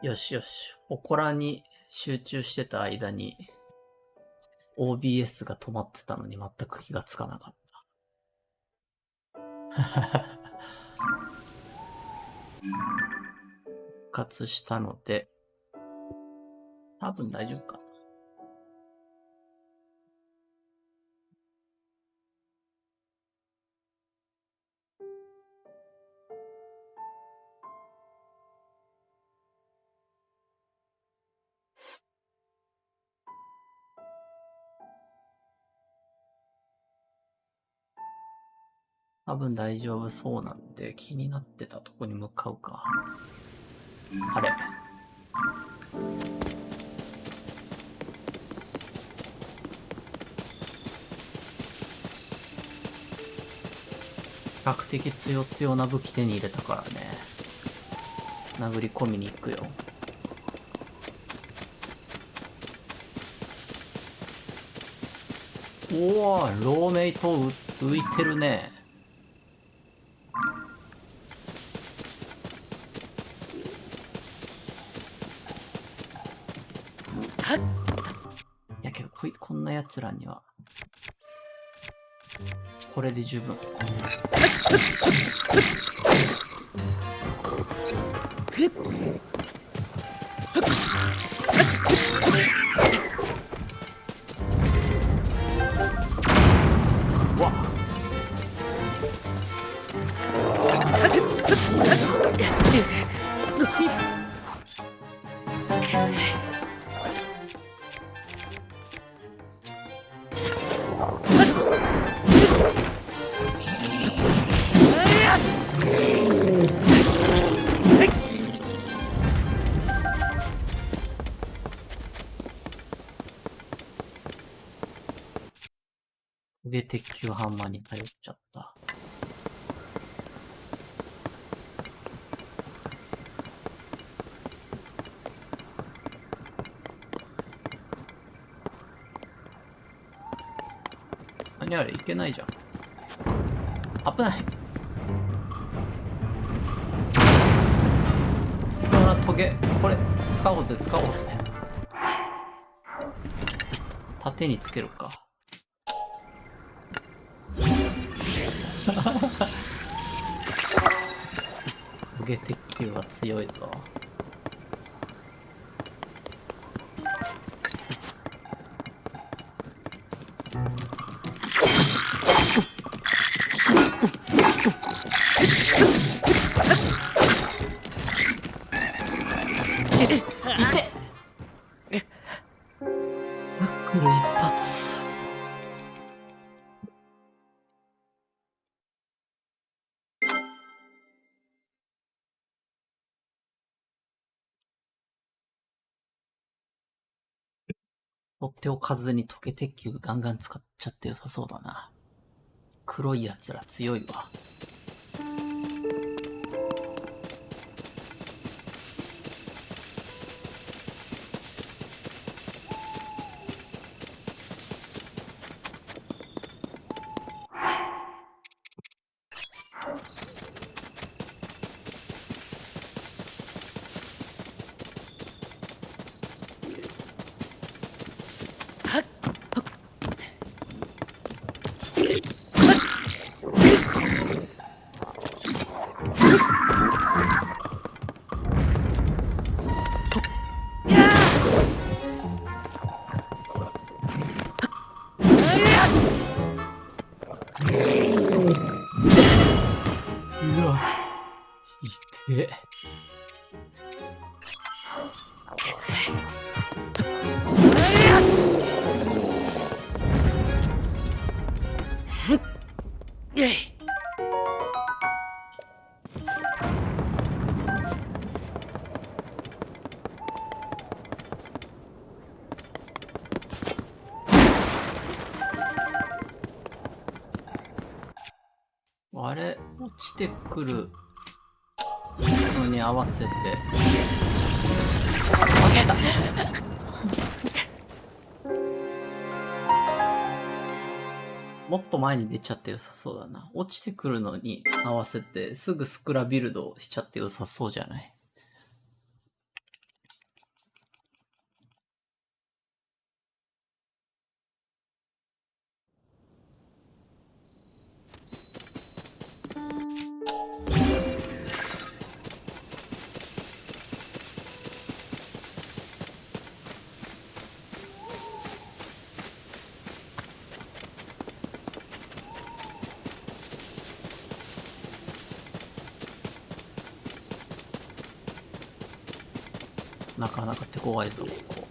よしよし。おこらに集中してた間に OBS が止まってたのに全く気がつかなかった。復活したので、多分大丈夫かな。多分大丈夫そうなんで気になってたとこに向かうか。あれ。比較的強な武器手に入れたからね。殴り込みに行くよ。おお、ローメイト浮いてるね。やけどこんな奴らにはこれで十分。わっ。トゲ鉄球ハンマーに頼っちゃった。何あれ、いけないじゃん。危ない。このトゲ、これ使おうぜ。盾につけるか。トゲ鉄球は強いぞ。取っておかずにトゲ鉄球ガンガン使っちゃって良さそうだな。黒いやつら強いわ。うわ、痛え。あれ、落ちてくるのに合わせて負けた。もっと前に出ちゃって良さそうだな。落ちてくるのに合わせてすぐスクラビルドしちゃって良さそうじゃない？なかなか手強いぞ、ここ。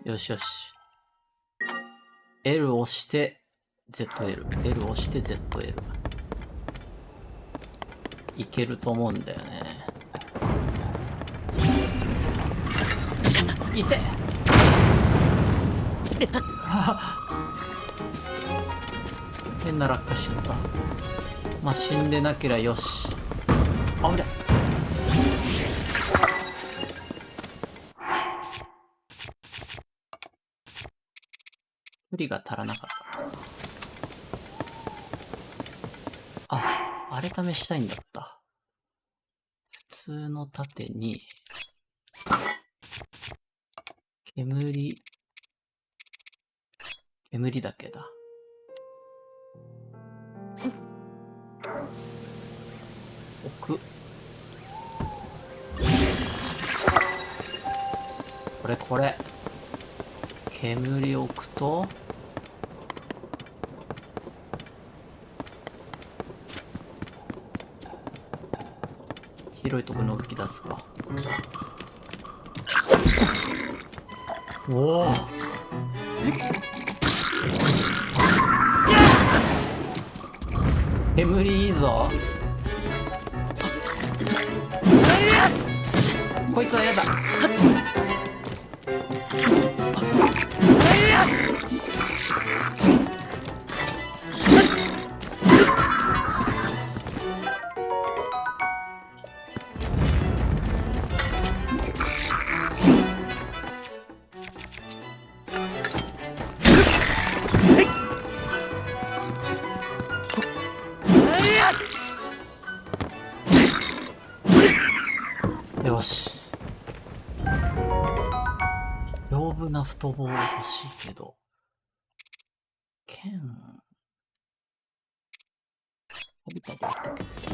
よしよし。L 押して ZL。L 押して ZL。いけると思うんだよね。いて変な落下しちゃった。まあ、死んでなけりゃよし。あぶね。距離が足らなかった。あ、あれ試したいんだった。普通の盾に、煙だけだ。置く。これ。煙置くと、広いとこに動き出すか。おお。煙いいぞ。こいつはやだ。よし。丈夫な太棒が欲しいけど。剣。ビタビタってけつ。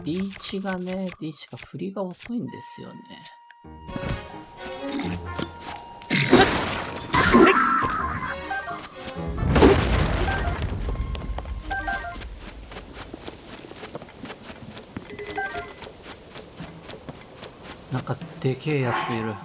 リーチが振りが遅いんですよね。なんかでけえやついる。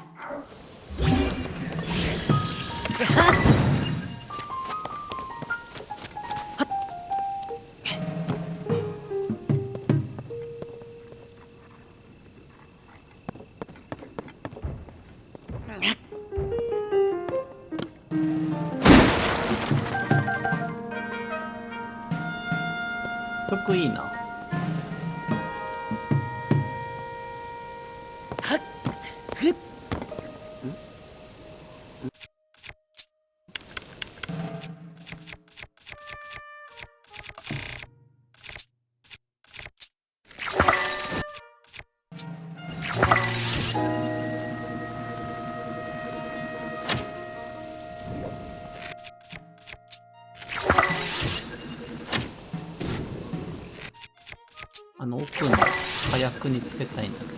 曲いいな。奥の火薬につけたいんだけど。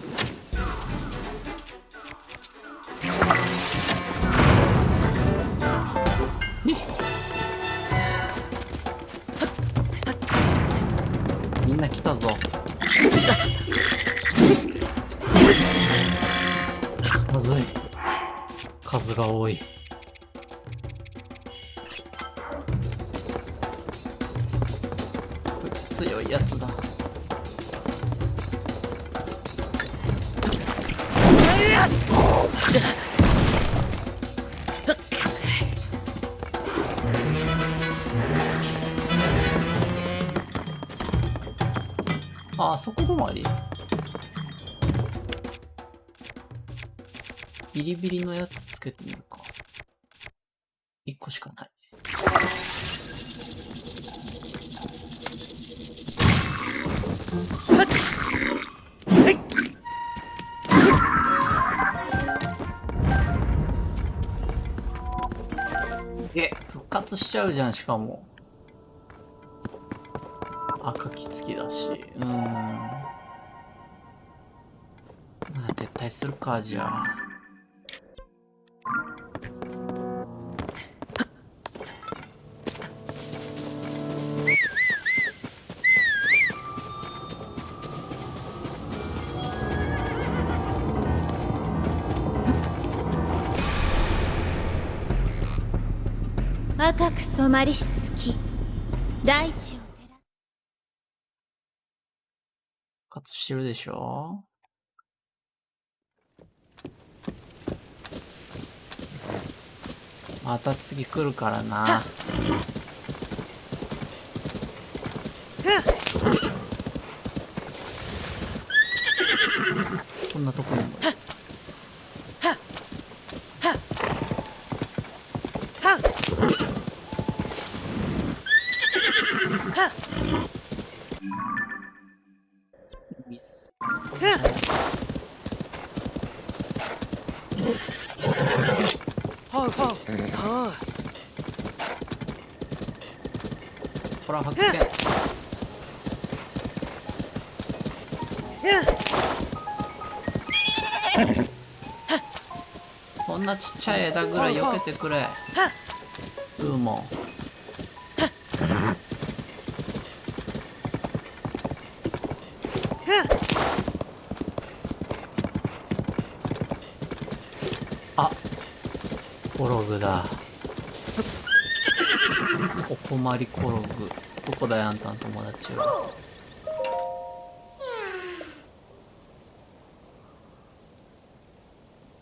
みんな来たぞ。まずい。数が多い。こいつ強いやつだ。あそこ止まり。ビリビリのやつつけてみるか。1個しかない。復活しちゃうじゃん。しかも赤きつきだし。撤退するか。じゃあ赤く染まりし月、大地を照らす。復活してるでしょ。また次来るからな。こんなとこにもいる。ほら発見。こんなちっちゃい枝ぐらい避けてくれ。もあ、コログだ。お困りコログ。どこだよあんたの友達は。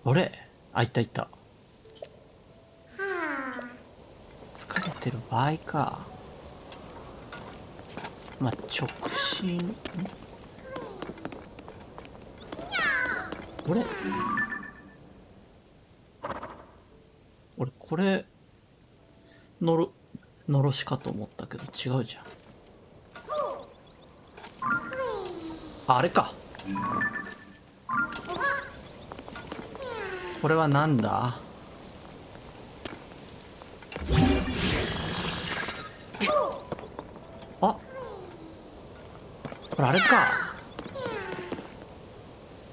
あれ、あ、いたいた。疲れてる場合か。まあ、直進。俺これのろしかと思ったけど違うじゃん。あれか。これはなんだ。あ、これあれか。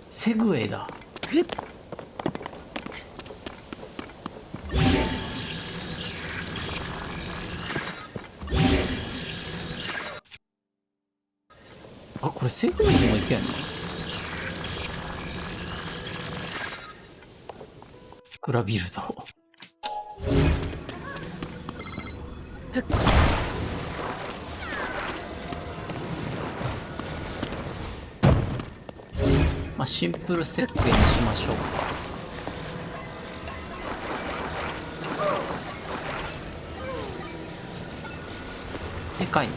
セグウェイだ。あ、これセグウェイにも行けんの。グラビルド。まあシンプル設計にしましょうか。でかいな。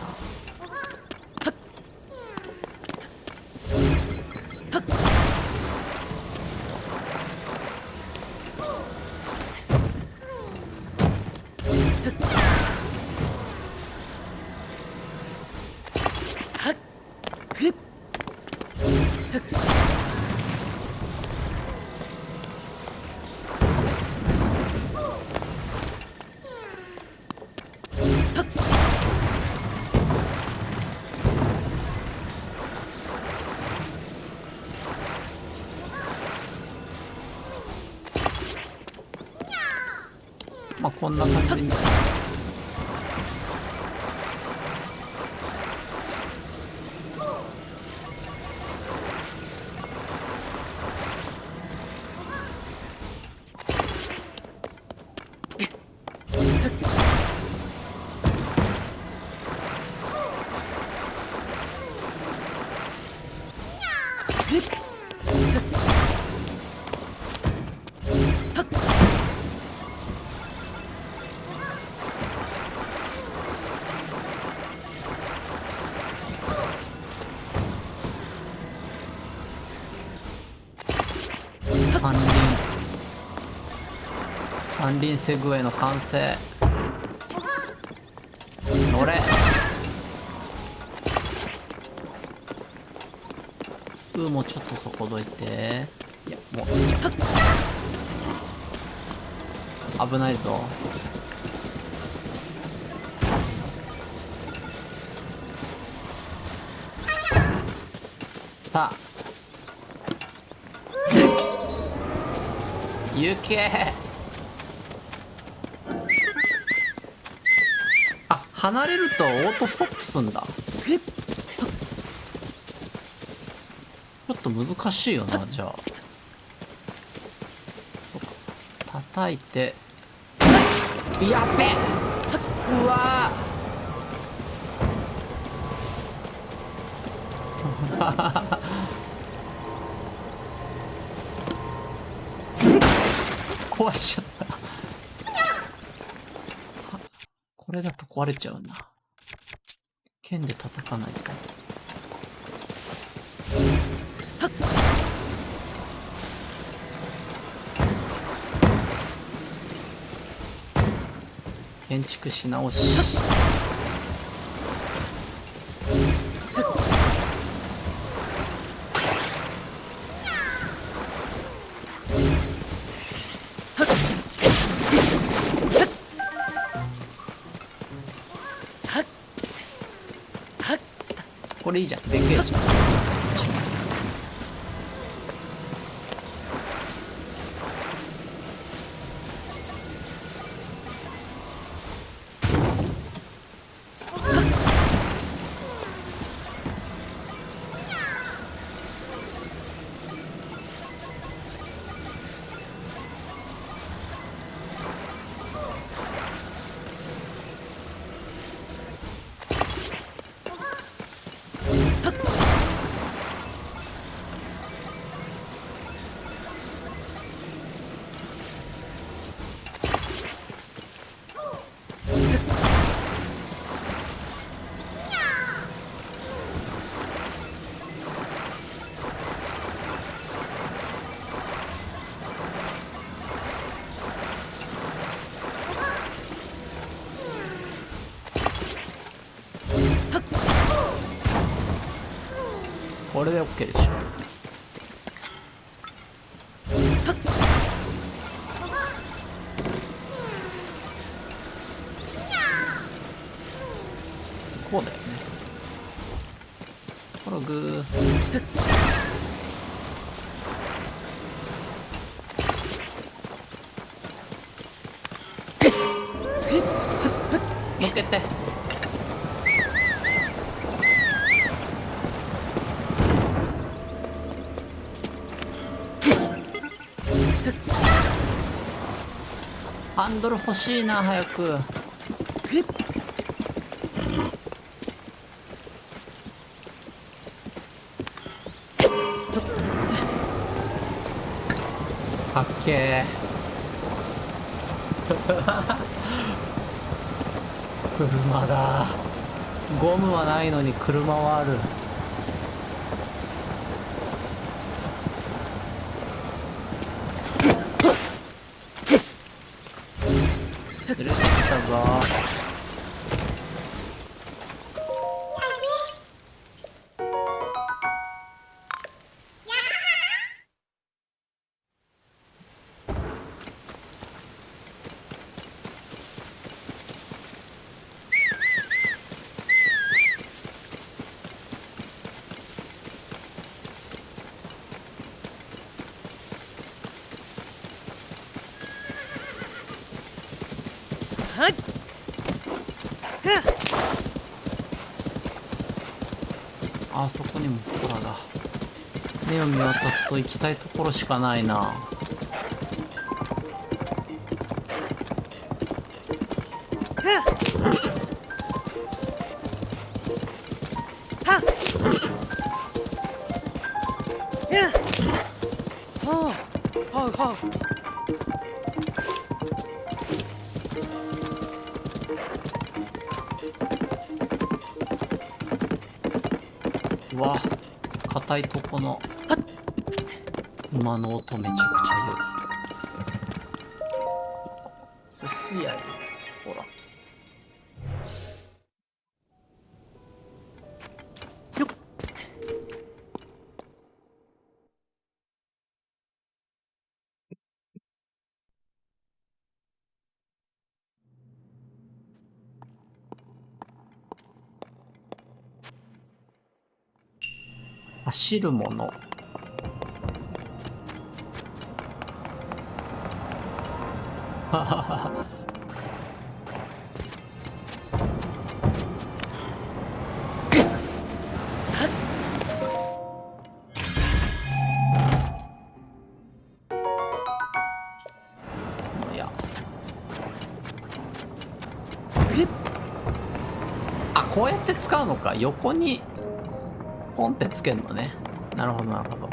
まあこんな感じでいいんじゃない。三輪セグウェイの完成。乗れ。もうちょっとそこどいて。いや、もう危ないぞ。さあ行け。あ、離れるとオートストップすんだ。ちょっと難しいよな。じゃあそうか、叩いて。やっべ。うわ壊しちゃった。これだと壊れちゃうな。剣で叩かないと。建築し直し。これいいじゃん。でけえじゃん。これで OK でしょ。こうだよね。ほらグー。乗っけて。ハンドル欲しいな、早く。かっけー。車だ。ゴムはないのに車はある。出てきたぞ。あそこにもコラだ。目を見渡すと行きたいところしかないな。うわ、硬いとこの馬の音めちゃくちゃすすやよ。ほら。よっ。走るもの。はははは。いや。あ、こうやって使うのか。横にポンってつけるのね。なるほどなるほど。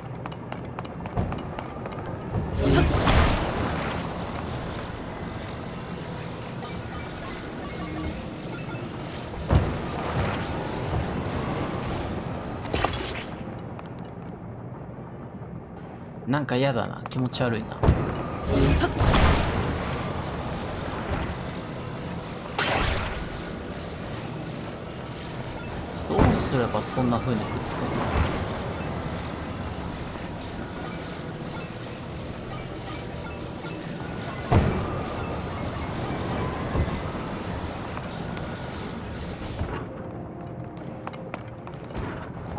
なんか嫌だな。気持ち悪いな。どうすればそんな風にくっつくの？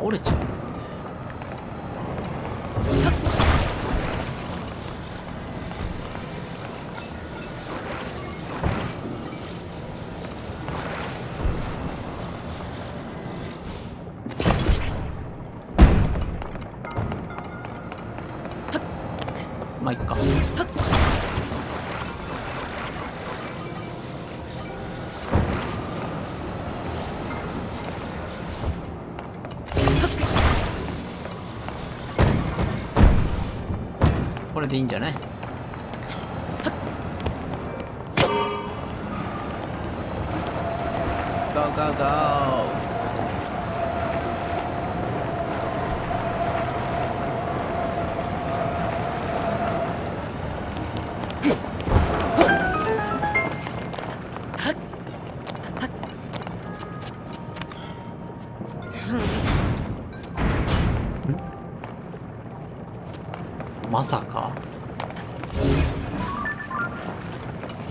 折れちゃう。まあいっか。これでいいんじゃない？ゴーゴーゴー。まさか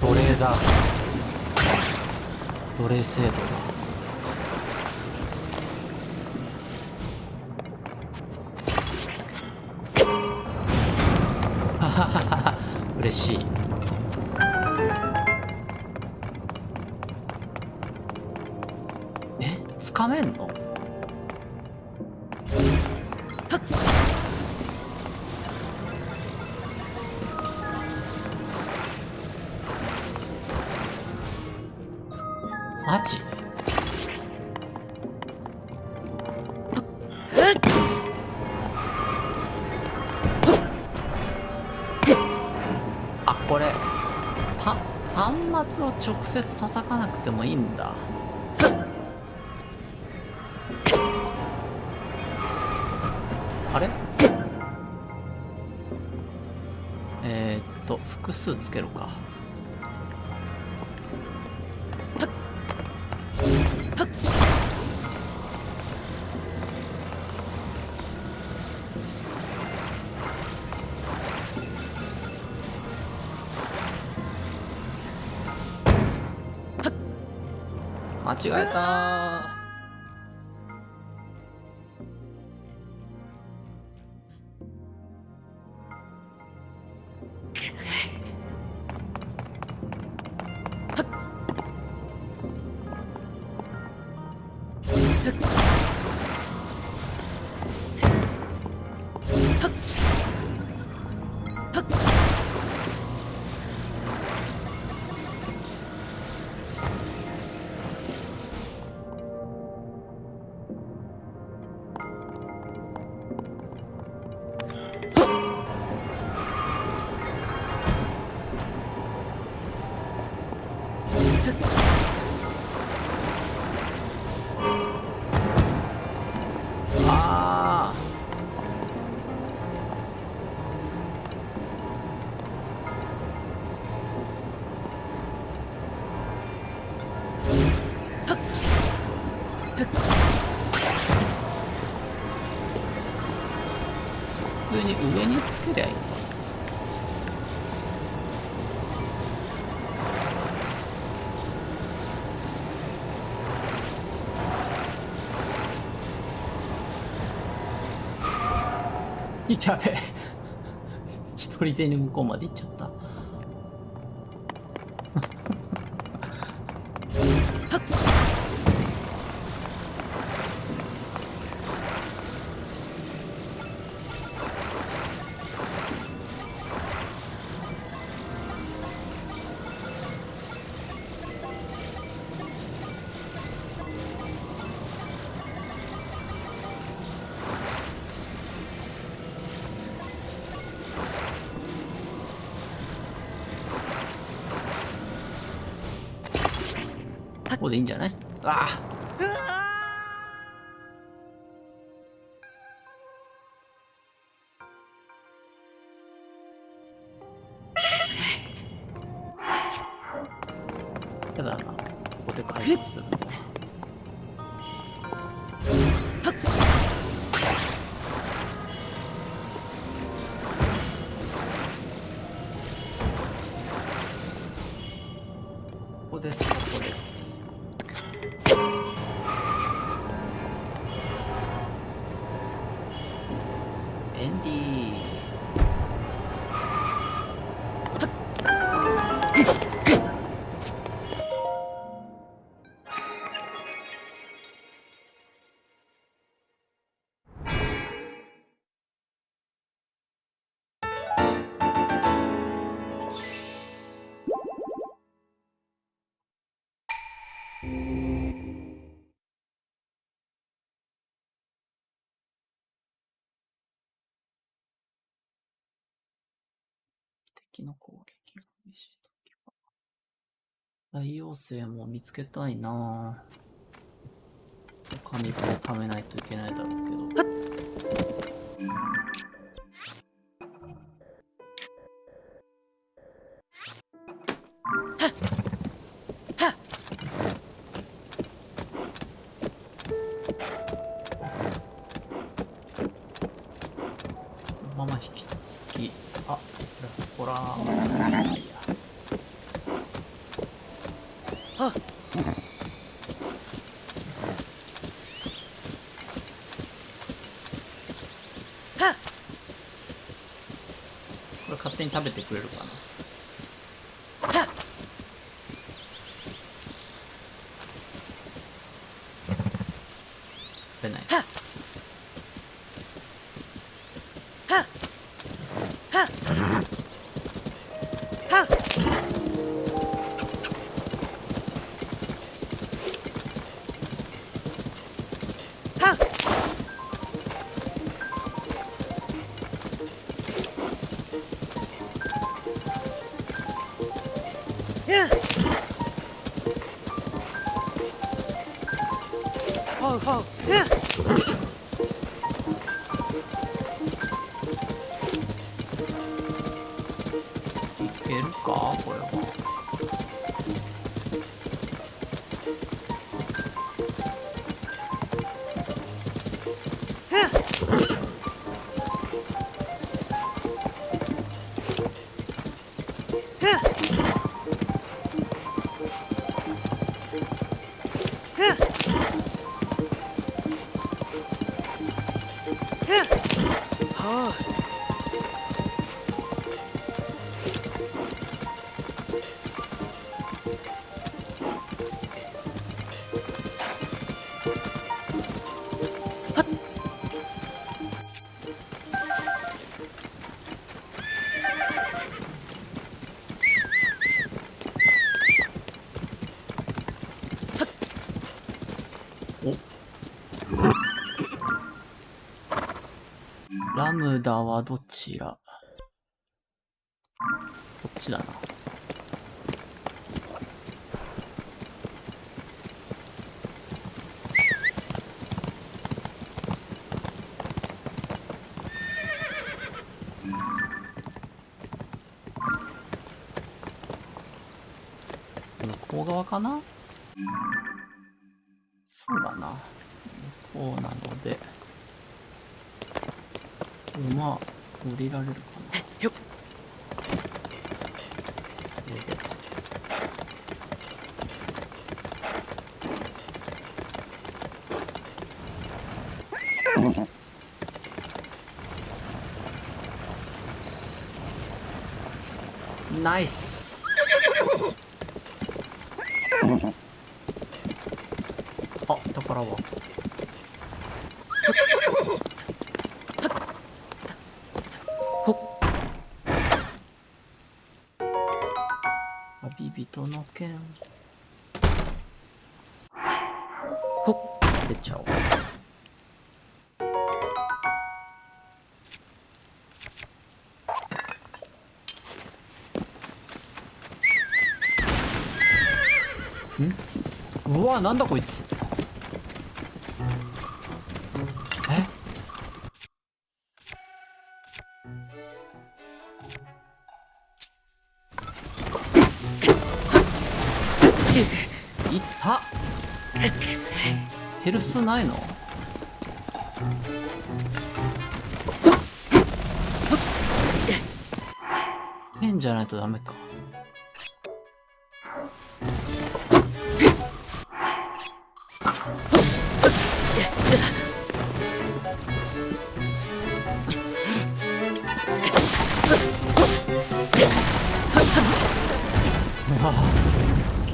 奴隷だ。奴隷制度だ。はははは。嬉しい。え、掴めんの？マジ？あ、これ端末を直接叩かなくてもいいんだ。あれ？複数つけるか。間違えた。あ通に上につけりゃいいのかな。やべえ。一人でに向こうまで行っちゃった。ここでいいんじゃない？ああ。やだな。ここで回復するのは。ここです、ここです。エンディー。敵の攻撃が激しいときは。大妖精も見つけたいなぁ。他に分貯めないといけないだろうけど。このまま引き続き、あ、ほら、いや。これ勝手に食べてくれるかな。食べない。いけるかこれは。ラムダはどちら？こっちだな。向こう側かな？そうだな。向こうなので。まあ、降りられるかな。よっ。ナイス。あ、宝は旅人の剣。ほっ。出ちゃおう。うわ、なんだこいつ。いったヘルスないの？変じゃないとダメか。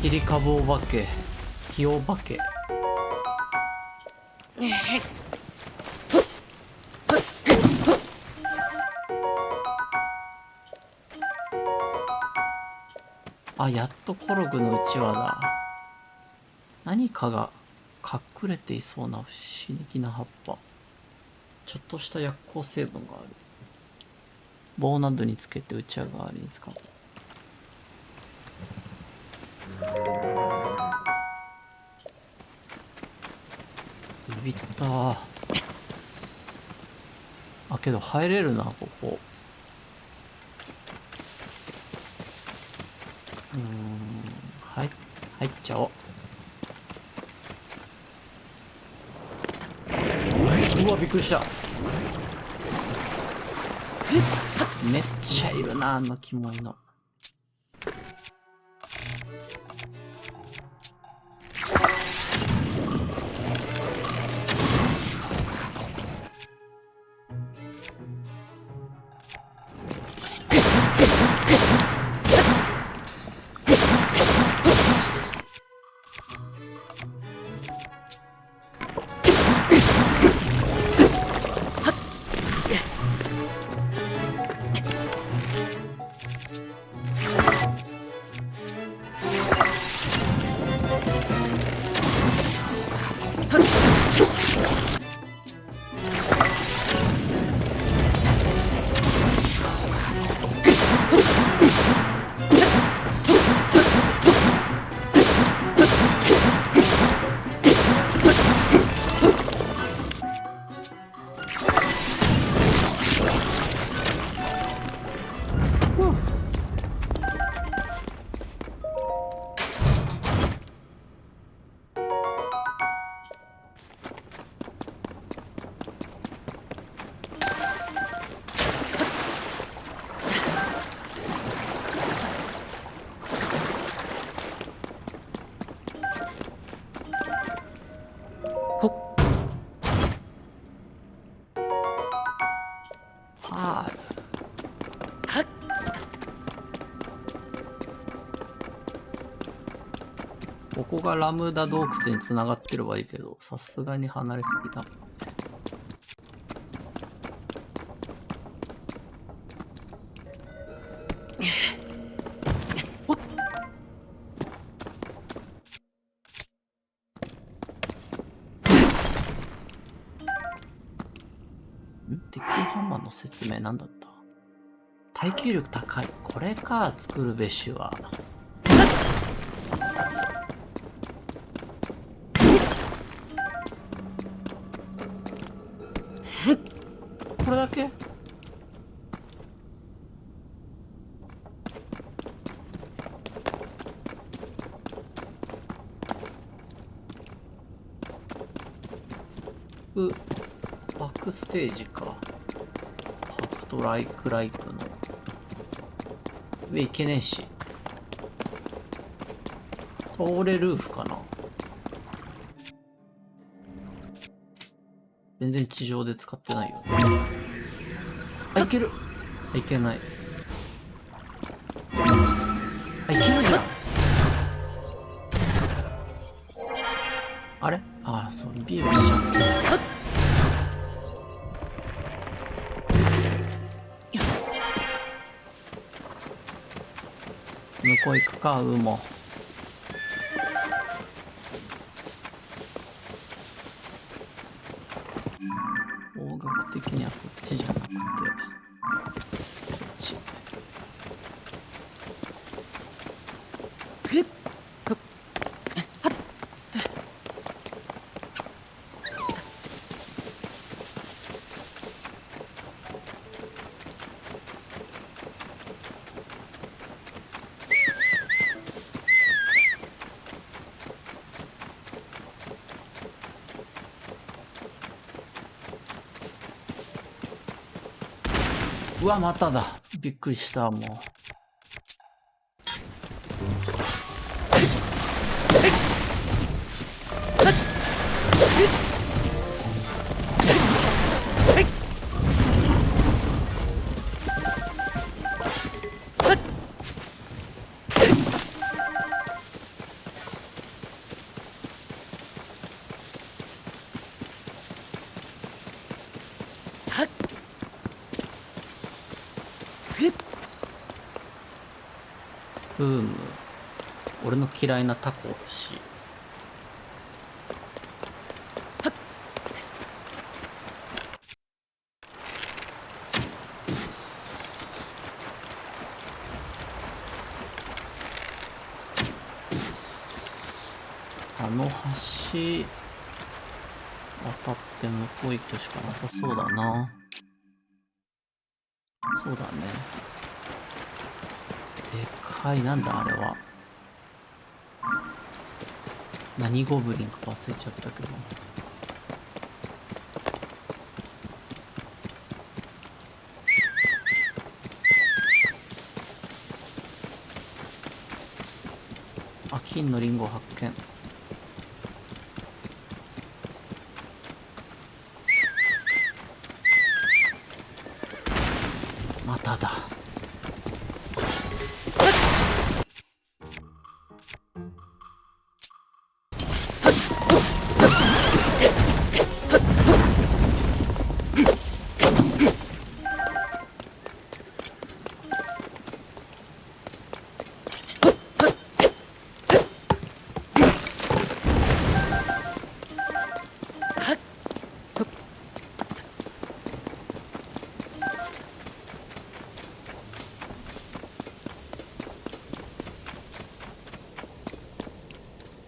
切り株お化け、木お化け。あ、やっとコログのうちわだ。何かが隠れていそうな不思議な葉っぱ。ちょっとした薬効成分がある。棒などにつけてうちわ代わりに使う。ビビったー。あ、けど入れるな、ここ。入っちゃおう。うわ、びっくりした。めっちゃいるな、あのキモいの。パール。ここがラムダ洞窟につながってればいいけど、さすがに離れすぎだ。鉄球ハンマーの説明なんだった？耐久力高い。これか、作るべしは。これだけ？バックステージか。トライクライクの上行けねえし。通れルーフかな。全然地上で使ってないよね。あ、いける。あ、いけない。あ、いけるじゃん。あれ、あ、そう、ビールしちゃった。向こう行くか、も。方角的にはこっちじゃなくて、こっち。うわ、まただ。びっくりした、もう。俺の嫌いなタコおるし。あの橋渡って向こう行くしかなさそうだな。そうだね。でかい、なんだあれは。何ゴブリンか忘れちゃったけど。あ、金のリンゴ発見。まただ。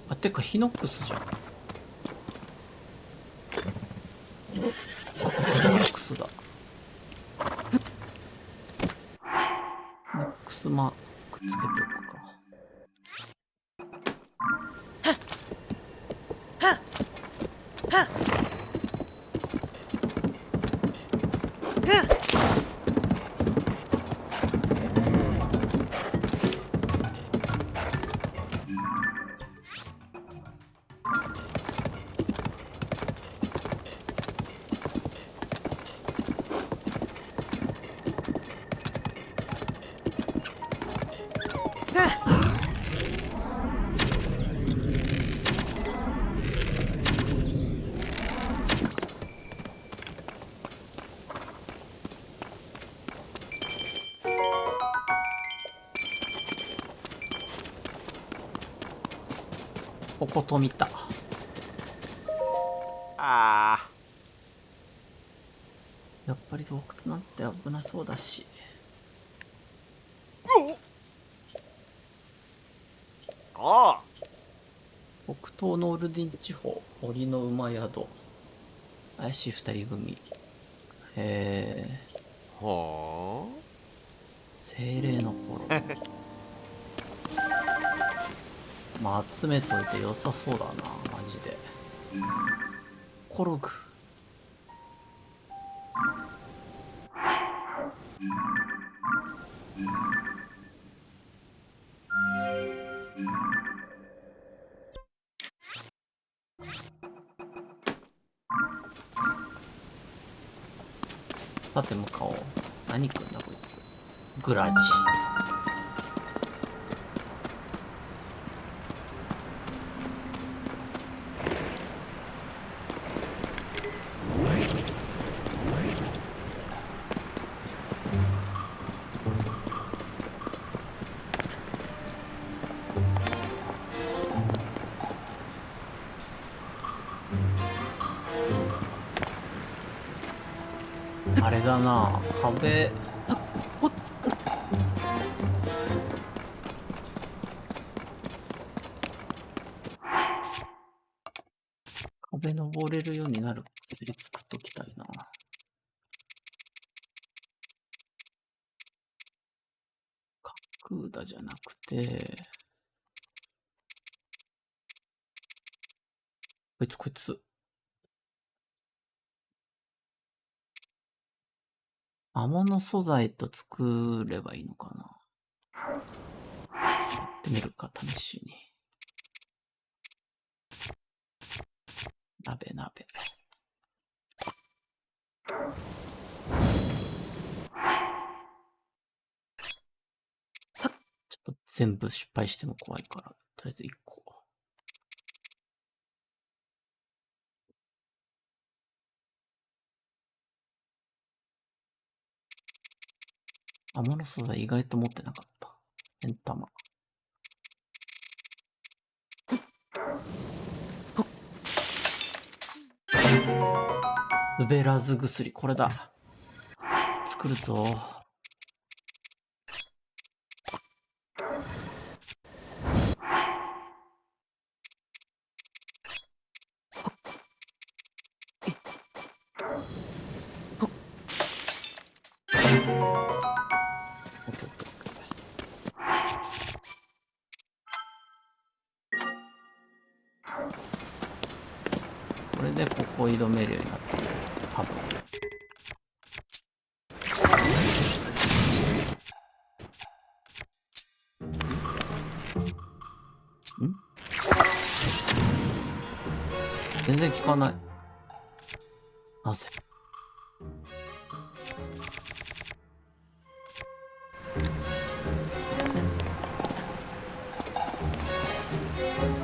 あ、てかヒノックスじゃん。ヒノックスだ。ミックスマークつけておくか。ここと見た。あやっぱり洞窟なんて危なそうだし。あ。北東ノールディン地方、森の馬宿。怪しい二人組。は精霊の頃。まあ集めといて良さそうだな、マジで。コログ。さて向かおう。何くんだこいつ。グラジ。あれだな、壁。壁登れるようになる薬作っときたいな。角田じゃなくて、こいつ。刃物素材と作ればいいのかな。やってみるか、試しに。鍋。ちょっと全部失敗しても怖いから、とりあえず1個。刃物素材意外と持ってなかった。エンタマ。ウベラズ薬、これだ。作るぞ。これでここを挑めるようになったんだよ、多分。全然効かない。なぜ？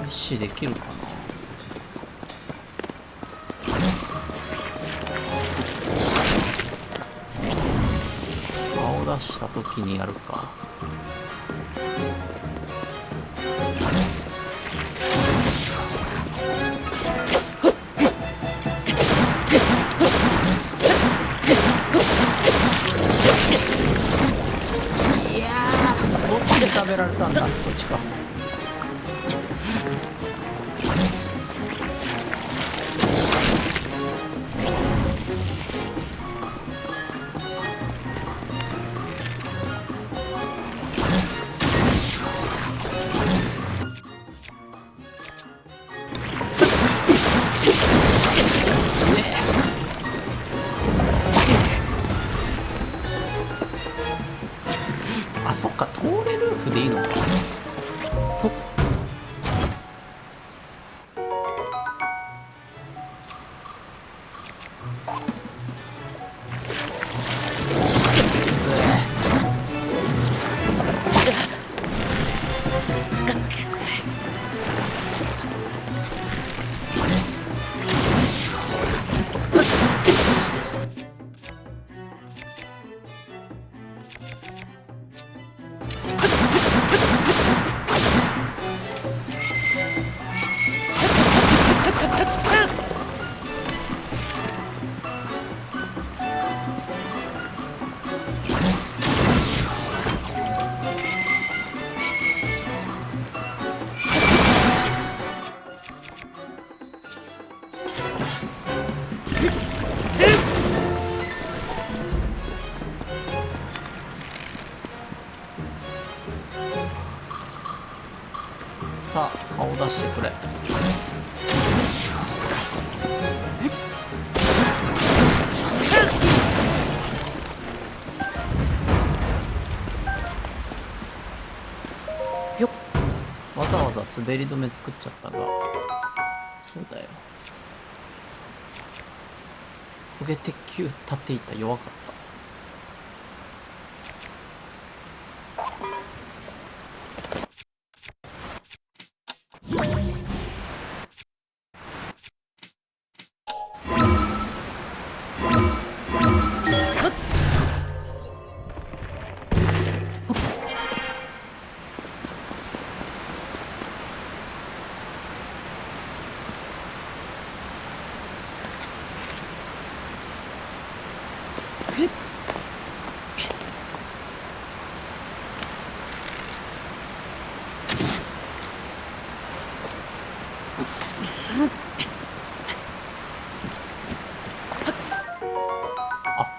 死できるかな。顔出した時にやるか。いやー、どっちで食べられたんだ。こっちか。あ、そっか、通れルーフでいいのか。さあ、顔出してくれ。よっ。わざわざ滑り止め作っちゃったが、そうだよ。焦げ鉄球立っていた、弱かった。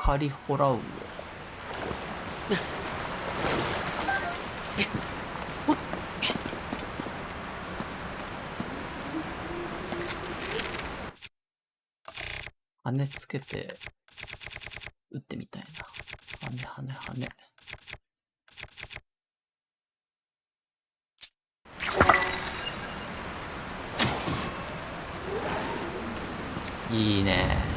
カリホラウオ。羽つけて撃ってみたいな。羽。いいね。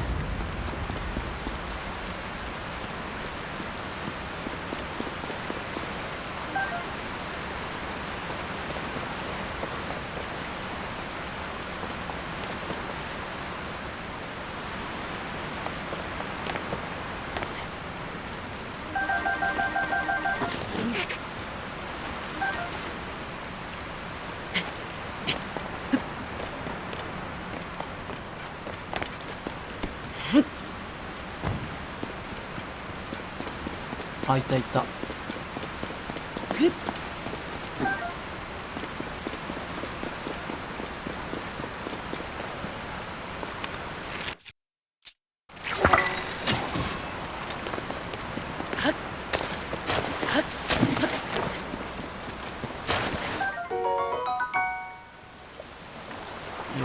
あ、いたいた。よ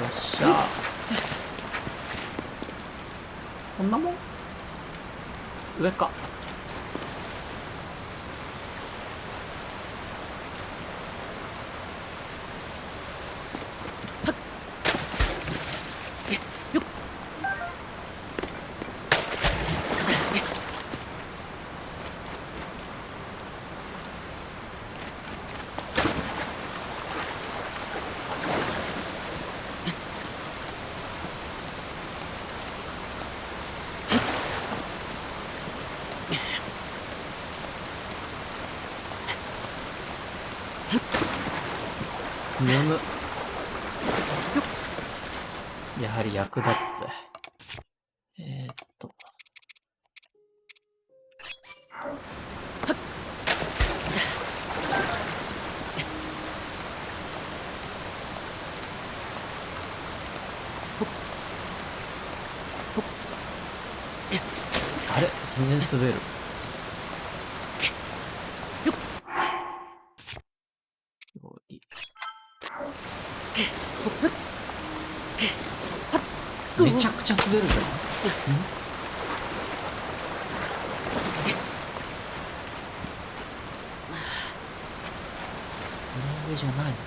っしゃ。こんなもん？上か。む。やはり役立つぜ。あれ全然滑る。めちゃくちゃ滑るじゃん。上じゃないの？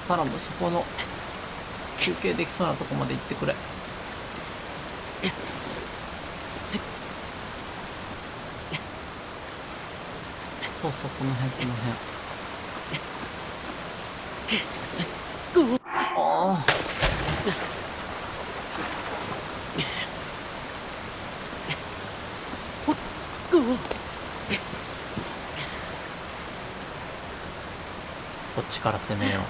頼む、そこの休憩できそうなとこまで行ってくれ。そうそう、この辺この辺。ああ。こっちから攻めよう。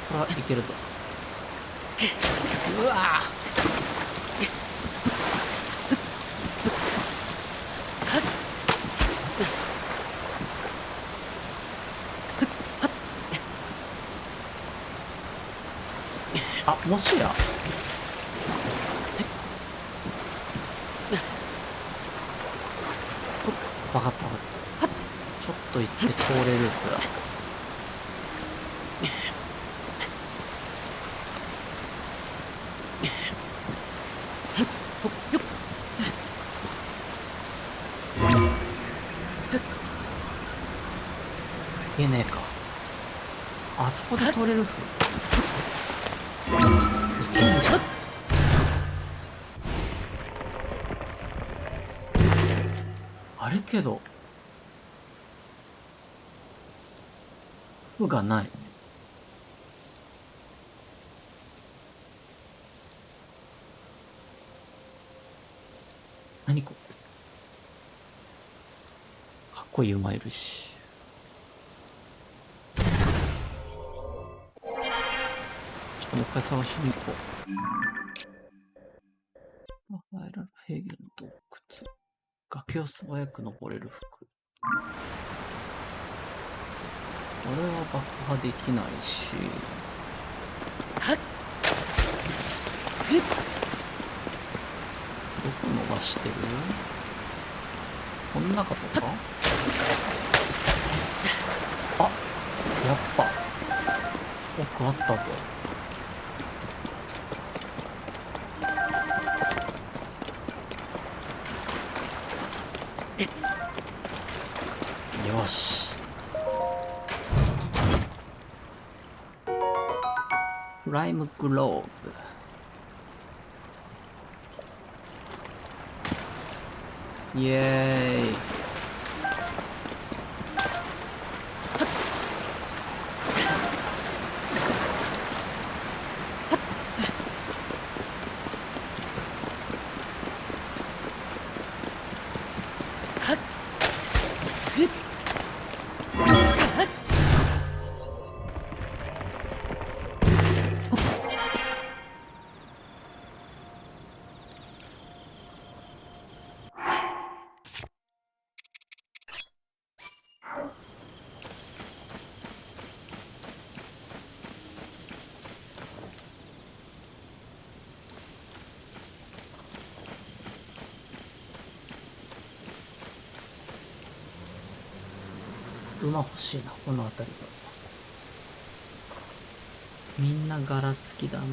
これはいけるぞ。うわー。あ、もしや分かった分かった。ちょっと行って通れるプラ。いけねえか。あそこで通れるふ。いけんじゃん。あるけど歩がない。何ここ。かっこいい馬いるし。ちょっともう一回探しに行こう。ラファエラ・フェーゲルの洞窟。崖を素早く登れる服。これは爆破できないし。どこ伸ばしてる？この中とか？あ、やっぱ奥あったぞ。よし。プライムグローブ。イエーイ。馬欲しいな、この辺りが。みんな柄付きだな。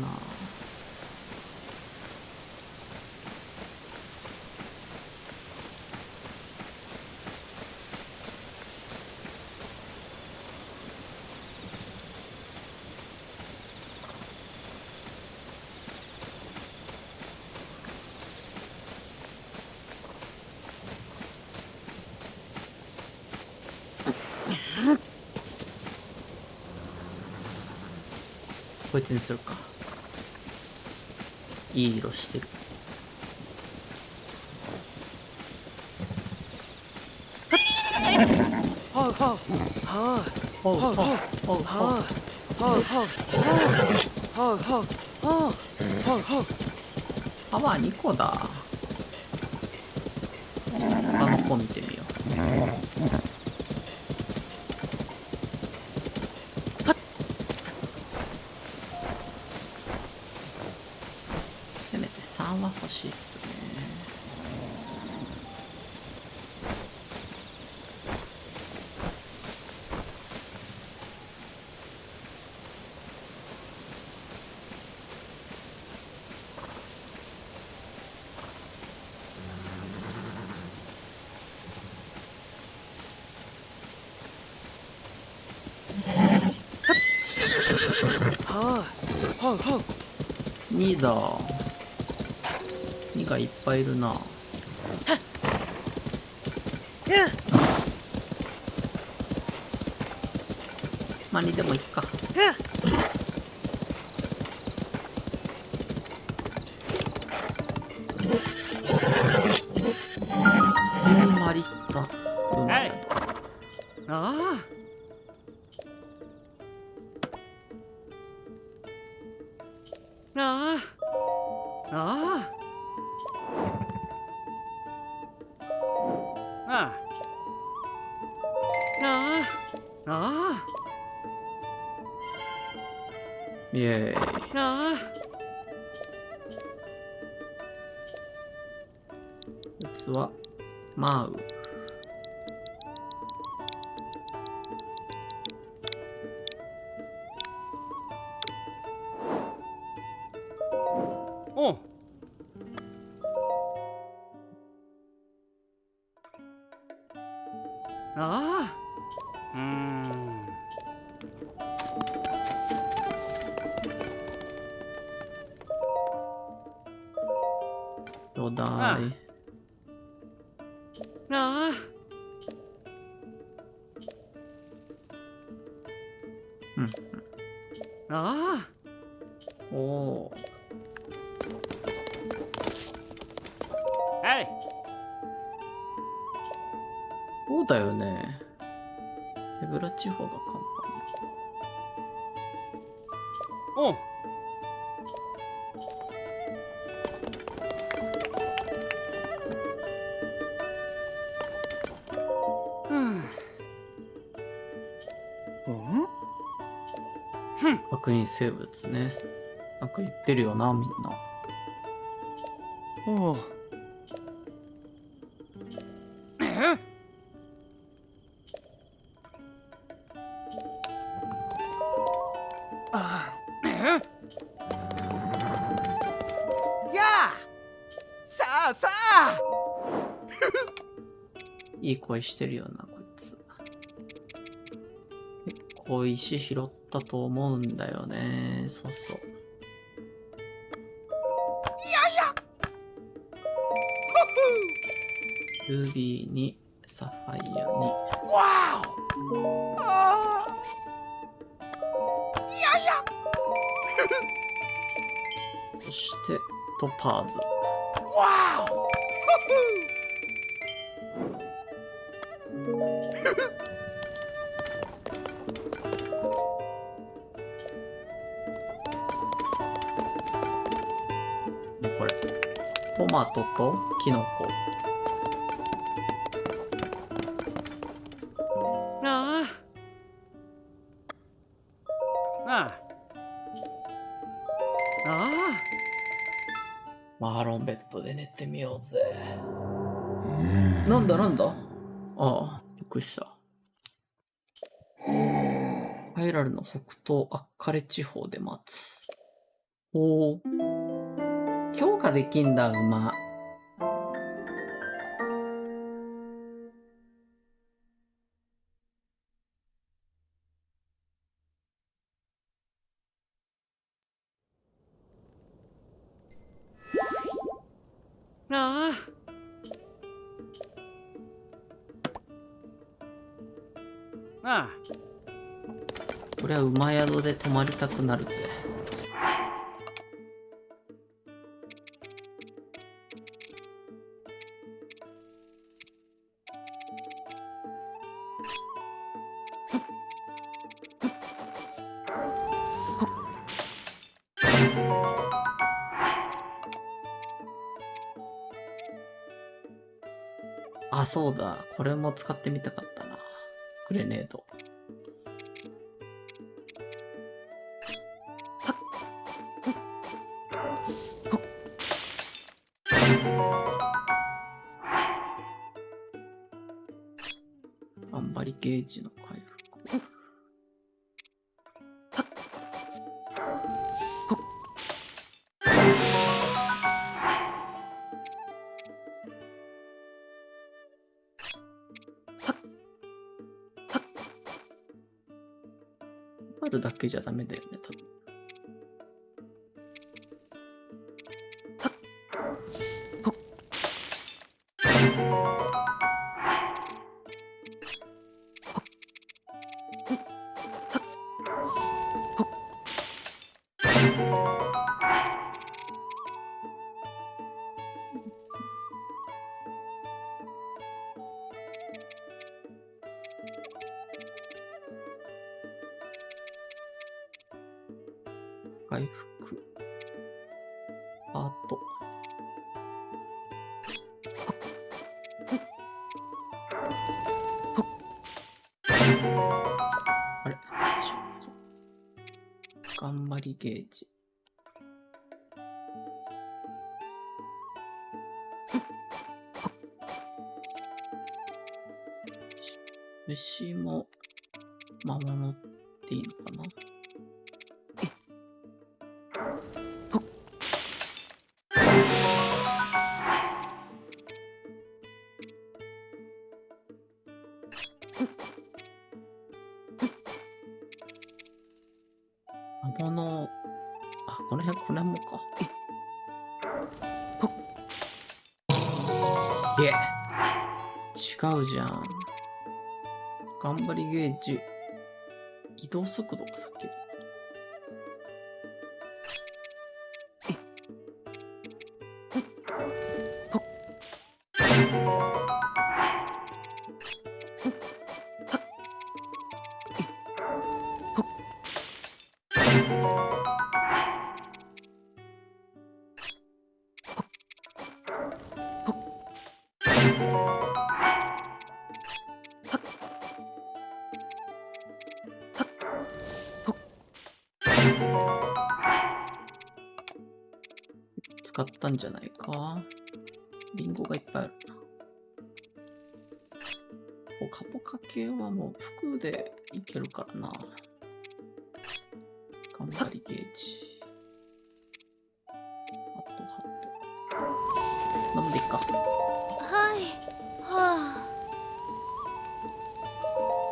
こいつにするか。いい色してる。ほうほうほうほうほうパワー2個だ。他の子見てみよう。せめて3は欲しいっすね。2だ。2がいっぱいいるな。まあ2でもいっか。マリッタうまい。ああああああイエーイ。あ器マウ。おうあどうだい。あうんあおお。はいそうだよね。ヘブラ地方がカンおう。確認生物ね。なんか言ってるよな、みんな。おう。やあ。さあさあ。いい声してるよな、こいつ。結構石拾ったと思うんだよね。そうそう。ルビーにサファイアに。わお。ああ。そしてトパーズ。わお。これトマトとキノコ。ああ。ああ。あマーロンベッドで寝てみようぜ。なんだなんだ。ああ、びっくりした。ハイラルの北東アッカレ地方で待つ。おお。強化できんだ、馬。あ。ああ。これは馬宿で泊まりたくなるぜ。あ、そうだ。これも使ってみたかったな。グレネード。頑張りゲージの回復。あるだけじゃダメだよね、多分。回復。あと。あれ、頑張りゲージ。虫も魔物っていいのかな。魔物、あ、この辺もか。いえ、違うじゃん。頑張りゲージ。移動速度がさっき。使ったんじゃないか。リンゴがいっぱいあるな。ポカポカ系はもう服でいけるからな。頑張りゲージ。ハット。飲んでいっか。はい。は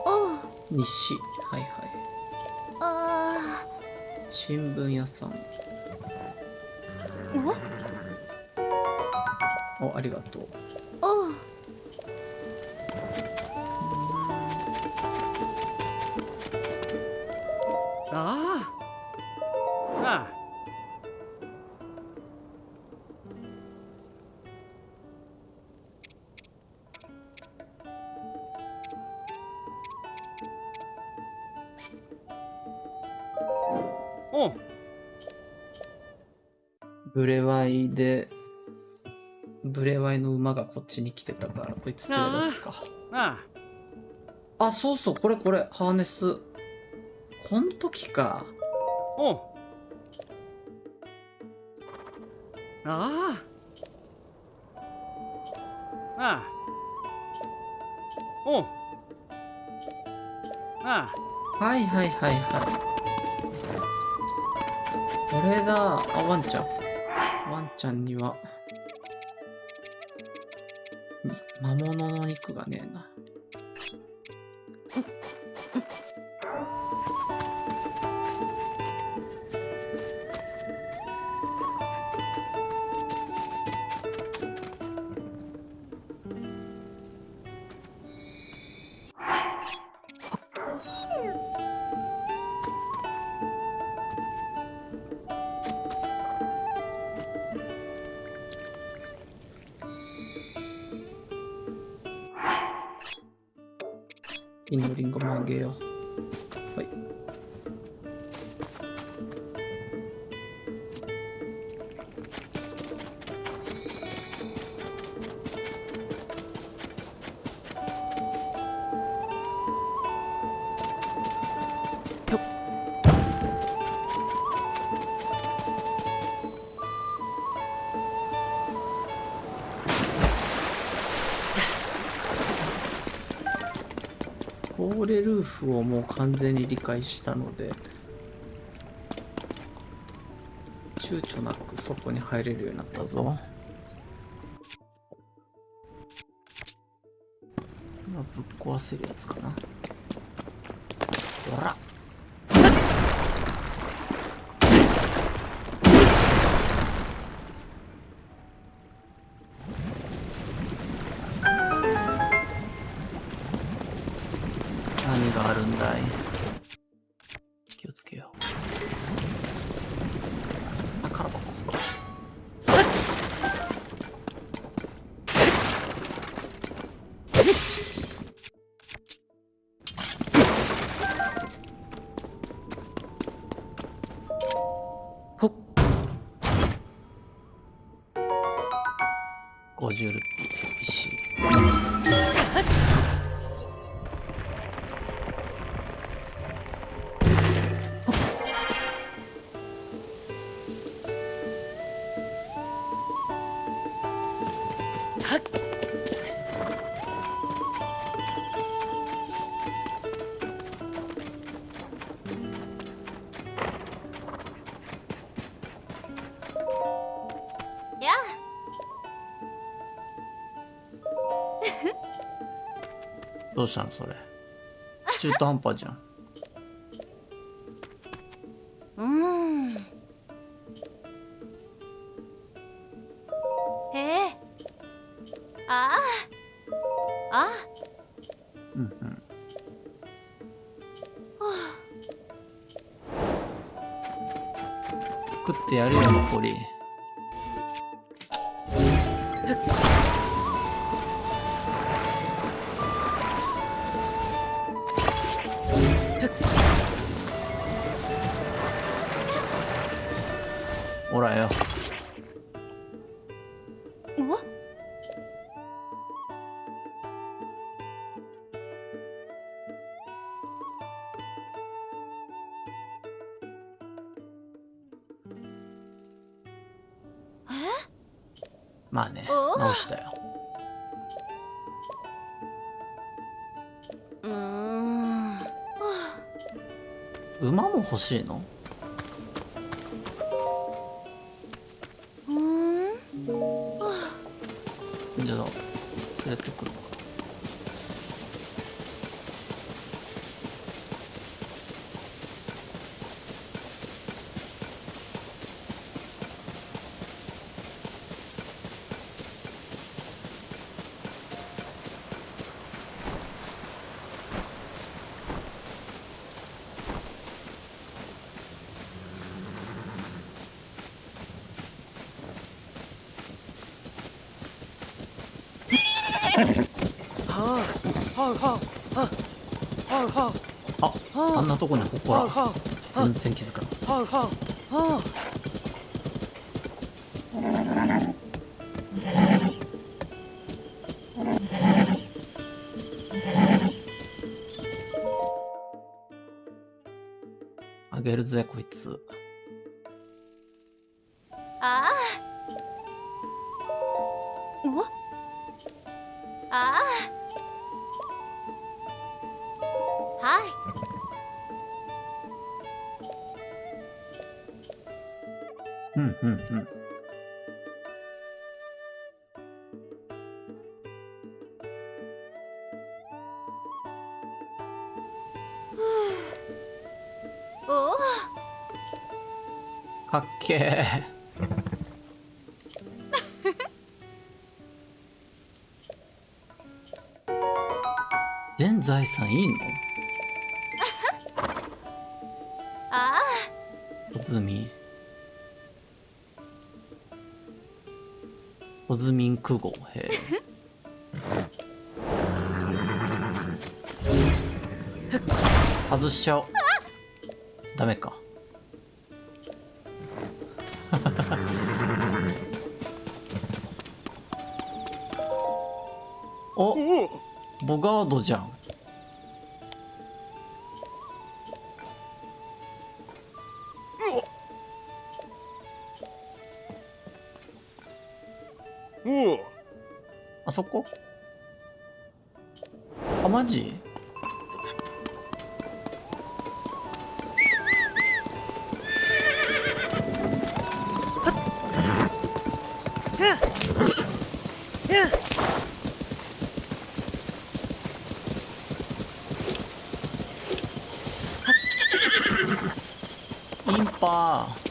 あ。おう。西。はいはい。あ新聞屋さん。あ。お、ありがとう。おう。ああ。ああ。おう。ブレワイの馬がこっちに来てたから、こいつ連れ出すか。ああ、そうそう、これ、ハーネス。こん時か。あ。おう。ああ。ああ。おう。ああ。はいはいはいはい。これだ。あ、ワンちゃん。ワンちゃんには、魔物の肉がねえな。金のリンゴもあげよう。はい。ポーレルーフをもう完全に理解したので、躊躇なくそこに入れるようになったぞ。今ぶっ壊せるやつかな。ほら。何があるんだい。気をつけよう。宝箱。ほっ。50ルピー石。やあ。どうしたのそれ。中途半端じゃん。へえ。ああ。ああ。うんうん。食ってやるよ、残り。ほらよ。まあね、お直したよ。馬も欲しいの？じゃあ、連れてくるか。あ、あんなとこに祠。全然気づかない。あげるぜ、こいつ。ああ。おああ。はい。うんうんうん。おお。かっけー。全財産いいの？ああ。小積。小積みん9号。へえ。外しちゃおう。ダメか。お、ボガードじゃん。あそこ？あ、マジ？インパー。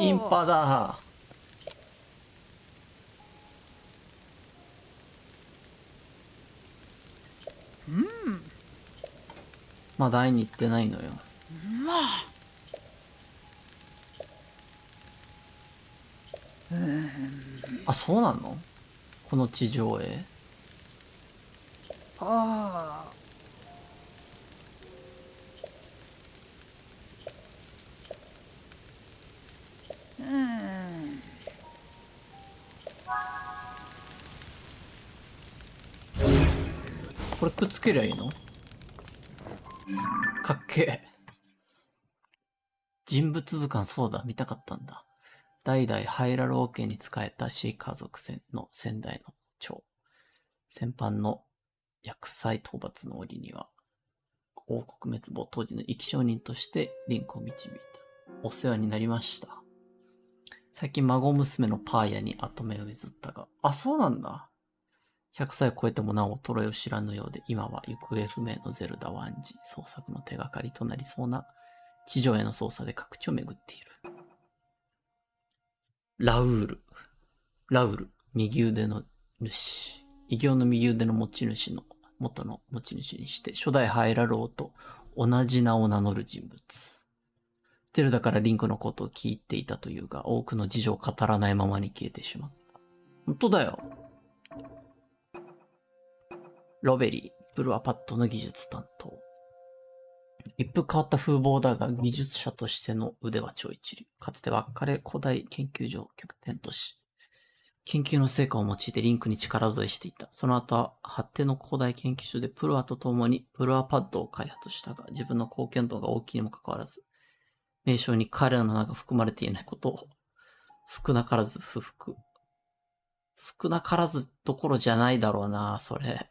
インパだ。まだ会いに行ってないのよ。あ、そうなの？この地上へ。これくっつけりゃいいの？かっけえ。人物図鑑、そうだ、見たかったんだ。代々ハイラル王家に仕えたシー家族の先代の長。先般の厄災討伐の折には、王国滅亡当時の生き証人としてリンクを導いた。お世話になりました。最近孫娘のパーヤに跡目を譲ったが、あ、そうなんだ。100歳を超えてもなお衰えを知らぬようで、今は行方不明のゼルダワンジ、捜索の手がかりとなりそうな地上への捜査で各地を巡っている。ラウール。ラウル、右腕の主。異形の右腕の持ち主の元の持ち主にして、初代ハイラル王と同じ名を名乗る人物。ゼルダからリンクのことを聞いていたというが、多くの事情を語らないままに消えてしまった。本当だよ。ロベリー、ブルワパッドの技術担当。一風変わった風貌だが、技術者としての腕は超一流。かつてはカレ古代研究所を拠点とし、研究の成果を用いてリンクに力添えしていた。その後は発展の広大研究所でプルアと共にプルアパッドを開発したが、自分の貢献度が大きいにもかかわらず、名称に彼らの名が含まれていないことを少なからず不服。少なからずどころじゃないだろうな、それ。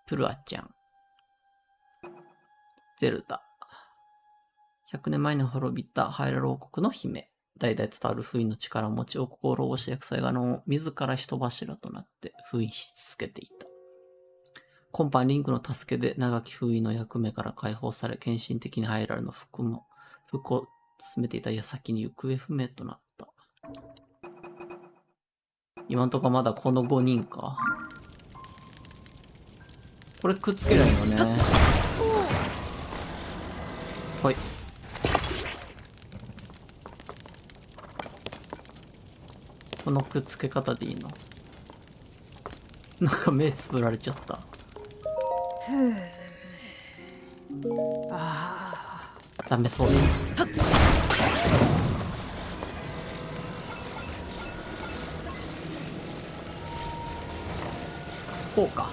プルアちゃん。ゼルダ。100年前に滅びたハイラル王国の姫。代々伝わる封印の力を持ち、王国を滅ぼした厄災がのを自ら人柱となって封印し続けていた。今般リンクの助けで長き封印の役目から解放され、献身的にハイラルの復を進めていた矢先に行方不明となった。今んとこまだこの5人か。これくっつけりゃいいのね。はい。このくっつけ方でいいの？なんか目つぶられちゃった。ダメそうだ。こうか。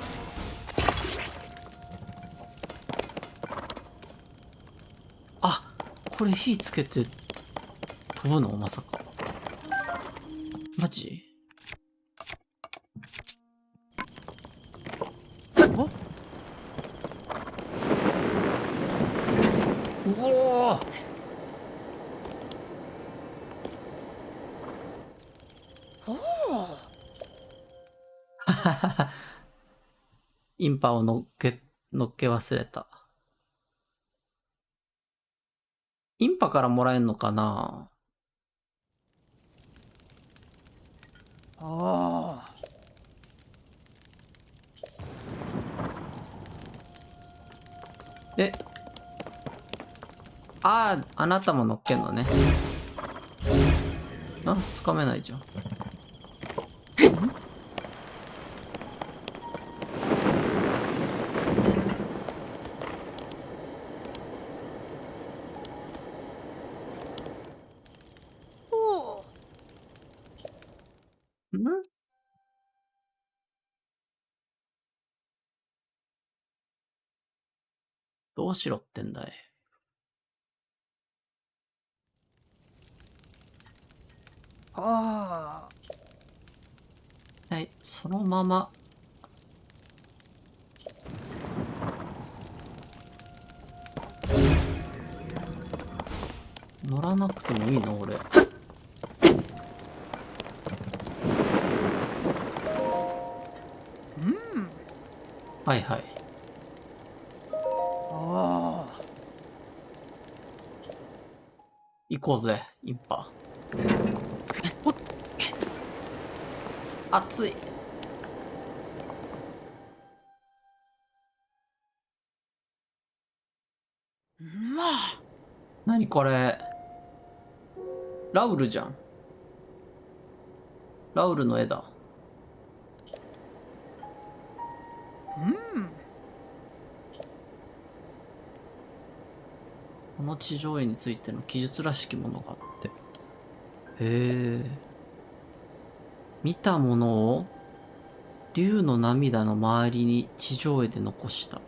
あ、これ火つけて飛ぶの？まさか。マジ？うおーインパを乗っけ忘れた。インパからもらえんのかな？え、あなたも乗っけんのね。つかめないじゃん。どうしろってんだい。はい、そのまま。乗らなくてもいいの俺。はいはい。行こうぜ、インパ。熱い。何これ。ラウルじゃん。ラウルの絵だ。この地上絵についての記述らしきものがあって。へえ。見たものを竜の涙の周りに地上絵で残した。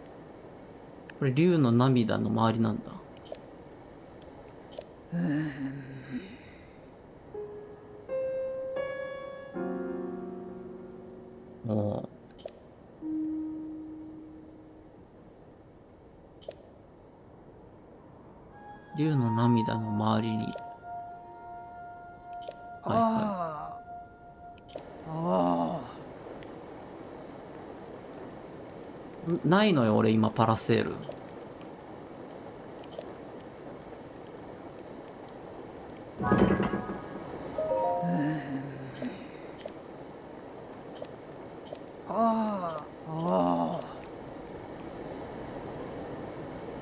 これ竜の涙の周りなんだ。もう竜の涙の周りに。ないのよ俺今パラセール。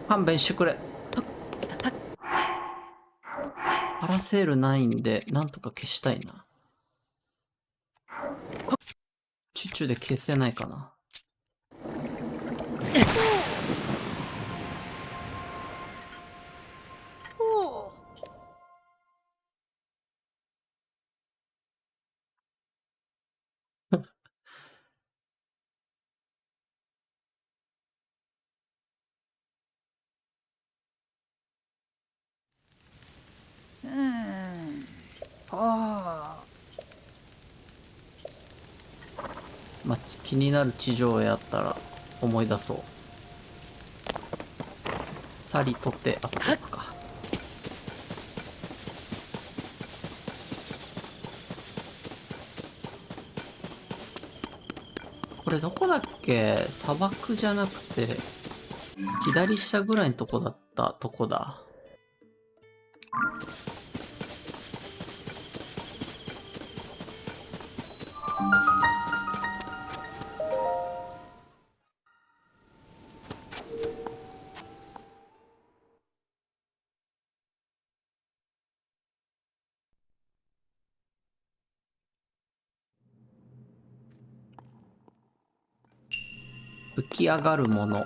勘弁してくれ。パラセールないんでなんとか消したいな。チュチュで消せないかな。あまあ、気になる地上絵あったら思い出そう。サリ取って遊び行くか。これどこだっけ？砂漠じゃなくて、左下ぐらいのとこだったとこだ。浮き上がるもの。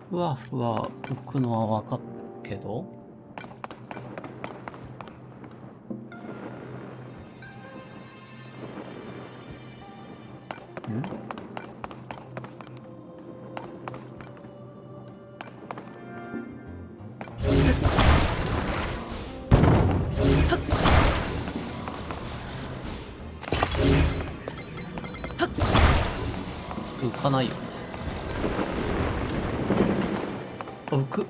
ふわふわ浮くのは分かっけど、浮かないよね。あ、浮く。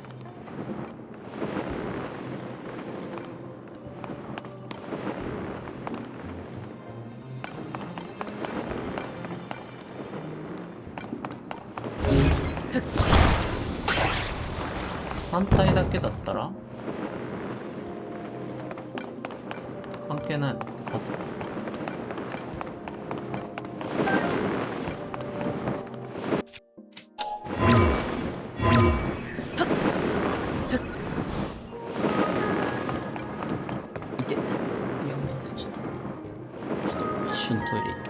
反対だけだったら関係ないのか、数。いて。いや、忘れちゃった。ちょっと一瞬トイレ行って。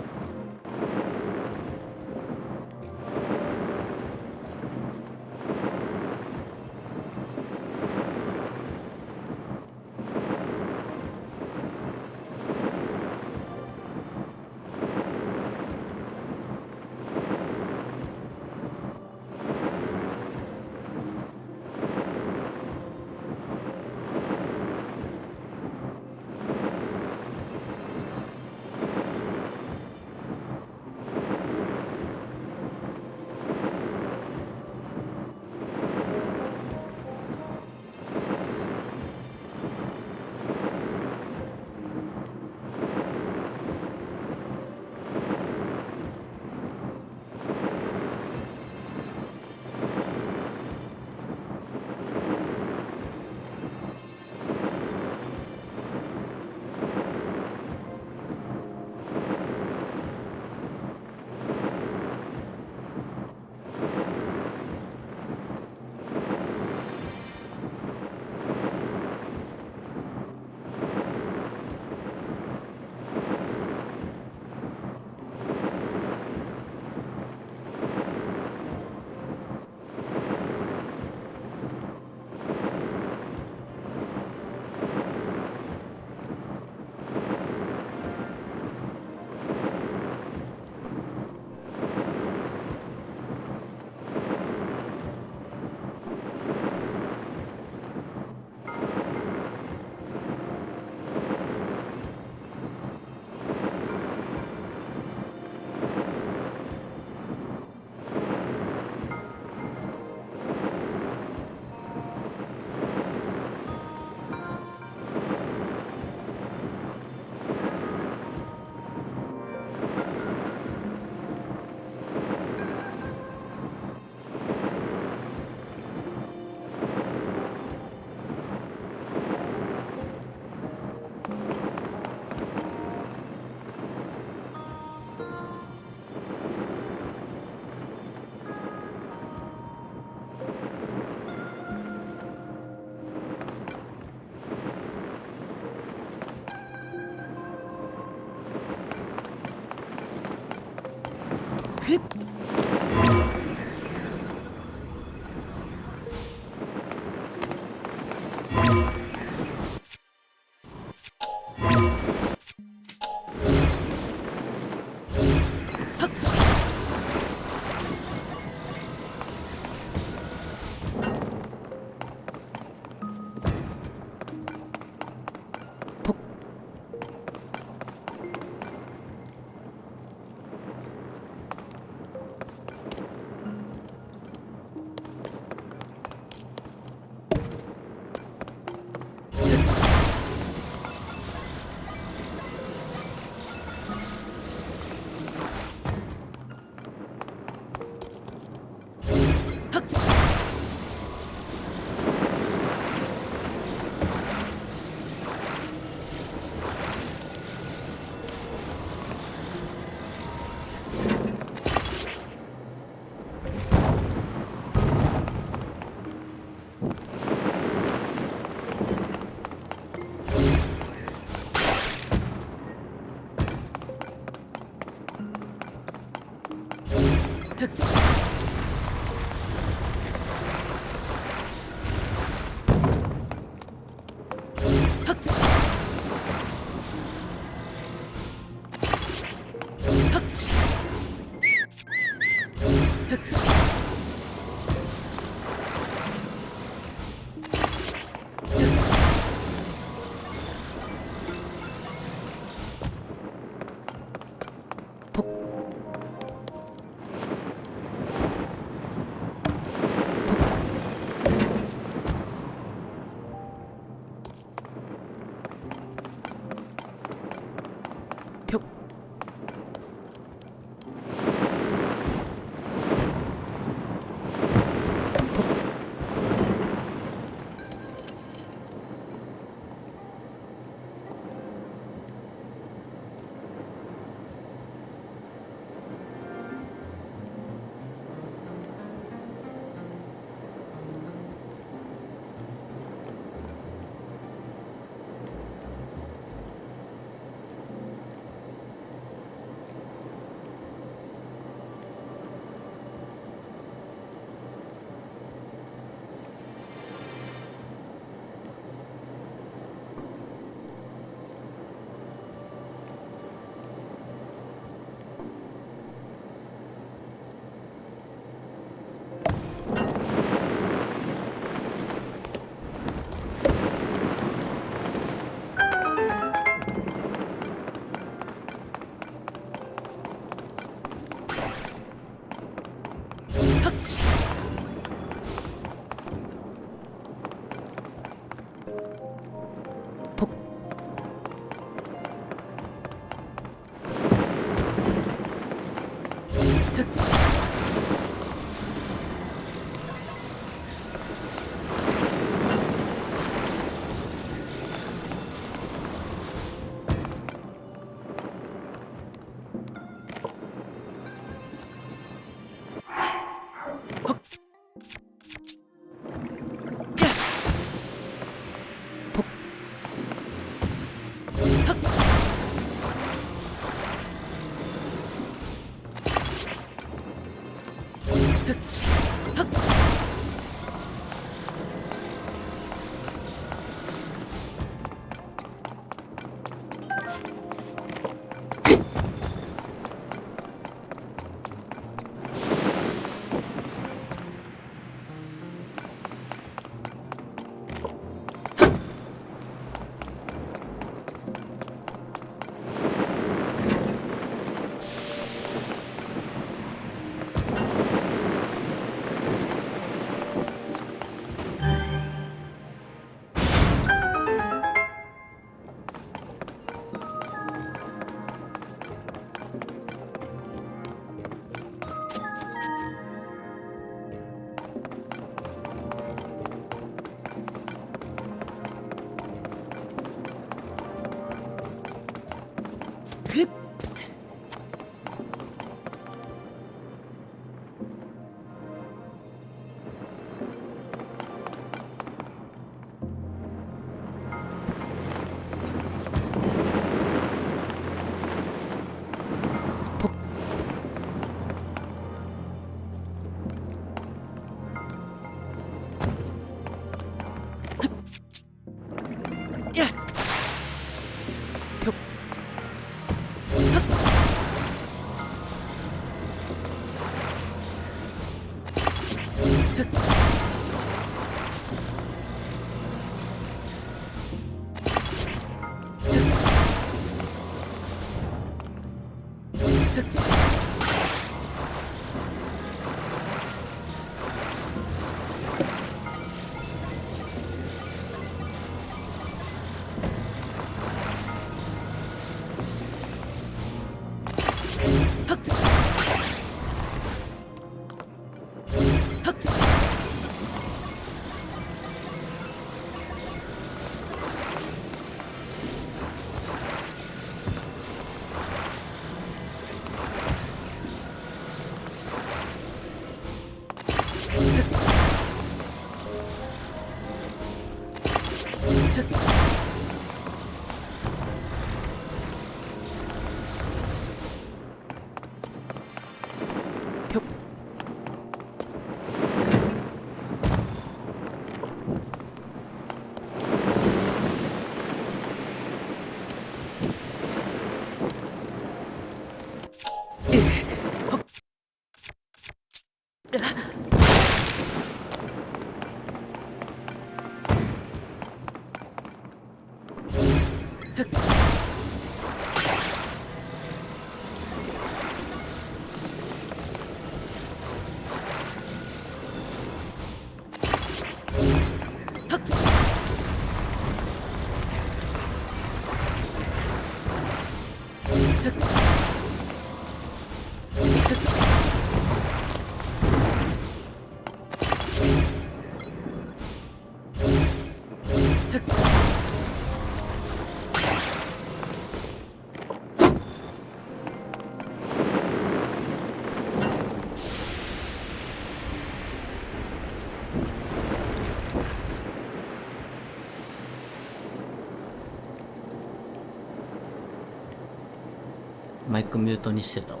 マイクミュートにしてたわ。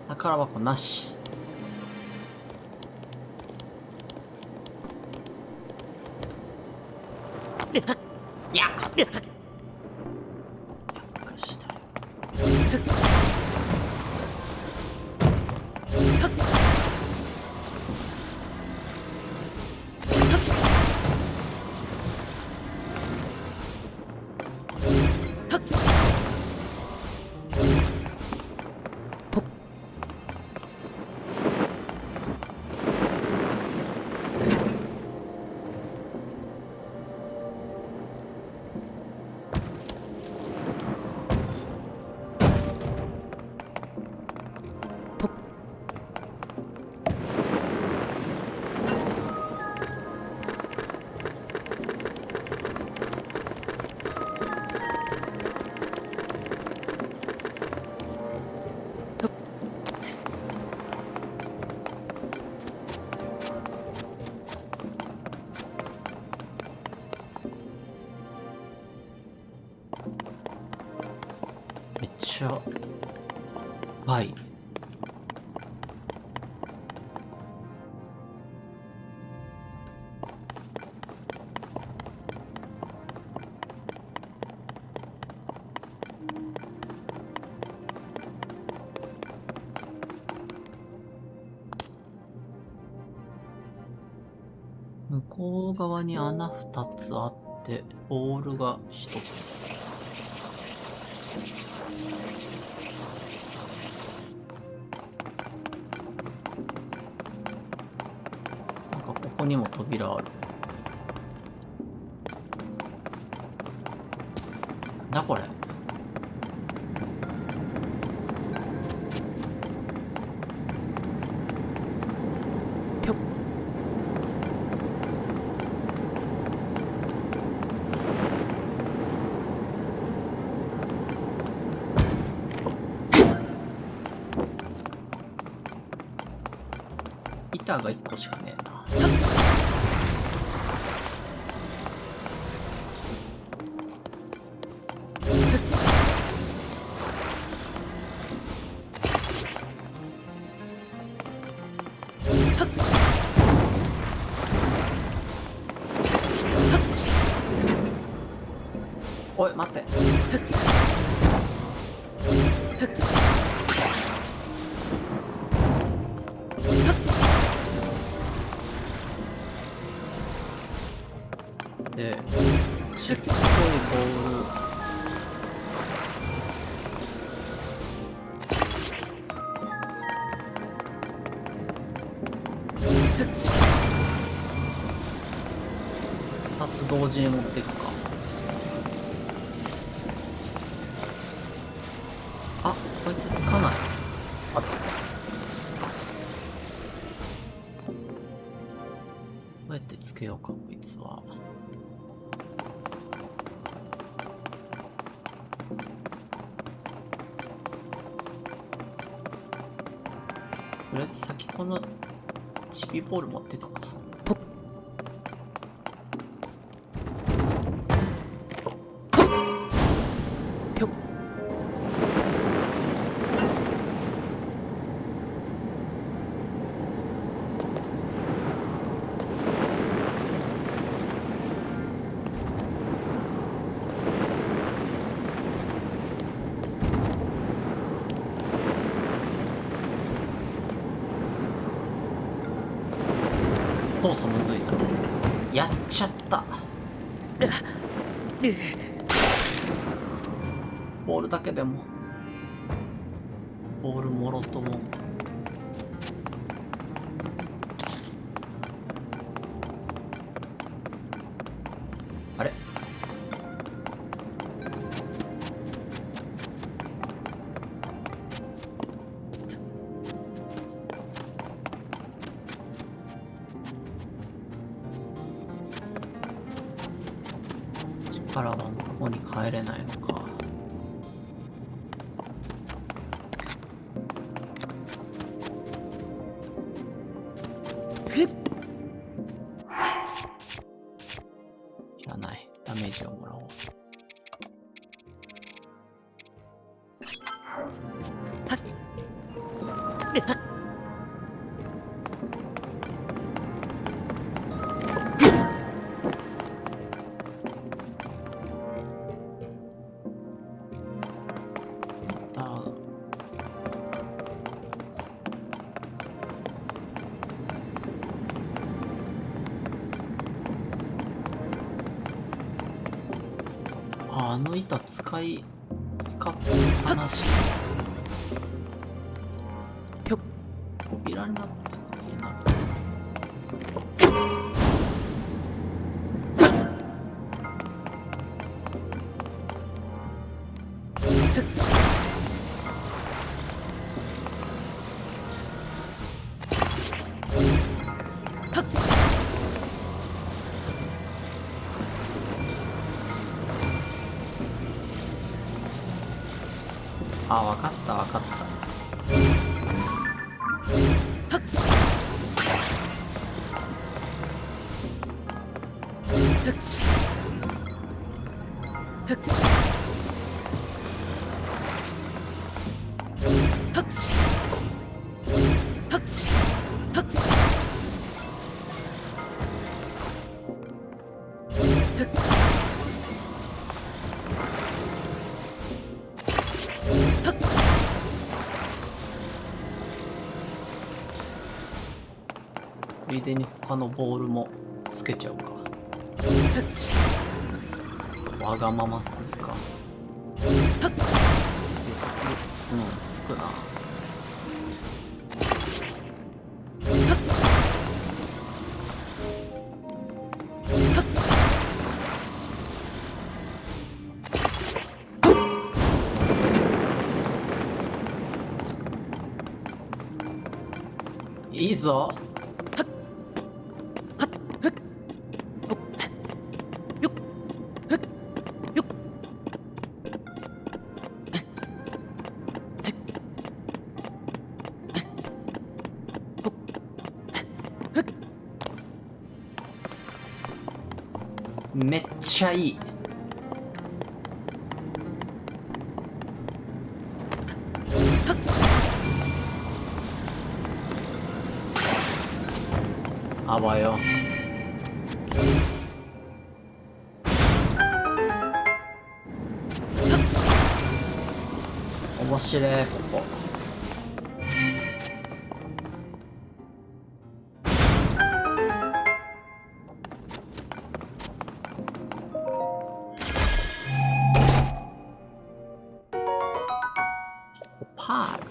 宝箱なし。いやしたよ。めっちゃはい向こう側に穴2つあってボールが1つ。なんかここにも扉ある。なんだこれ。板が1個しかねえな。おい待って。でちっこいボール2つ同時に持っていくか。あ、こいつつかない。あ、つく。どうやってつけようか、こいつは。とりあえず先このチビボール持っていくか。操作むずいな。やっちゃった。ボールだけでもボールもろとも。あれ、力は向こうに帰れないのか。いらない。ダメージをもらおう。あの板使っぱなし。扉になってるの気になる。あ、わかったわかった。ついでに他のボールもつけちゃうか。わがまますぎか。うん、つくな。いいぞ。めっちゃいい。あばよ。お面白いここ。パール。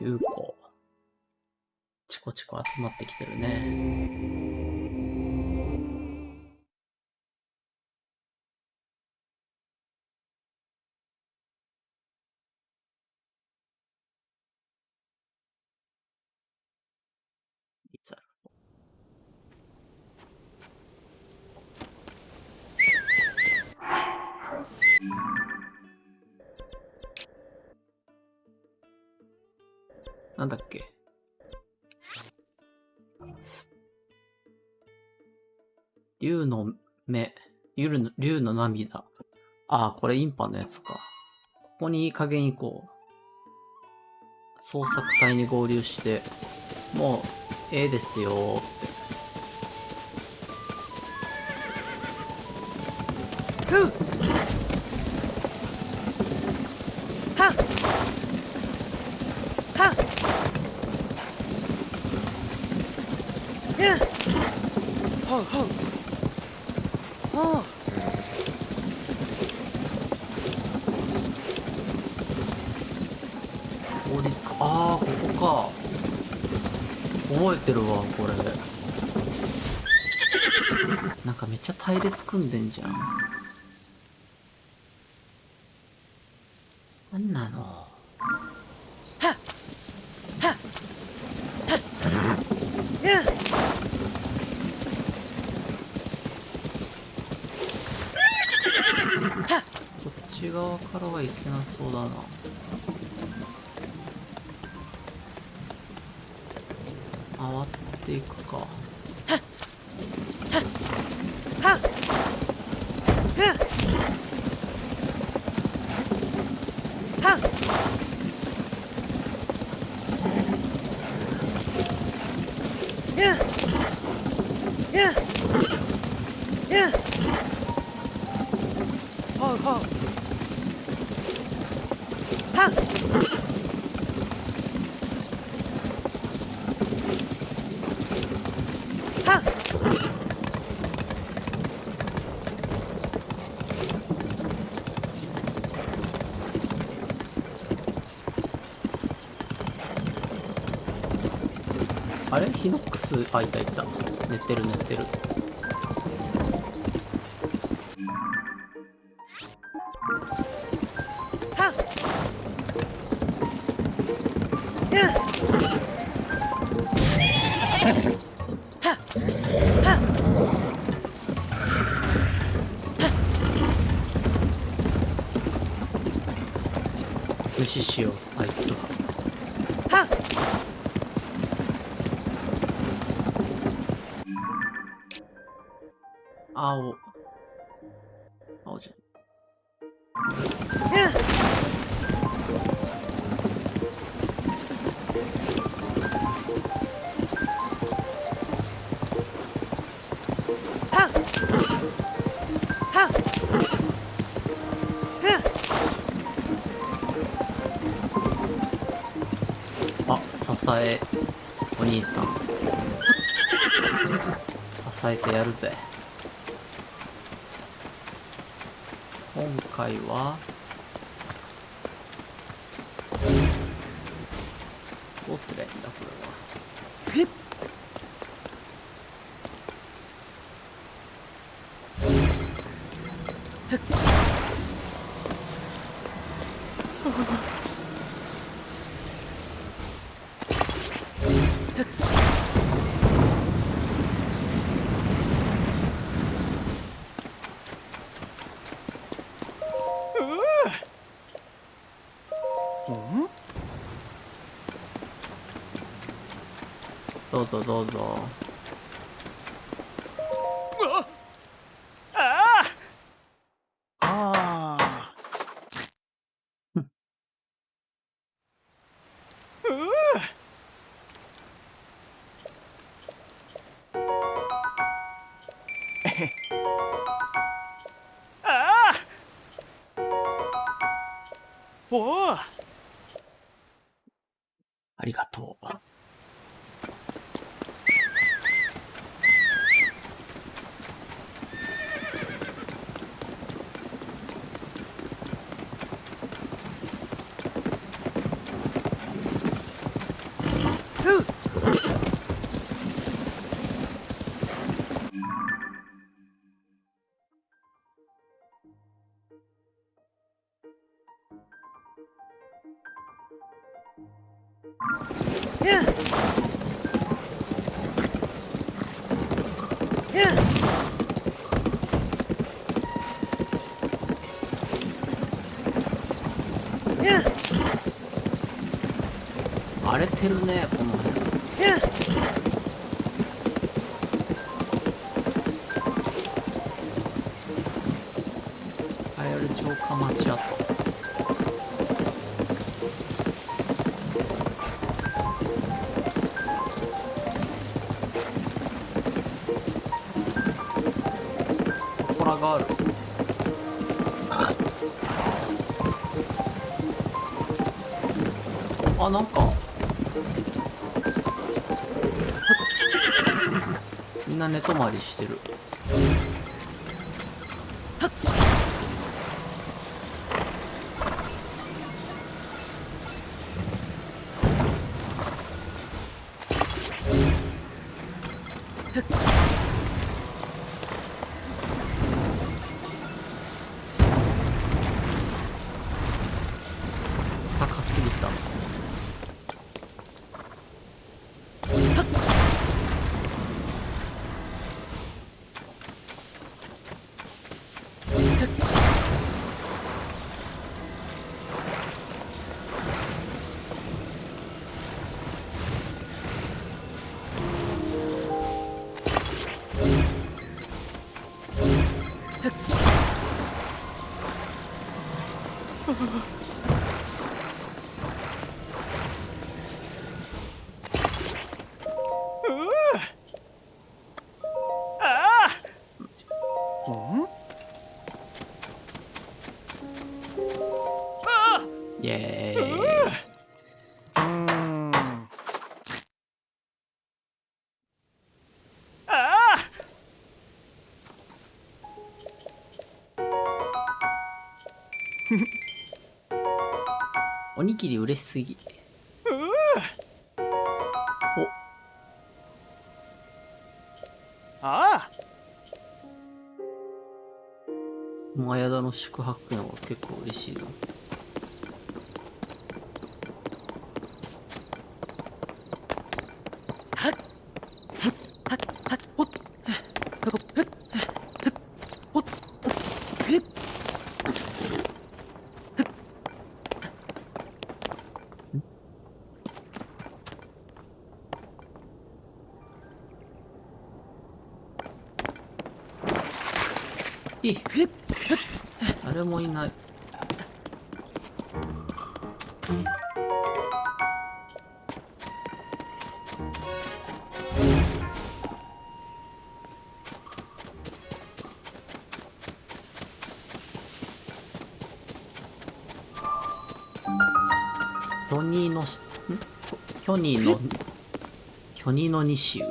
有効。チコチコ集まってきてるね。いつある？なんだっけ？竜の目、竜の涙。ああ、これインパのやつか。ここにいい加減行こう。捜索隊に合流して、もう、ええですよーって。ふうはっはっうんほうほうほう法律、ああ、ここか。覚えてるわ、これ。なんかめっちゃ隊列組んでんじゃん。なんなの？はっはっはっうんこっち側からはいけなそうだな。回っていくか。はっうんはっうんうんほうほうはっはっあれヒノックス、あ、いたいた。寝てる寝てる。はっ無視しよう、あいつは。はっ青。青じゃん。あ、支え、お兄さん。支えてやるぜ。今回は、どうすりゃいいんだ、これは。どうぞどうぞ。おお。ありがとう。荒れてるね、この辺。カエル城下町跡。祠がある。あ、なんかみんな寝泊まりしてる。高すぎた。イエーイ。おにぎり嬉しすぎ。ああ。お前宿の宿泊の結構嬉しいな。誰もいない。巨ニのし、巨ニの、巨ニの西雨。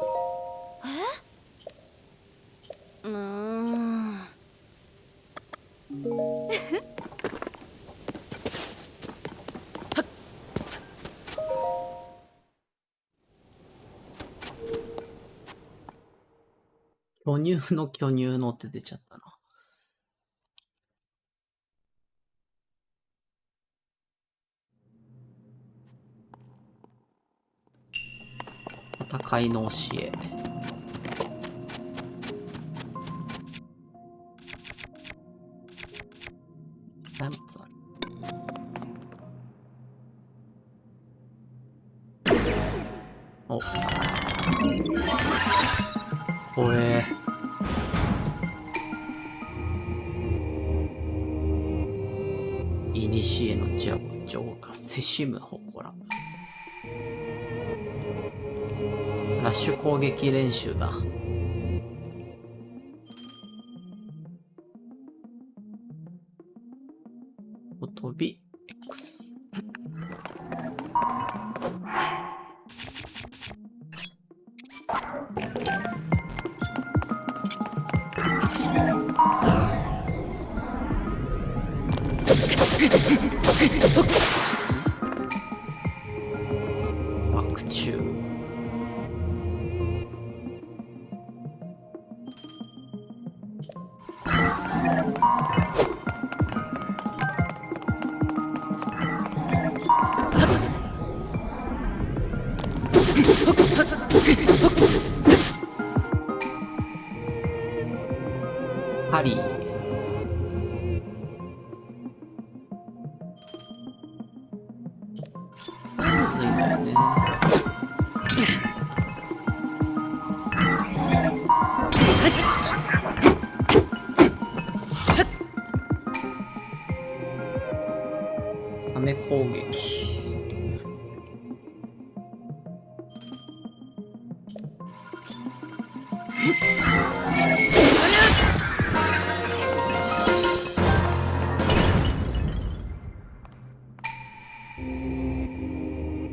巨乳の巨乳のって出ちゃったな。戦いの教え。何つある。お。おえー。いにしえの地は浄化せしむ祠。ラッシュ攻撃練習だ。おとび X。悪中。ハリー。むずいんだよね。雨攻撃。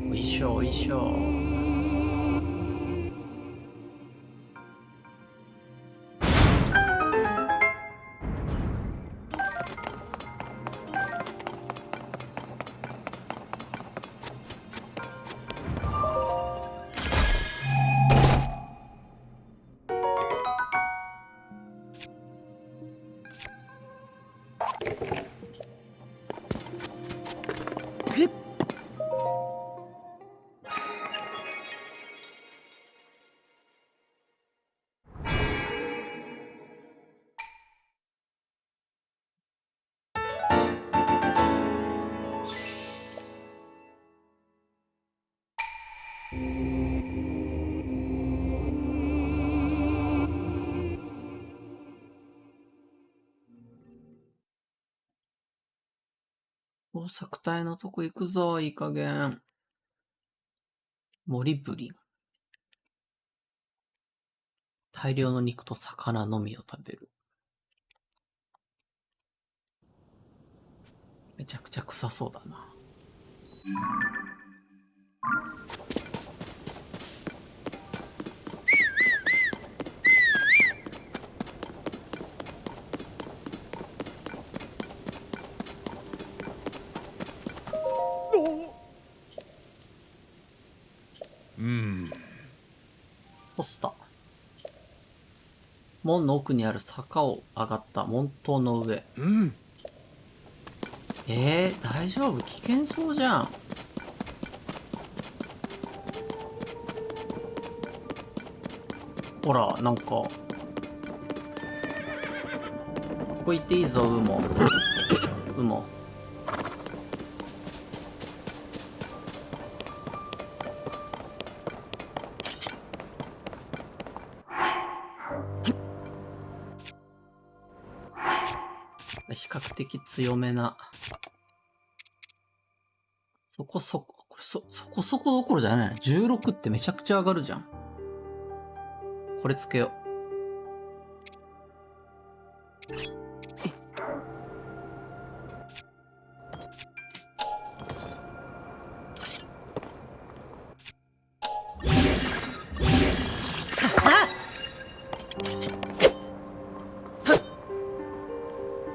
おいしょおいしょ。工作隊のとこ行くぞ、いい加減。森ブリン。大量の肉と魚のみを食べる。めちゃくちゃ臭そうだな。ポスター。門の奥にある坂を上がった門塔の上。大丈夫？危険そうじゃん。ほら、なんか。ここ行っていいぞ、ウモ。ウモ。比較的強めな。そこそこどころじゃないな。16ってめちゃくちゃ上がるじゃん。これつけよう。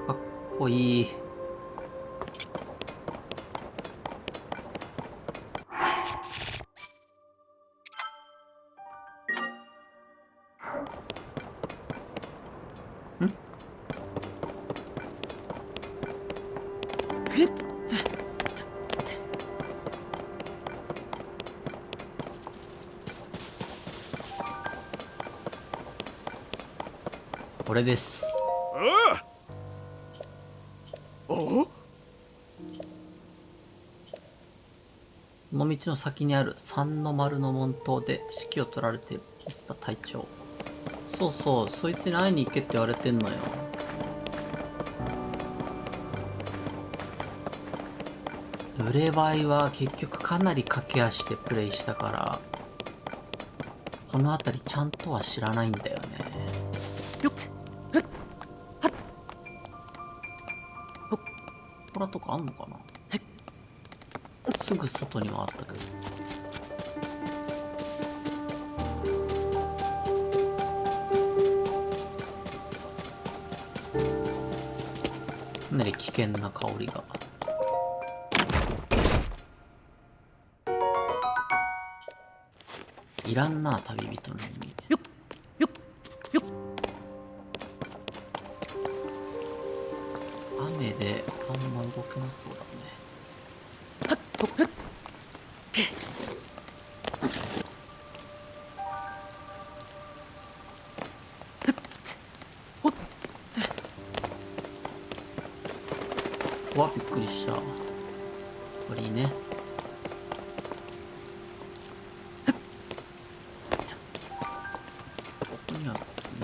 かっこいい。これです。この道の先にある三の丸の門塔で指揮を取られているミスター隊長。そうそう、そいつに会いに行けって言われてんのよ。ブレバイは結局かなり駆け足でプレイしたから、この辺りちゃんとは知らないんだよね。トラとかあんのかな？すぐ外にはあったけど。かなり危険な香りが。いらんな、旅人の実。よっよっよっ。雨であんま動けなそうだね。はっほっふっ。うわ、びっくりした。鳥ね。ここには別に。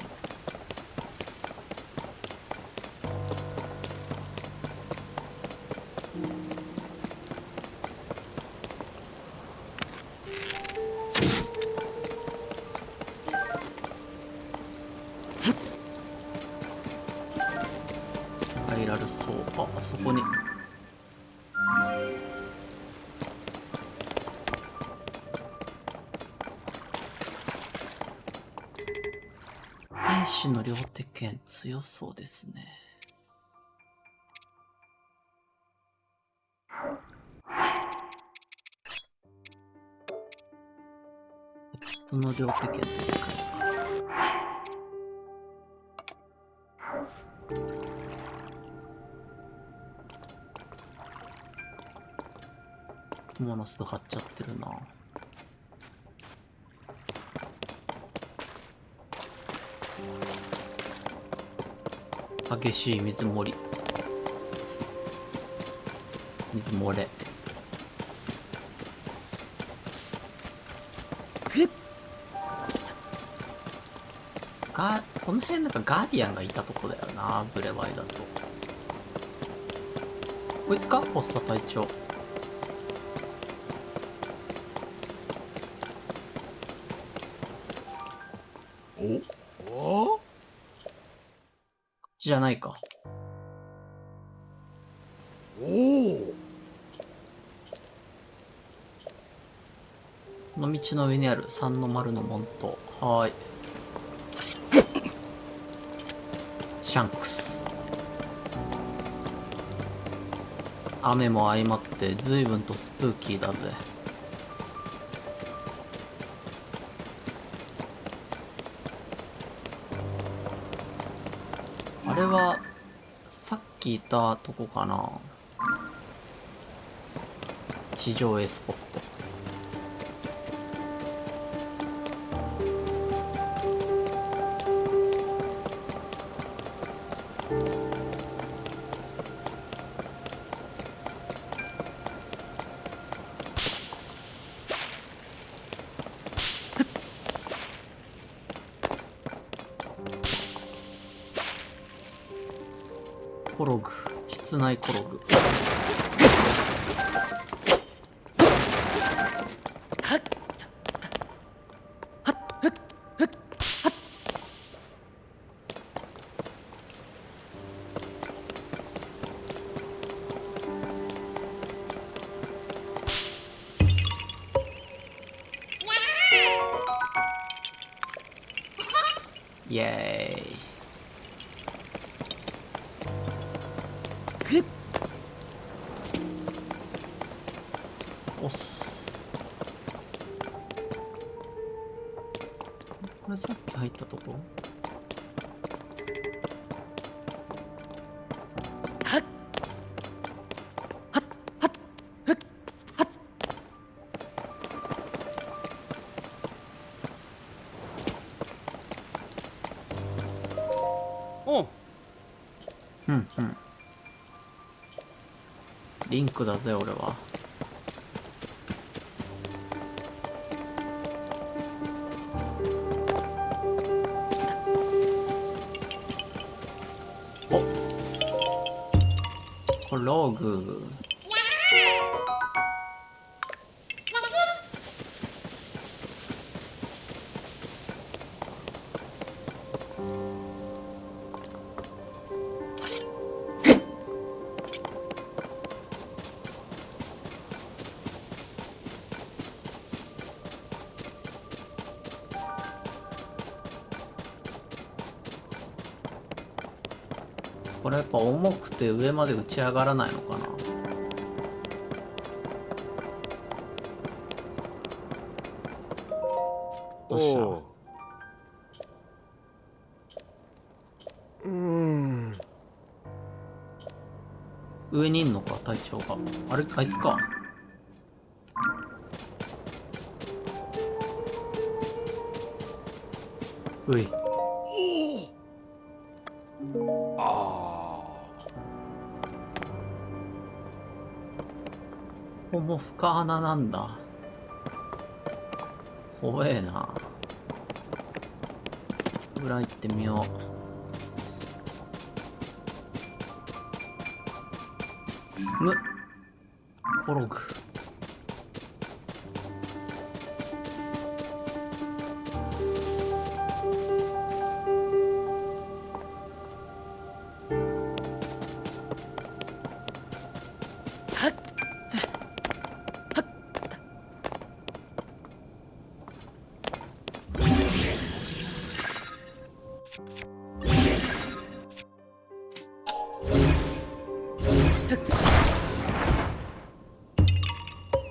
入られそう。あ、あそこに。兵士の両手剣強そうですね。人の両手剣と使うか。モノス買っちゃってるな。激しい水漏り。水漏れ。この辺なんかガーディアンがいたとこだよな、ブレワイだと。こいつか、ホッサ隊長。こっちじゃないか。この道の上にある3の丸の門と、はーい。シャンクス。雨も相まって随分とスプーキーだぜ。あれはさっきいたとこかな。地上絵スポット。コログ、室内コログ。イエーイ。おっす。これさっき入ったところ。おう。うんうん。リンクだぜ俺は。お、コログ。これやっぱ重くて上まで打ち上がらないのかな。上にいんのか隊長が。あれあいつか。うい。ここも深穴なんだ。怖えな。裏行ってみよう。コログ。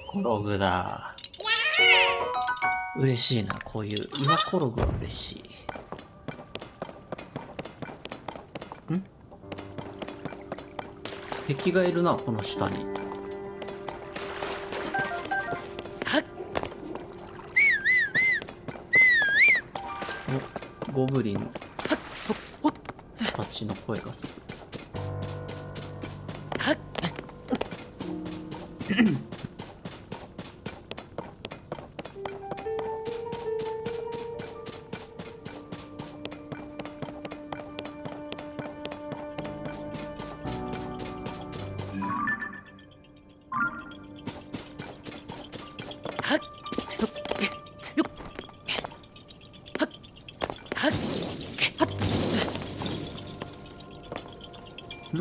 コログだ。嬉しいな、こういう岩コログは嬉しい。ん？敵がいるな、この下に。お、ゴブリンたちの声がする。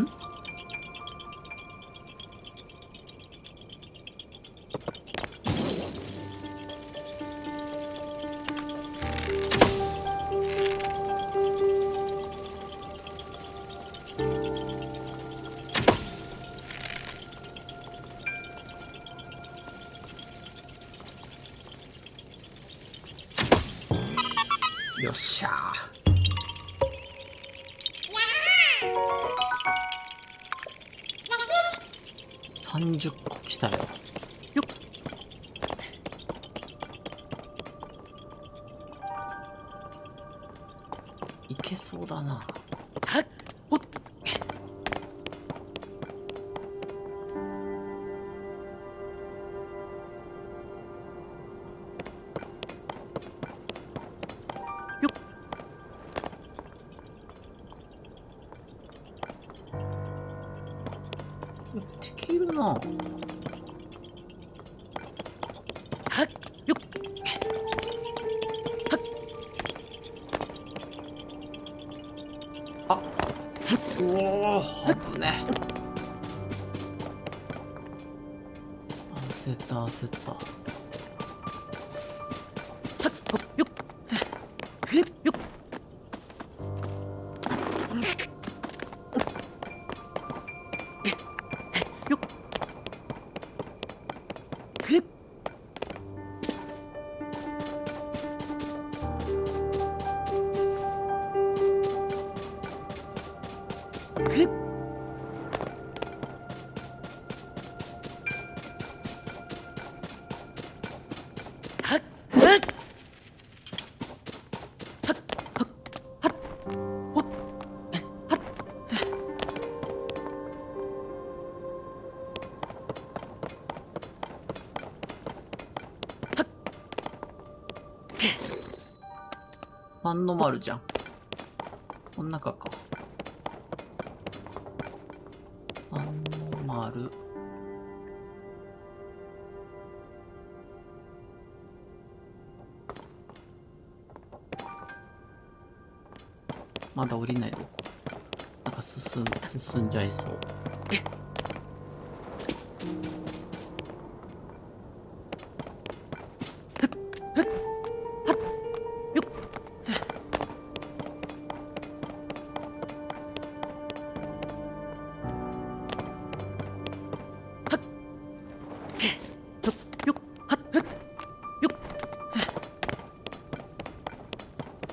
ん？よっしゃー。30個来たよ。よっ。いけそうだな。はっほっ。よっ。やっぱ敵いるな。はっよっ。あっ、うおー、危ね。焦った焦った。はっほっよっ。えっよっ。よっ。えっ。えっ。はっはっ。ファンの丸じゃん。こん中か。ファンの丸。まだ降りないとこ。なんか進んじゃいそう。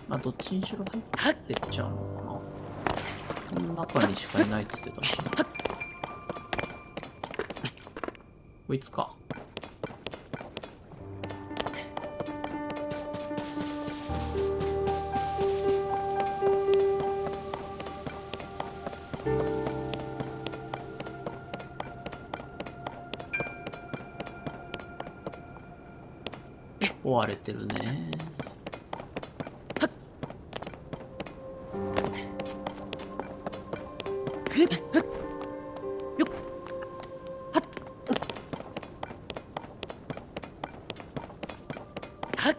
まあどっちにしろ入ってっちゃうのかな。この中にしかいないっつってたし。こいつか。追われてるね。ふっふっよっはっはっ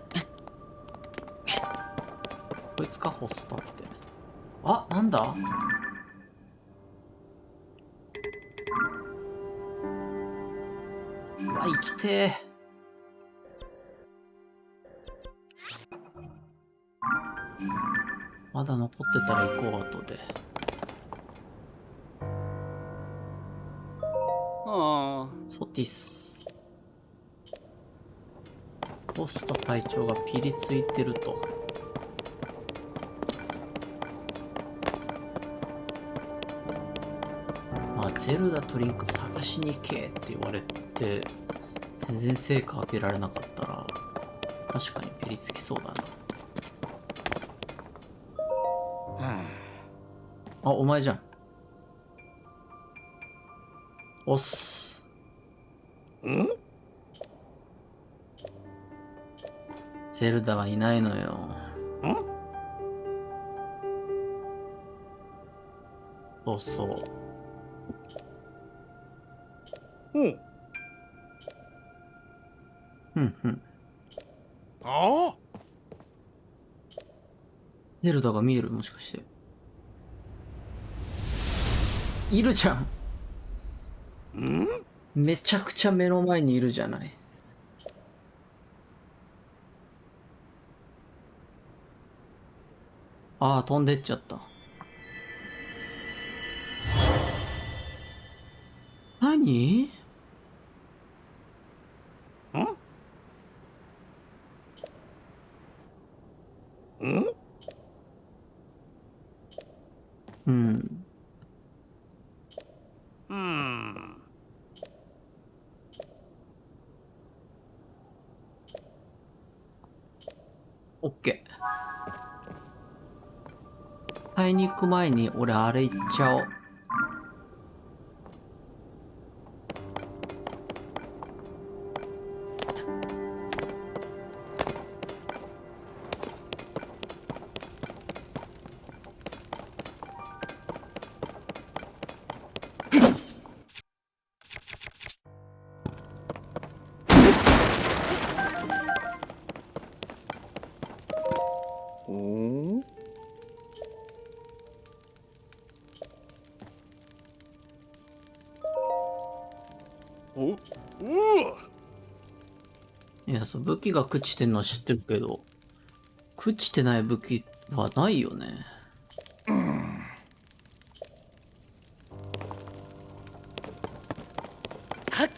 こいつか、ホストって。あ、なんだ。うわ、生きてー。まだ残ってたら行こう、後で。ソティス。ホスト隊長がピリついてると。まあ、ゼルダとリンク探しに行けって言われて、全然成果上げられなかったら、確かにピリつきそうだな。あ、お前じゃん。おっす。ゼルダはいないのよ。そうそう。うんうん。あゼルダが見える？もしかして。いるじゃん。めちゃくちゃ目の前にいるじゃない。ああ、飛んでっちゃった。何？うん。オッケー。買いに行く前に俺あれ行っちゃおう。おいや、そう、武器が朽ちてんのは知ってるけど、朽ちてない武器はないよね。はっ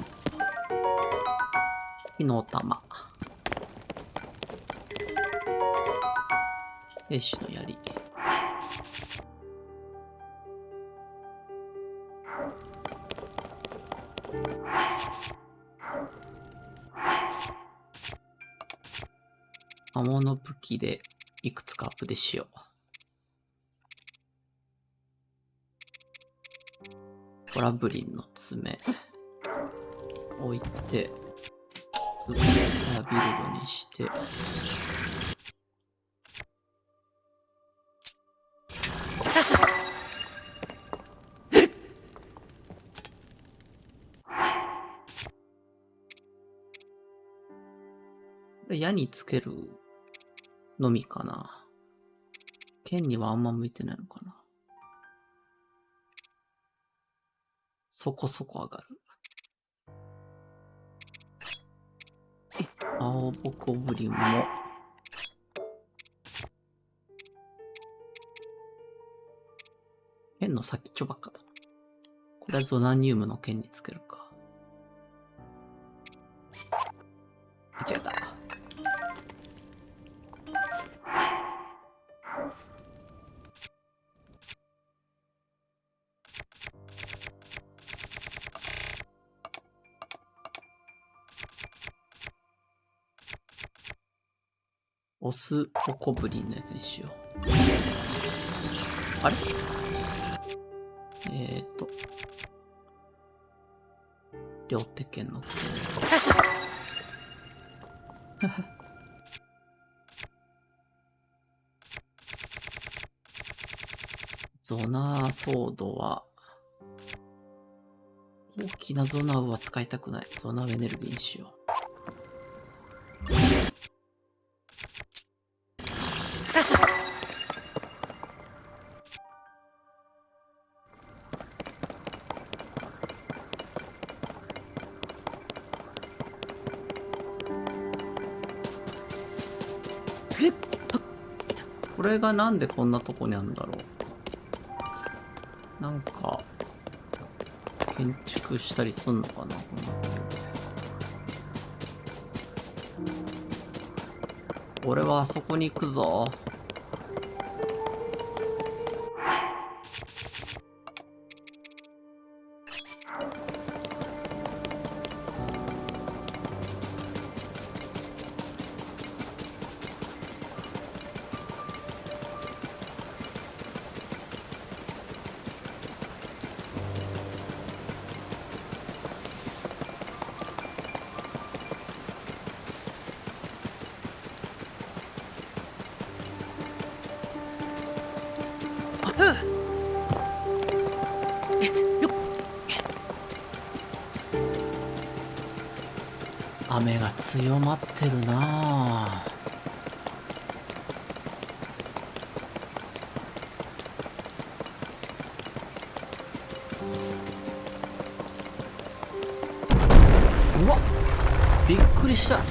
火の玉。兵士の槍。魔物武器でいくつかアップでしよう。ゴラブリンの爪。置いて、武器やビルドにして、矢につけるのみかな。剣にはあんま向いてないのかな。そこそこ上がる。青ボコブリンも。剣の先っちょばっかだ。これはゾナニウムの剣につけるか。間違えた。オスココブリンのやつにしよう。あれ両手剣の剣。ゾナーソードは、大きなゾナウは使いたくない。ゾナウエネルギーにしよう。これがなんでこんなとこにあるんだろう。なんか、建築したりすんのかな、この俺はあそこに行くぞ。雨が強まってるなぁ。うわっ、びっくりした。よ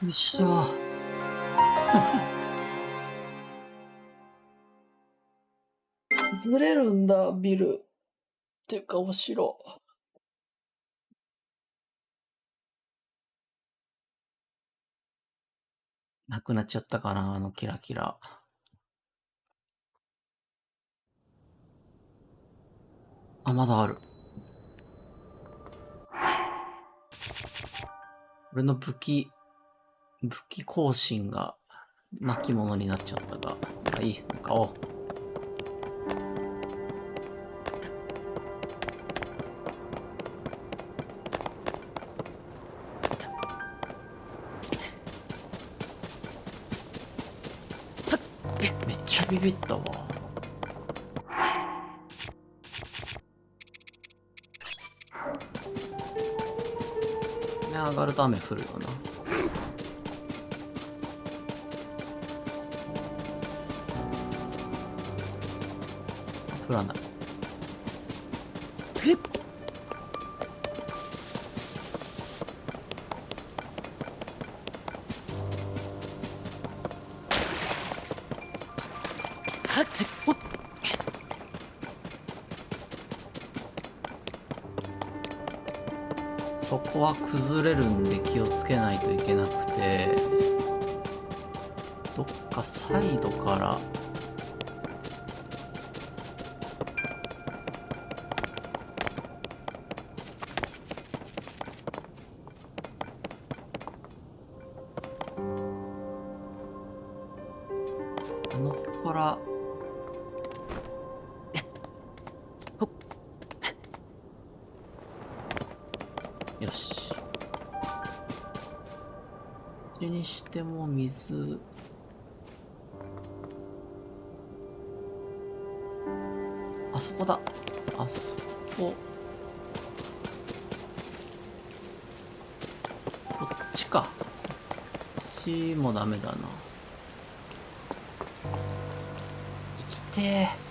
いしょ。ずれるんだ、ビル。っていうか、お城。なくなっちゃったかな、あのキラキラ。あ、まだある。俺の武器更新が、なきものになっちゃったが。まあいい、買おう。めっちゃビビったわ。ね、上がると雨降るよな。降らない。そこは崩れるんで気をつけないといけなくて、どっかサイドからあの祠よし。どっちにしても水。あそこだ。あそこ。こっちか。こっちもダメだな。生きてー。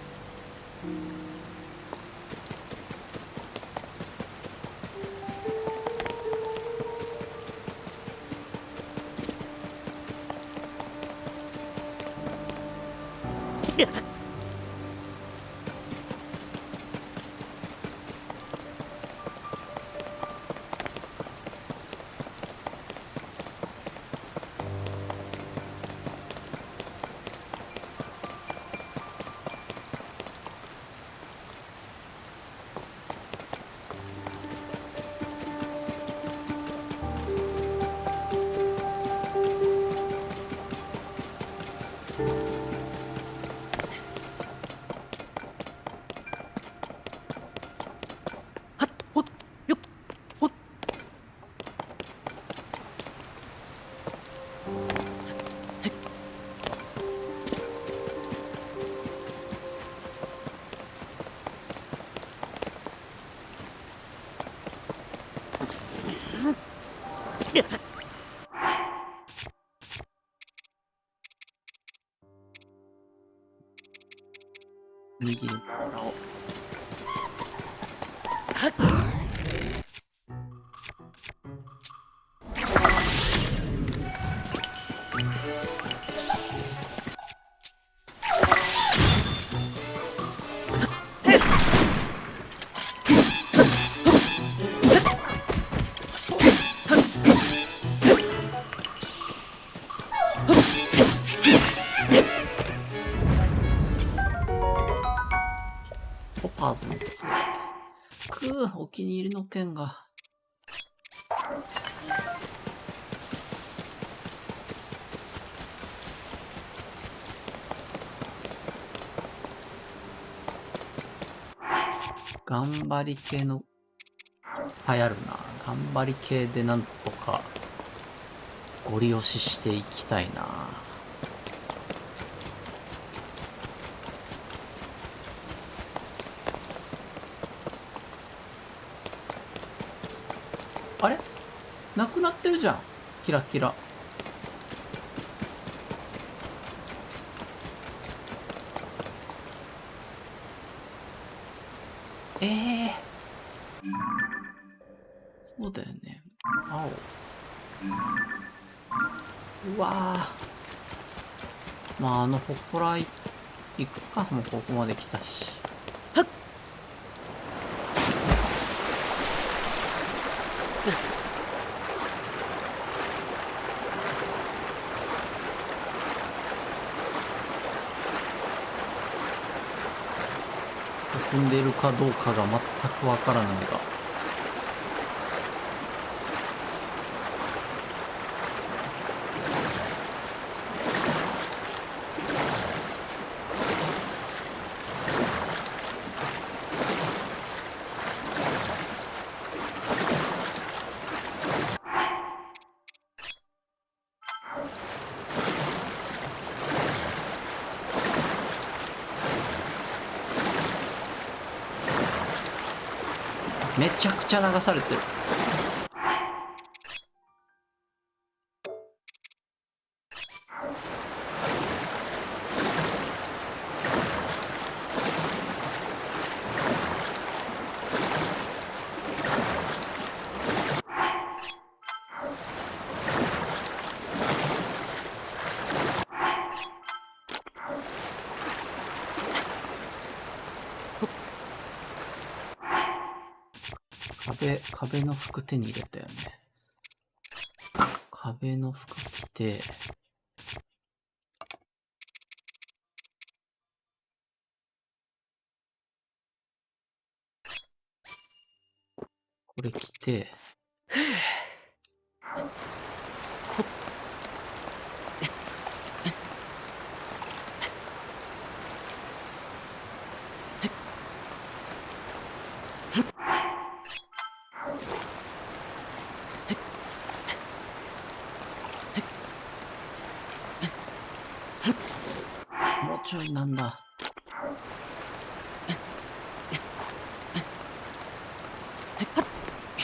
右にもらおう。ポパーズの杖。お気に入りの剣が。頑張り系の、流行るな。頑張り系でなんとか、ゴリ押ししていきたいな。あれなくなってるじゃん。キラキラ。そうだよね。青。うわぁ。まあ、ほこら行くか。もうここまで来たし。進んでいるかどうかが全くわからないが。めちゃくちゃ流されてる。壁の服手に入れたよね。壁の服着て、これ着て、もうちょいなんだ。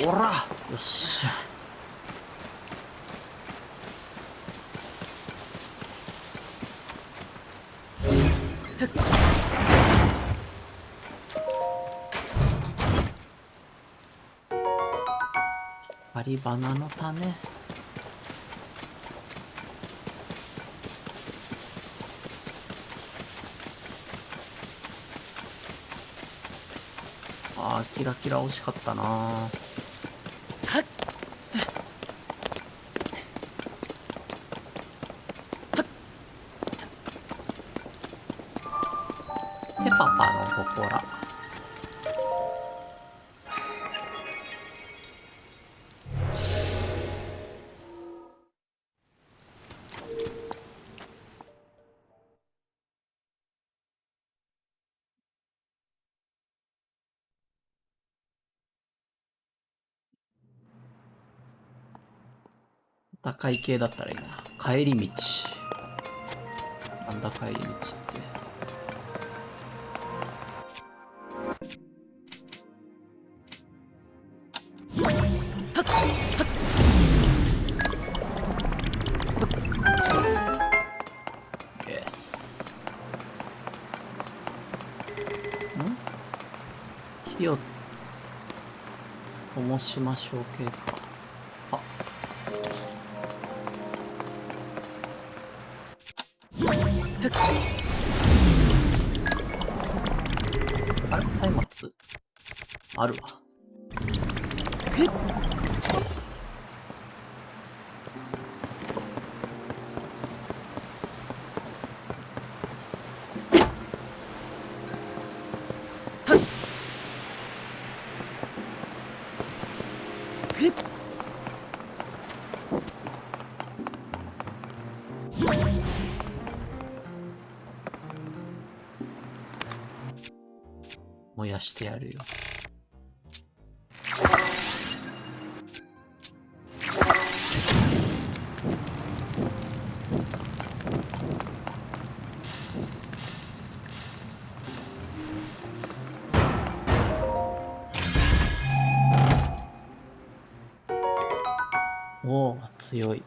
おら、よっしゃ。バリバナの種。あー、キラキラ惜しかったな。セパパのほこら。高い系だったらいいな。帰り道。なんだ帰り道って。もしましょう系か。あ、あれ松明あるわ。燃やしてやるよ。おお、強い。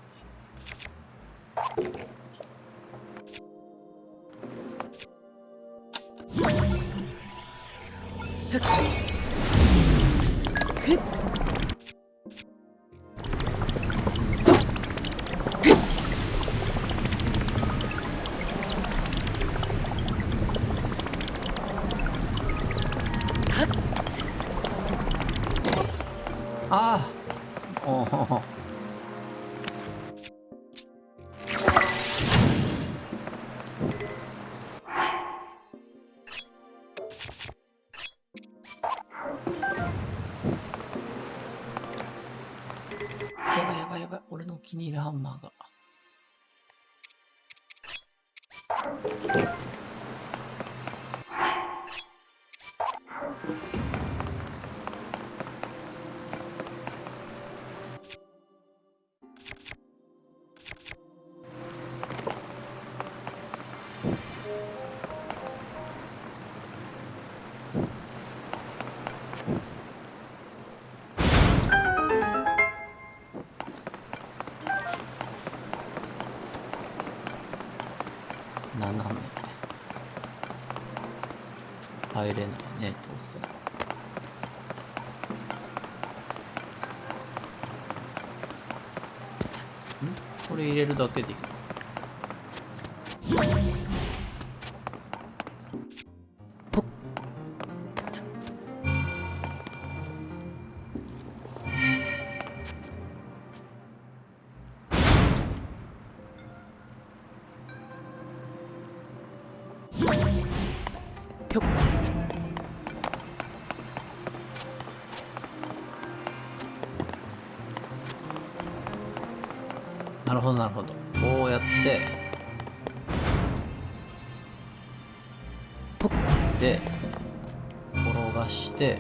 ああ、おお。やばいやばいやばい、俺のお気に入りハンマーが。斜め入れないね、当然。これ入れるだけでいい。なるほどなるほど。こうやってで転がして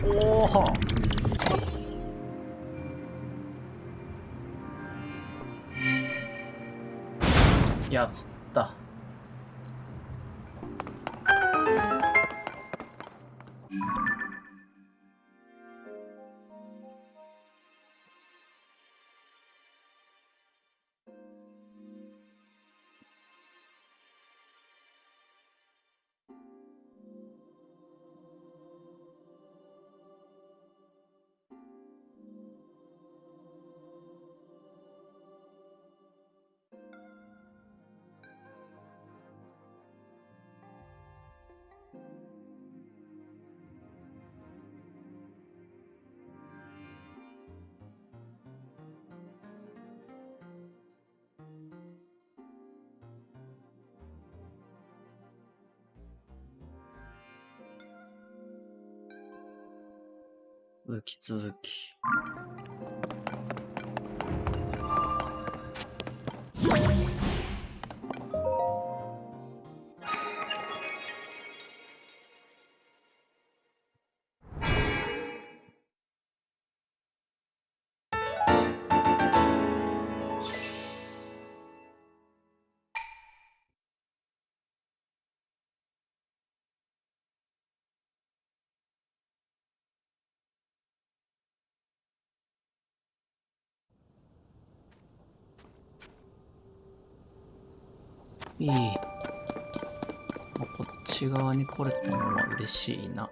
おお、やった。続き。いい。まあこっち側に来れたのは嬉しいな。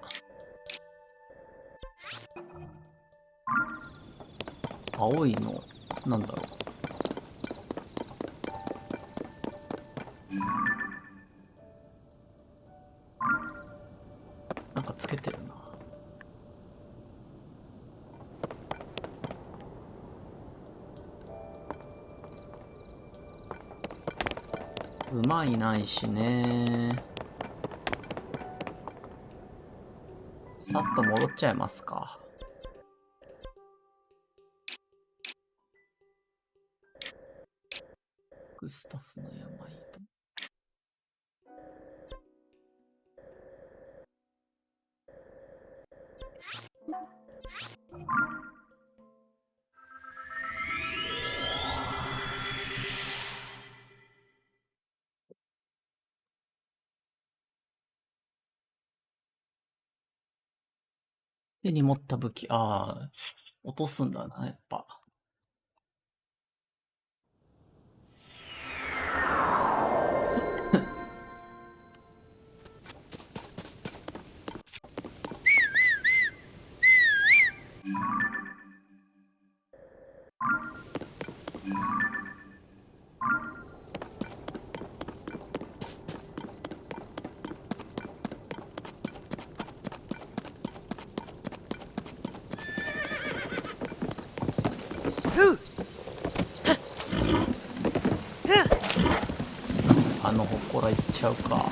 青いの、なんだろう。なんかつけてるな。馬いないしね。さっと戻っちゃいますか。グスタフの病と。手に持った武器、ああ、落とすんだな、やっぱ。あのほこら行っちゃうか。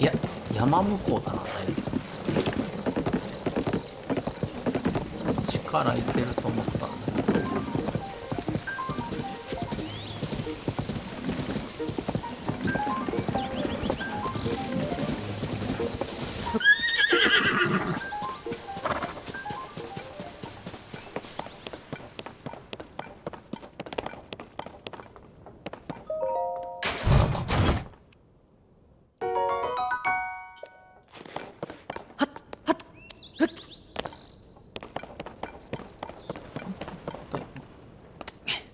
いや、山向こうだな、だいぶ。力いけると思ったんだけど。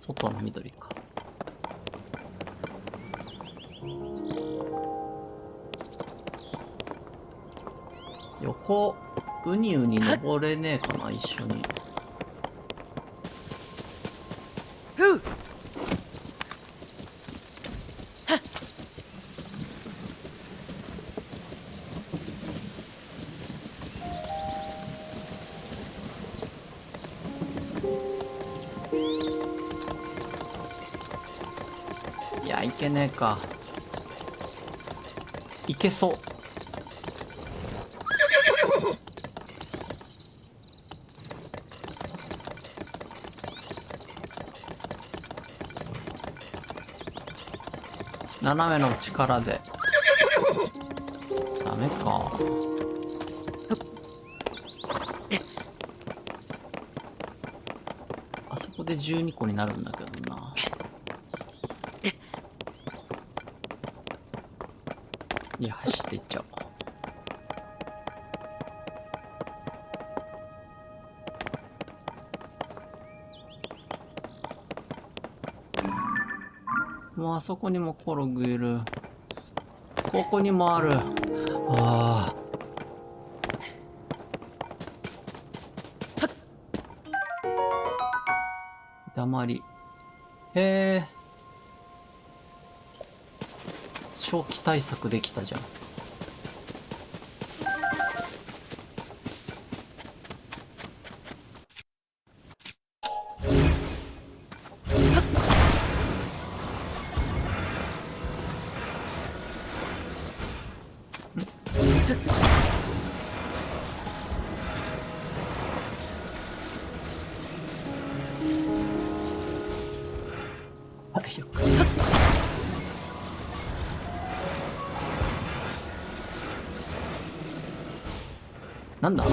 外の緑か。横、ウニウニ登れねえかな、一緒に。いや、いけねえか。いけそう。斜めの力で。ダメか。あそこで12個になるんだけどな。いや、走っていっちゃおう。もうあそこにもコログいる。ここにもある。ああ。黙り。へえ。長期対策できたじゃん。はいよく。なんだ？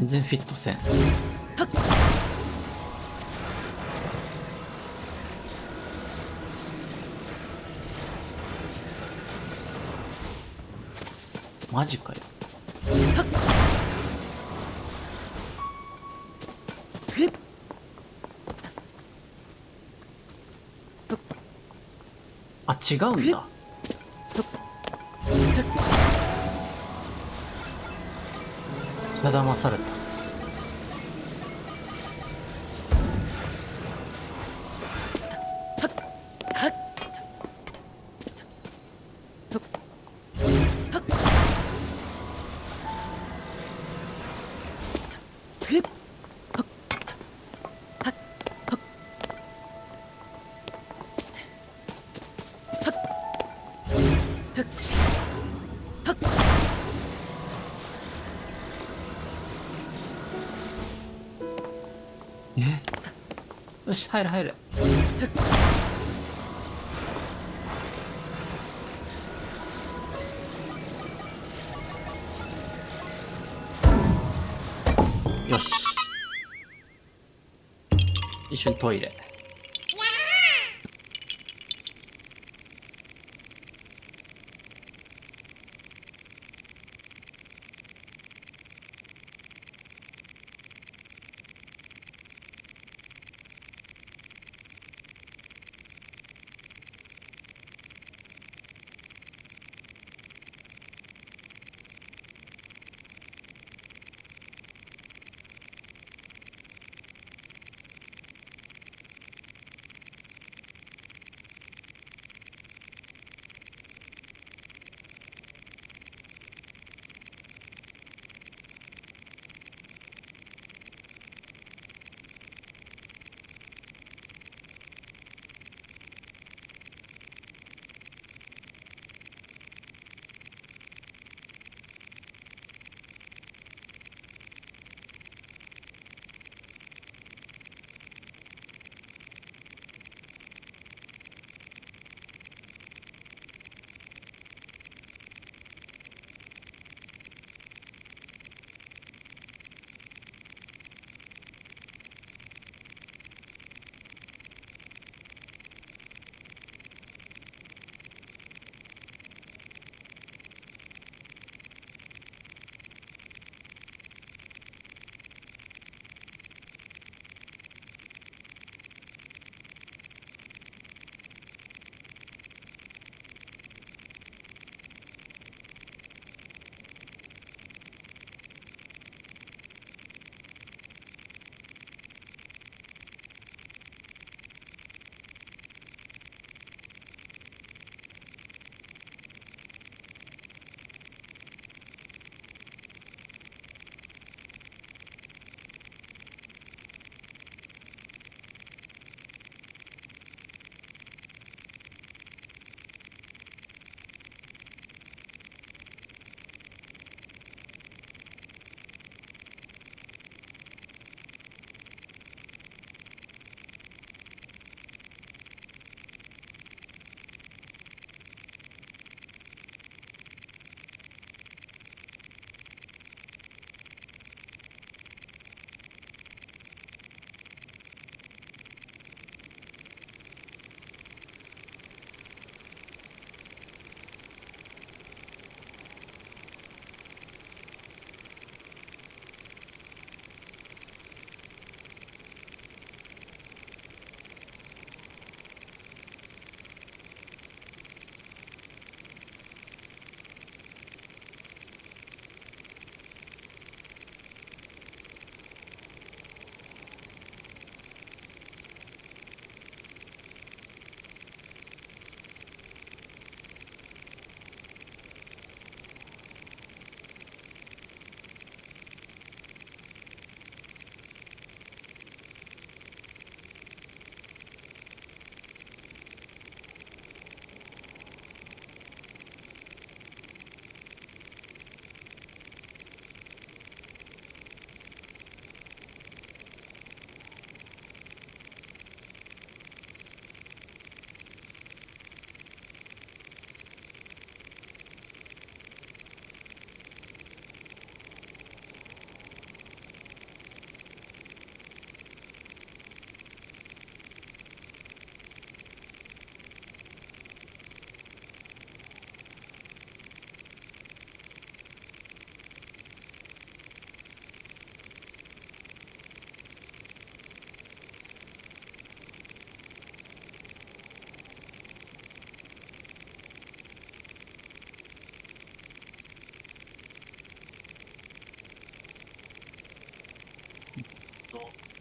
全然フィットせん。マジかよ。あ、違うんだ。騙された。よし、入る入る。よし。一瞬トイレ。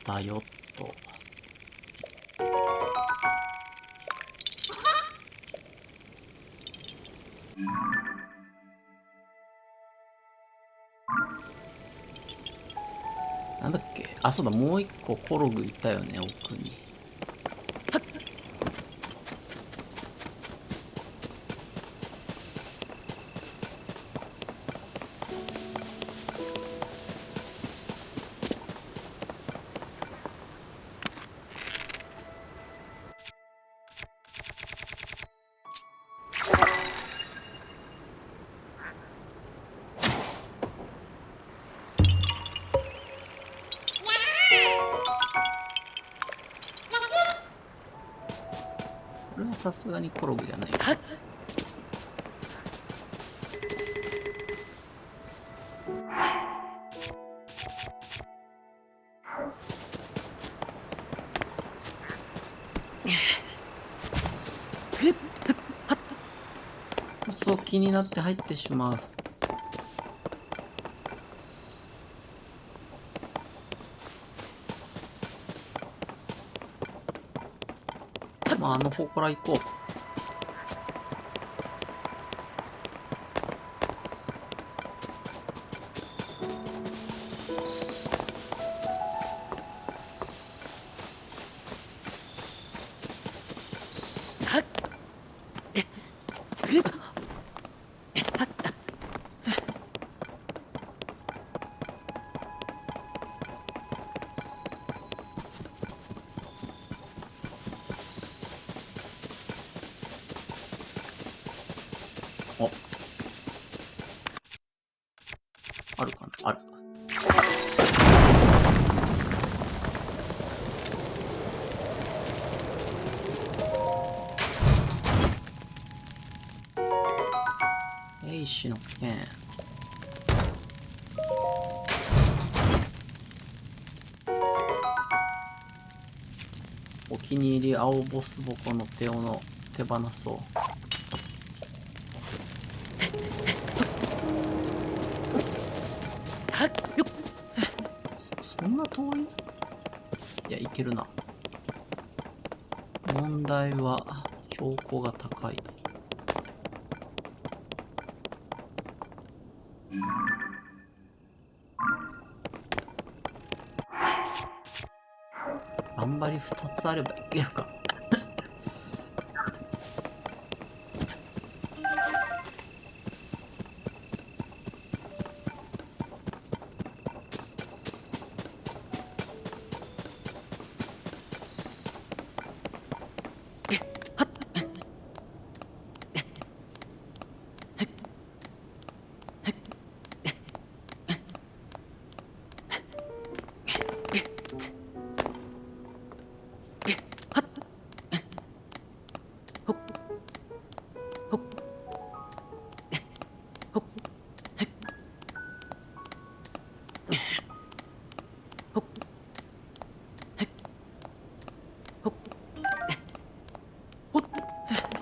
だよと。なんだっけ、あ、そうだ、もう一個コログいたよね、奥に。これはさすがにコログじゃない。そう気になって入ってしまう。まああの方から行こう。お、あるかな、ある。兵士の剣。お気に入り青ボスボコの手放そう。そんな遠い？いや、いけるな。問題は標高が高い。頑張り2つあればいけるか。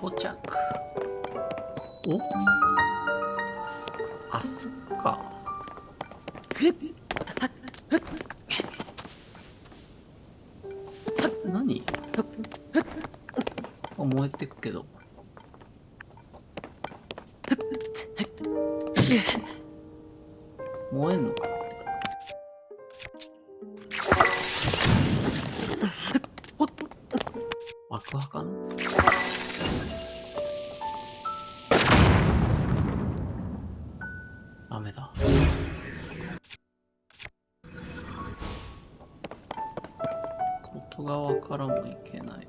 到着。お？あ、そっか。何？あ、燃えてくけど。燃えんのかな？爆破かな？ダメだ。外側からも行けない。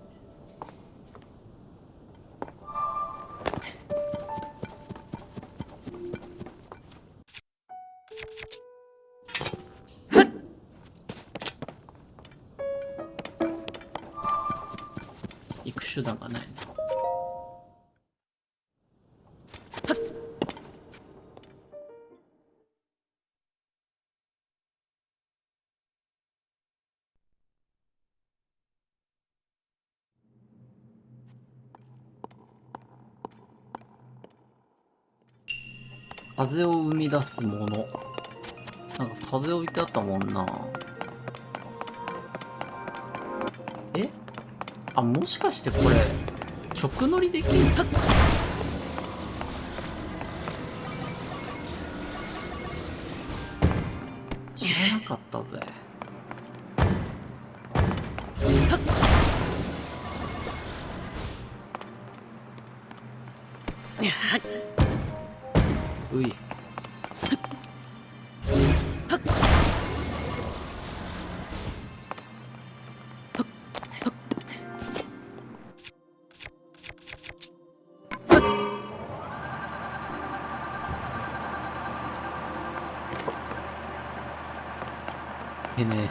行く手段がないな。風を生み出すもの。なんか風を置いてあったもんな。あ、もしかしてこれ直乗りできる？知らなかったぜ。うい。ね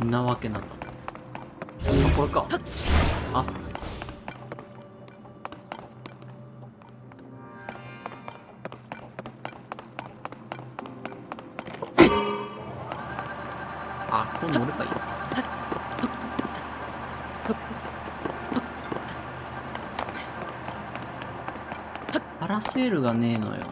え、んなわけなかった。あ、これか。あ、あ、こう乗ればいい。パラセールがねえのよ。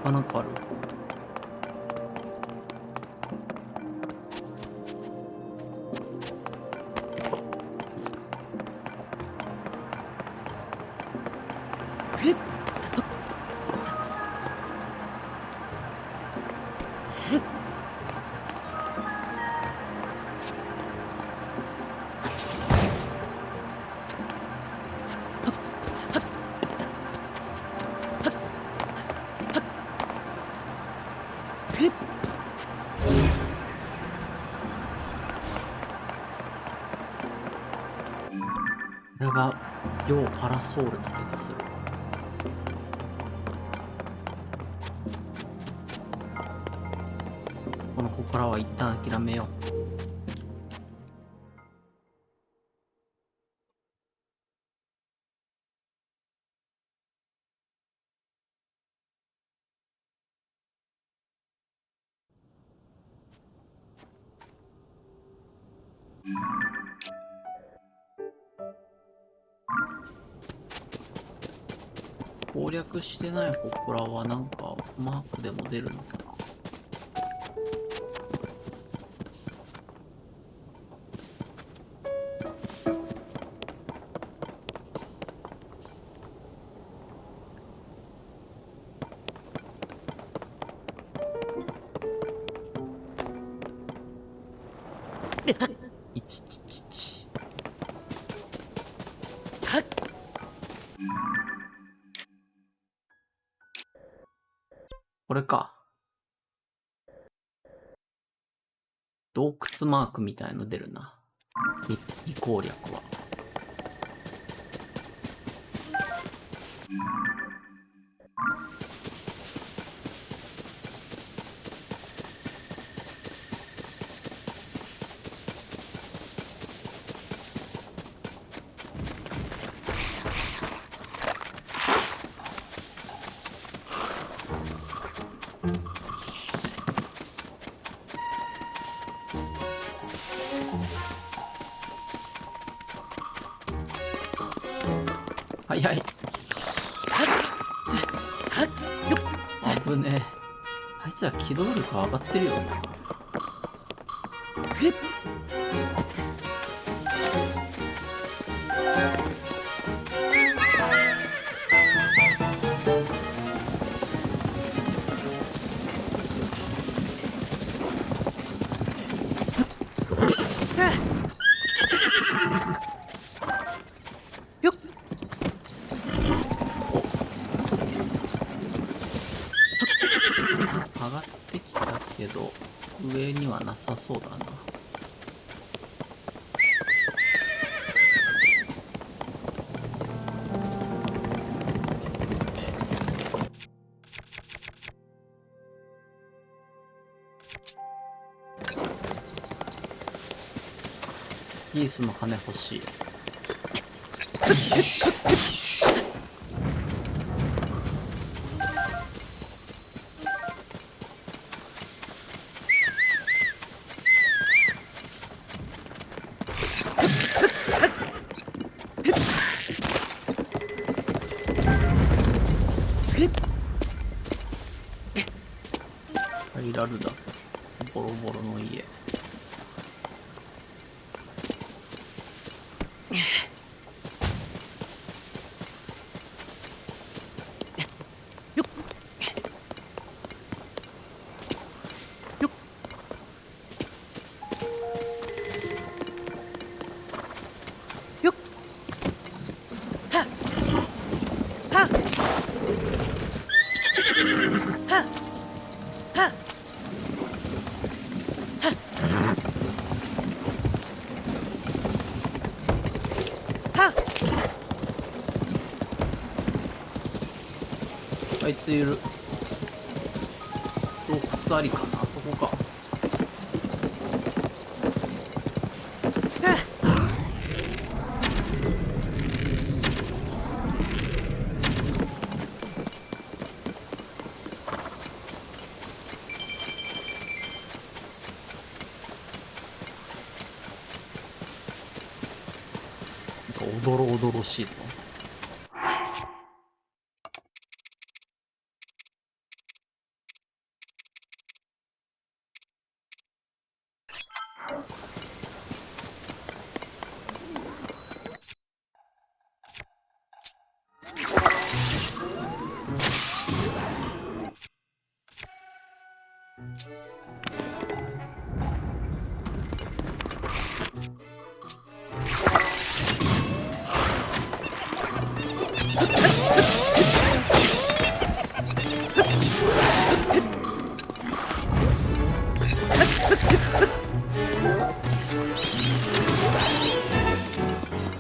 あ、なんかある。これが要パラソールな気がする。この祠は一旦諦めよう。攻略してない祠はなんかマークでも出るのかな。いちちちち。これか。洞窟マークみたいの出るな。未攻略は。早い。危ねえ。あいつら機動力上がってるよな。上がってきたけど上にはなさそうだな。ピースの羽欲しい。ハイラルダ、ボロボロの家。よっよっよっはっはっはっはっはっあいついる。洞窟ありかな、あそこか。おどろおどろしいぞ。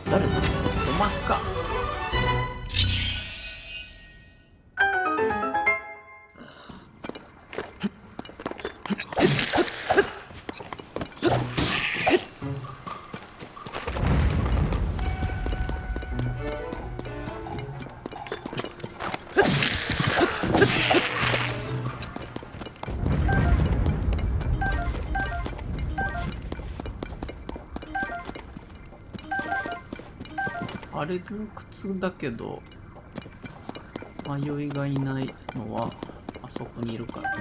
誰だ、おまか。あれ洞窟だけど迷いがいないのはあそこにいるから。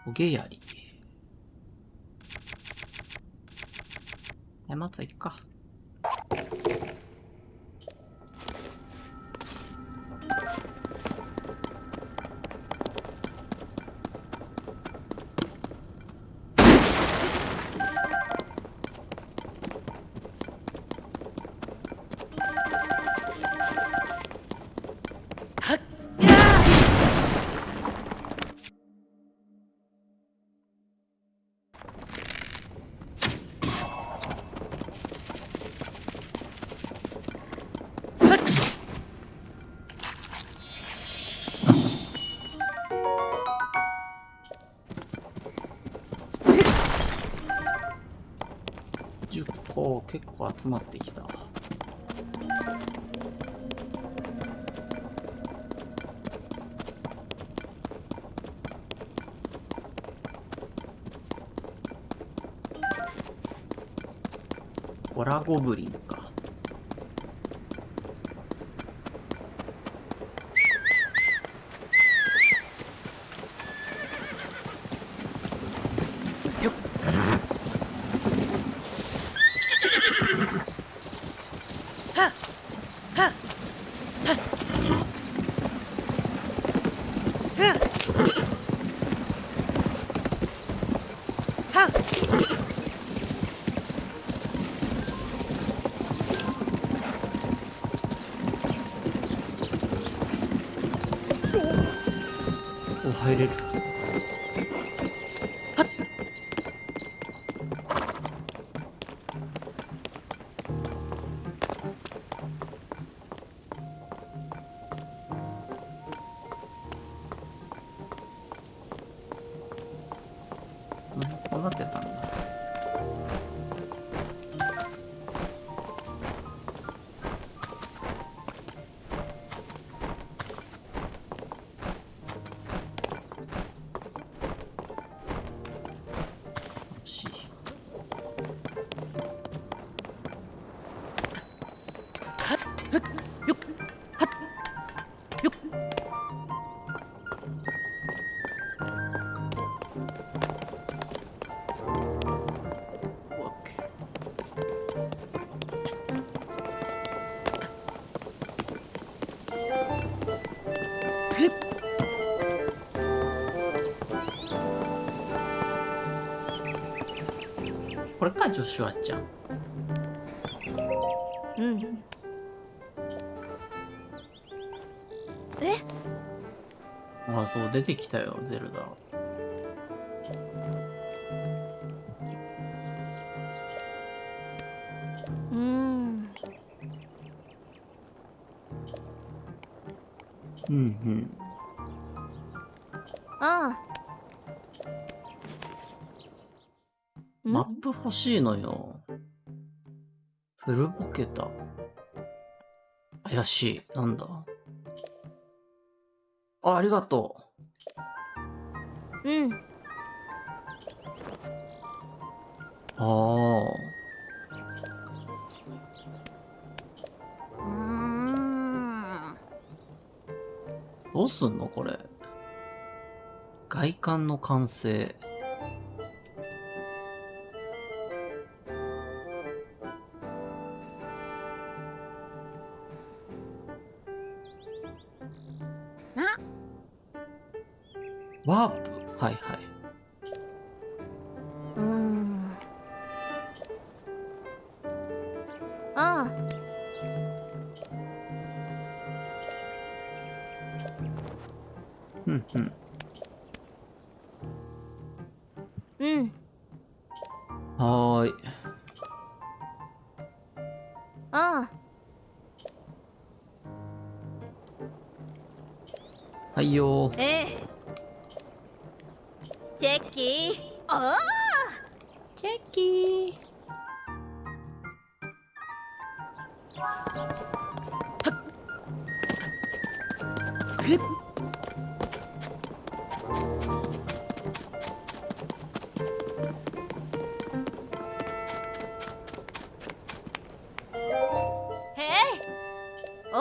トゲヤリ。まずは行くか。10個結構集まってきた。ホラゴブリンか。お、入れる。こうなってたんだ。れか、ジョシュアちゃん。うん。え、あ、そう、出てきたよ、ゼルダ。うん。うんうん。ああ。マップ欲しいのよ。古ぼけた。怪しい。なんだ。あ、ありがとうん。う。ああ。どうすんのこれ。外観の完成。ワープ。はいはい。うん。ああ。うんうん。うん。はーい。ああ。はいよー。ええ。チェッキー。ああ。チェッキー。へい。お。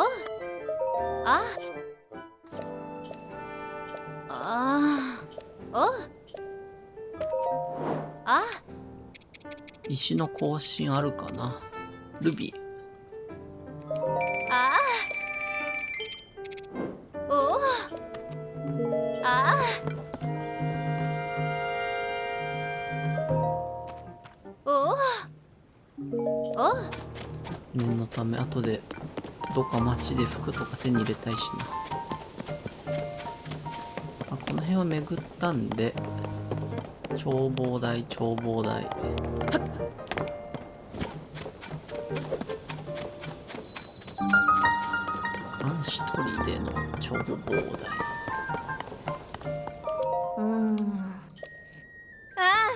あ。ああ。お。あ。石の更新あるかな。ルビー。ああ。お。ああ。お。お。念のため後でどっか街で服とか手に入れたいしな。この辺は巡ったんで、眺望台、眺望台。暗視砦の眺望台。うん。あ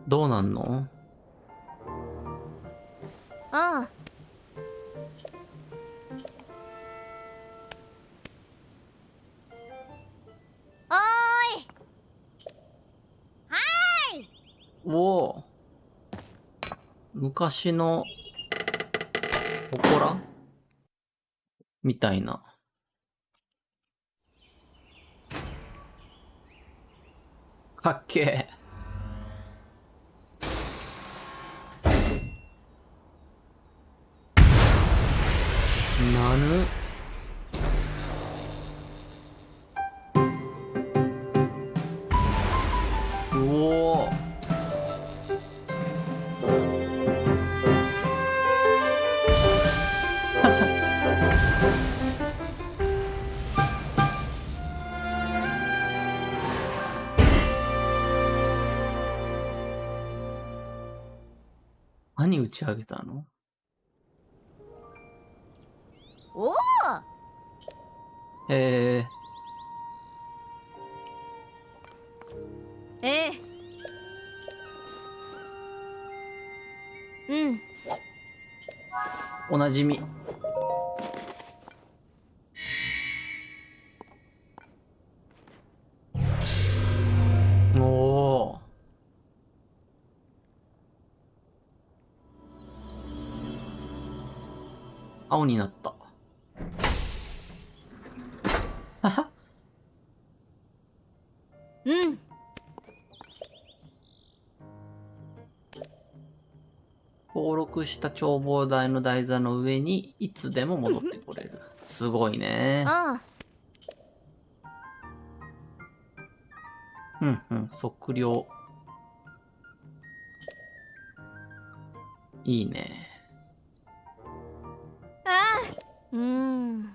どうなんの？あ。ああ。おーい。はーい。おお、昔の祠みたいな。かっけえ。なぬ。うおー。何打ち上げたの？おお。へえ。ええ。うん。おなじみ。おお。青になった。はは。うん。登録した眺望台の台座の上にいつでも戻ってこれる。すごいね。あうんうん、測量。いいね。うん。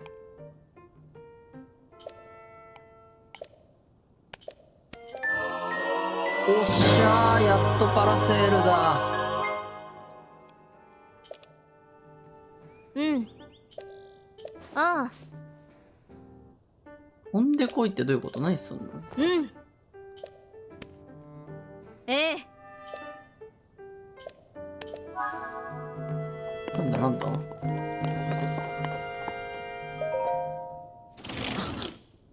おっしゃー、やっとパラセールだ。うん。ああ。飛んでこいってどういうこと？何すんの？うん。ええ。なんだなんだ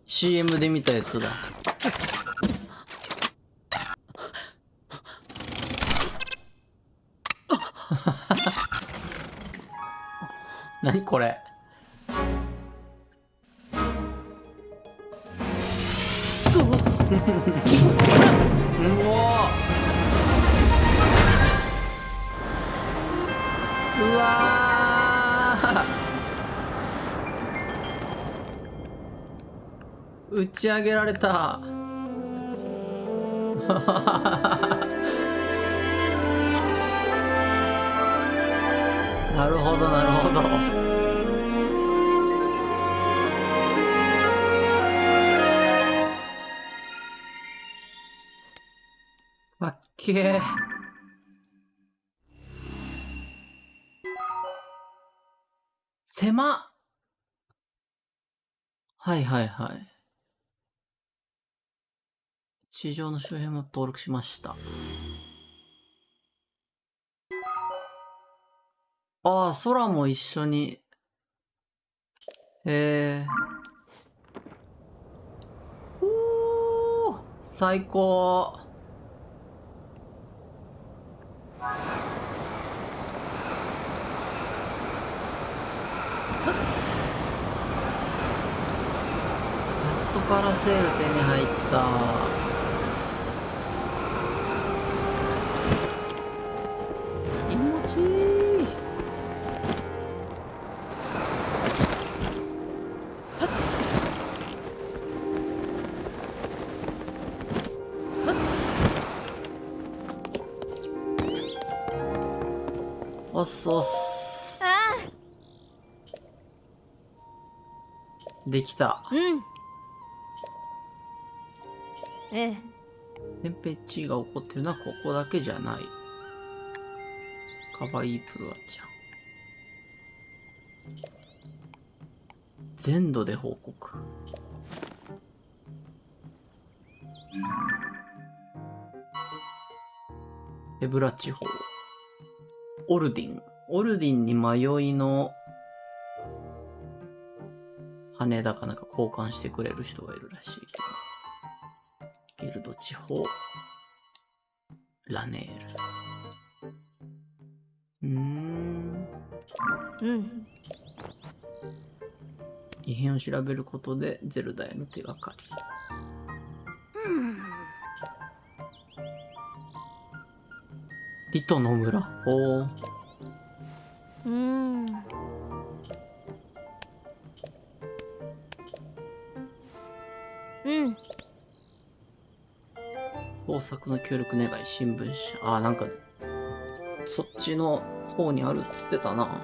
？CM で見たやつだ。何これ？うわー、うわー、打ち上げられた。なるほどなるほど。わっけー。狭っ。はいはいはい。地上の周辺も登録しました。ああ、空も一緒に。おー、最高。やっとパラセール手に入った。気持ちいい。おっすおっす。あできた。あ。うん。ええ。テンペチーが起こってるのはここだけじゃない。かわいいプルアちゃん。全土で報告。エブラ地方。オルディン。オルディンに迷いの羽田かなんか交換してくれる人がいるらしいけど。ゲルド地方。ラネール。うん。異変を調べることでゼルダへの手がかり。リトの村。おー。うん。うん。工作の協力願い、新聞社。あー、なんか、そっちの方にあるっつってたな。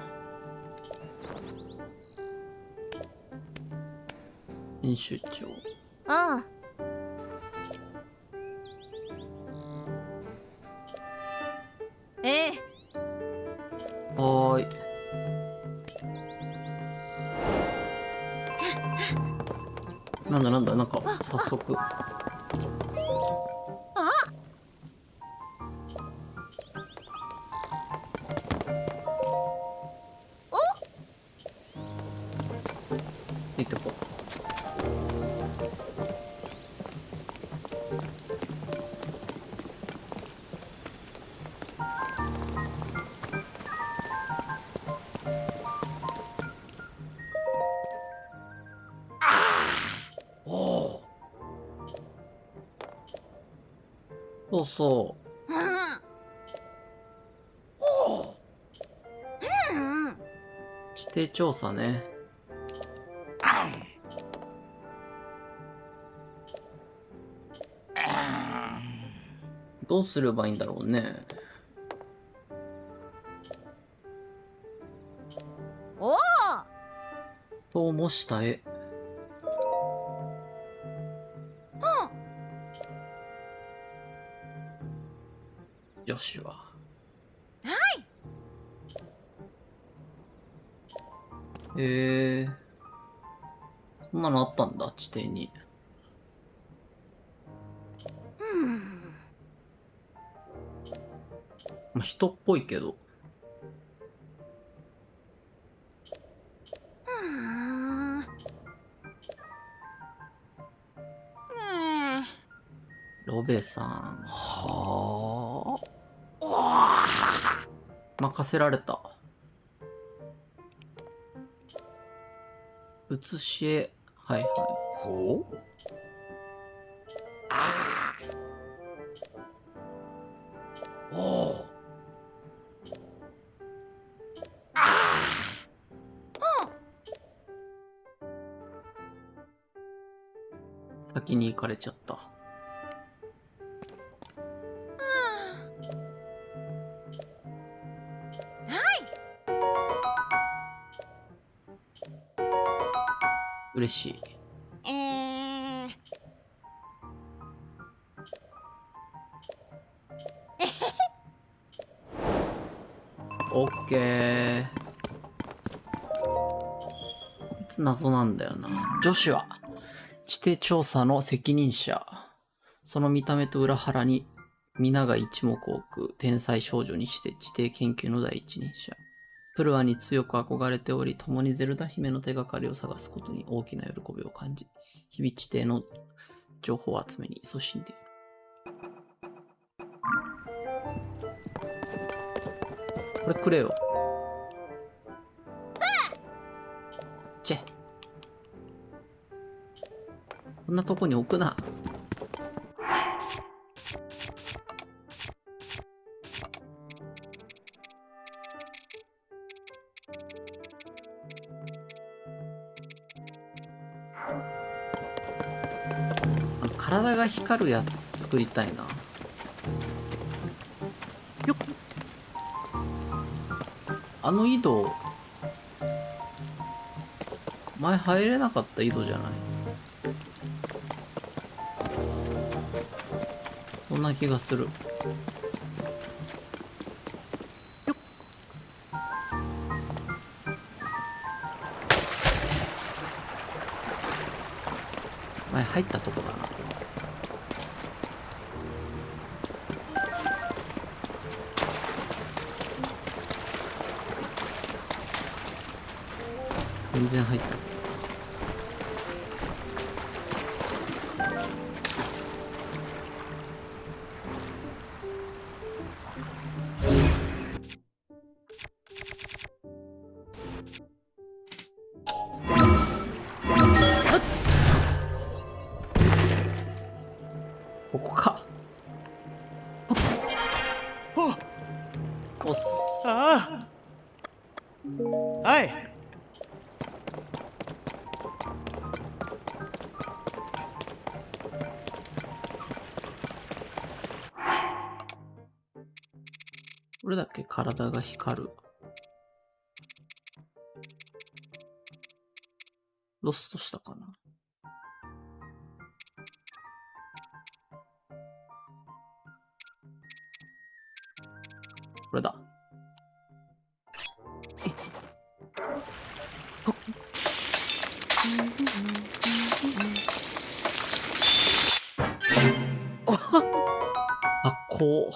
編集長。ああ。ええ。はーい。なんだなんだ、なんか、早速。ついてこう。そうそう。地底調査ね。どうすればいいんだろうね。模した絵。女子は。そんなのあったんだ、地底に。まあ、人っぽいけど。ロベさん。は任せられた。写し絵。はいはい。ほう。ああ。おお。先に行かれちゃった。嬉しい。オッケー。こいつ謎なんだよな。ジョシュア。地底調査の責任者。その見た目と裏腹に皆が一目置く天才少女にして地底研究の第一人者。プルアに強く憧れており、共にゼルダ姫の手がかりを探すことに大きな喜びを感じ、日々地底の情報集めに勤しんでいる。これくれよ。チェ。こんなとこに置くな。体が光るやつ作りたいな。よっ。あの井戸、前入れなかった井戸じゃない？そんな気がする。前入ったとこだな。全然入った。ここか。おっす。ああ。はい。これだけ体が光る。ロストしたかな。これだ。あ、こう。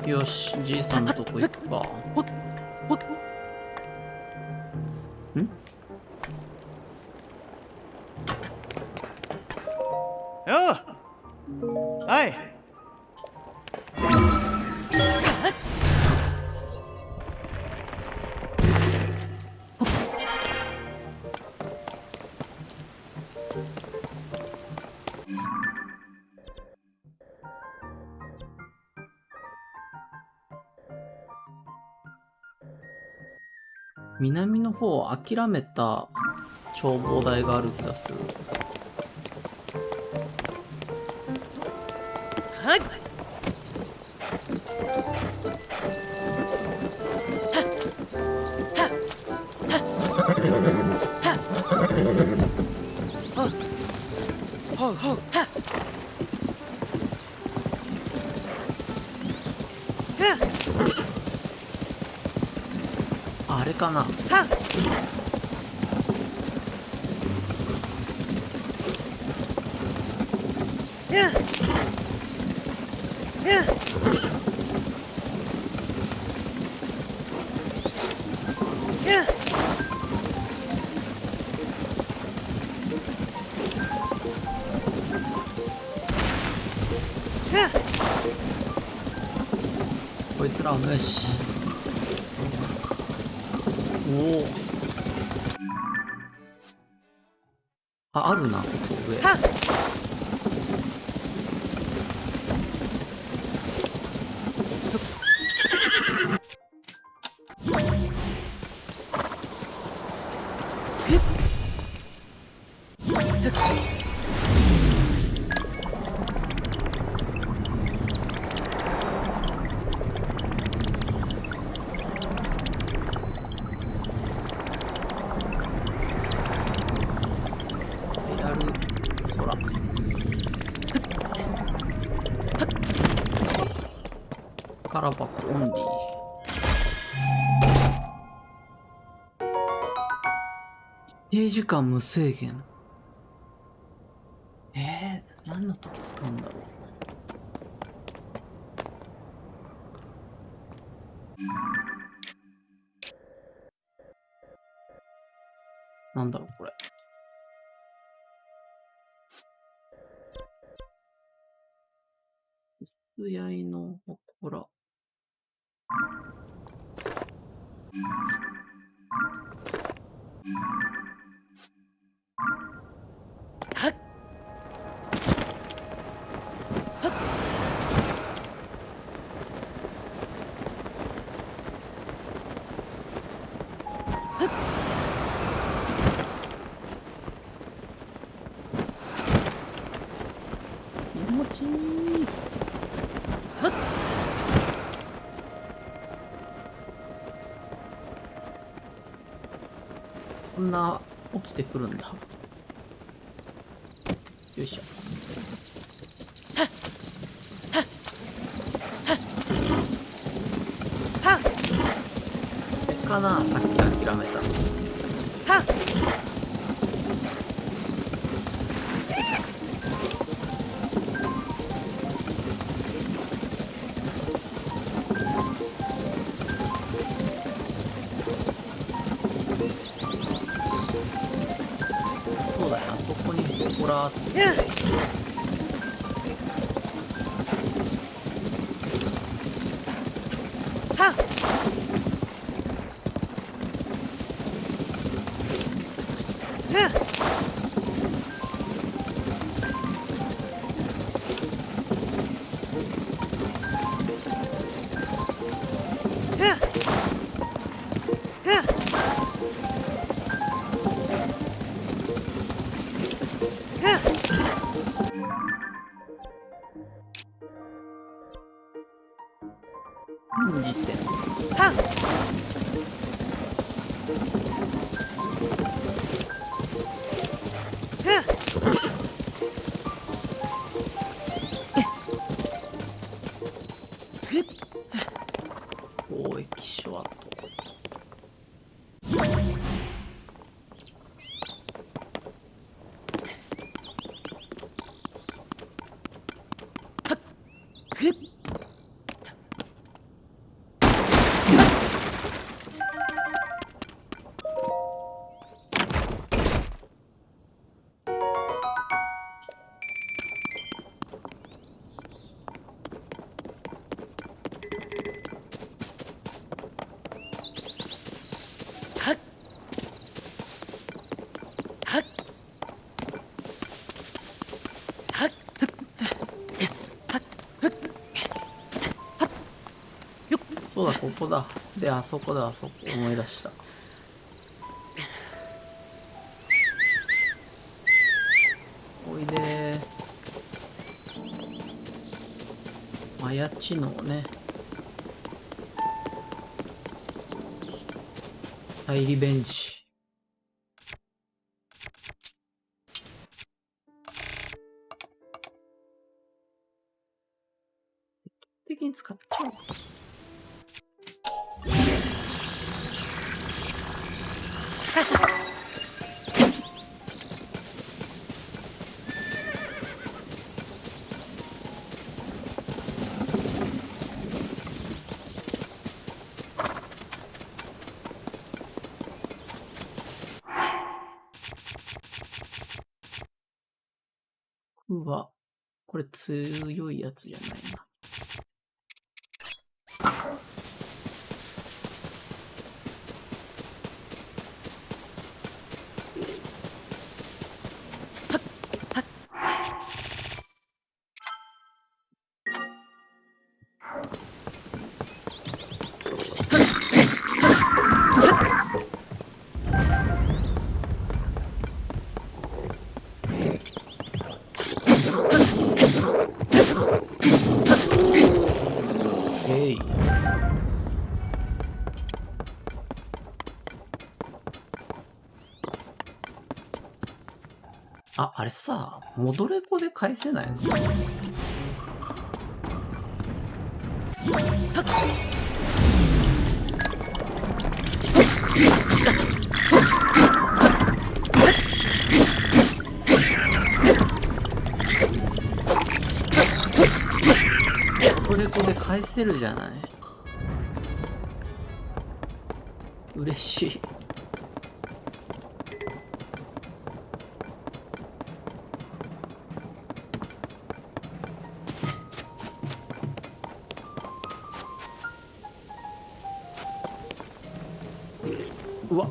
よし、じいさんのとこ行くか。ほっほっん？よう。はい。南の方諦めた眺望台がある気がする。はい。ほうほう。あれかな。こいつらを無視。おお。あるな、ここ上。ペダル空。宝箱オンリー。一定時間無制限。何の時使うんだろう。なんだろうこれ。薄やいのほら。気持ちいい。こんな落ちてくるんだ。よいしょ。これかな、さっき諦めた。そうだよ、あそこにほらーって。現時点。貿易所跡。そうだ、ここだ。で、あそこだ、あそこ。思い出した。マヤ知能ね。はい、リベンジ。的に使っちゃおう。うわ、これ強いやつじゃないな。えい。あ、あれさ、戻れ子で返せないの？戻れ子で返せるじゃない。嬉しい。うわっ。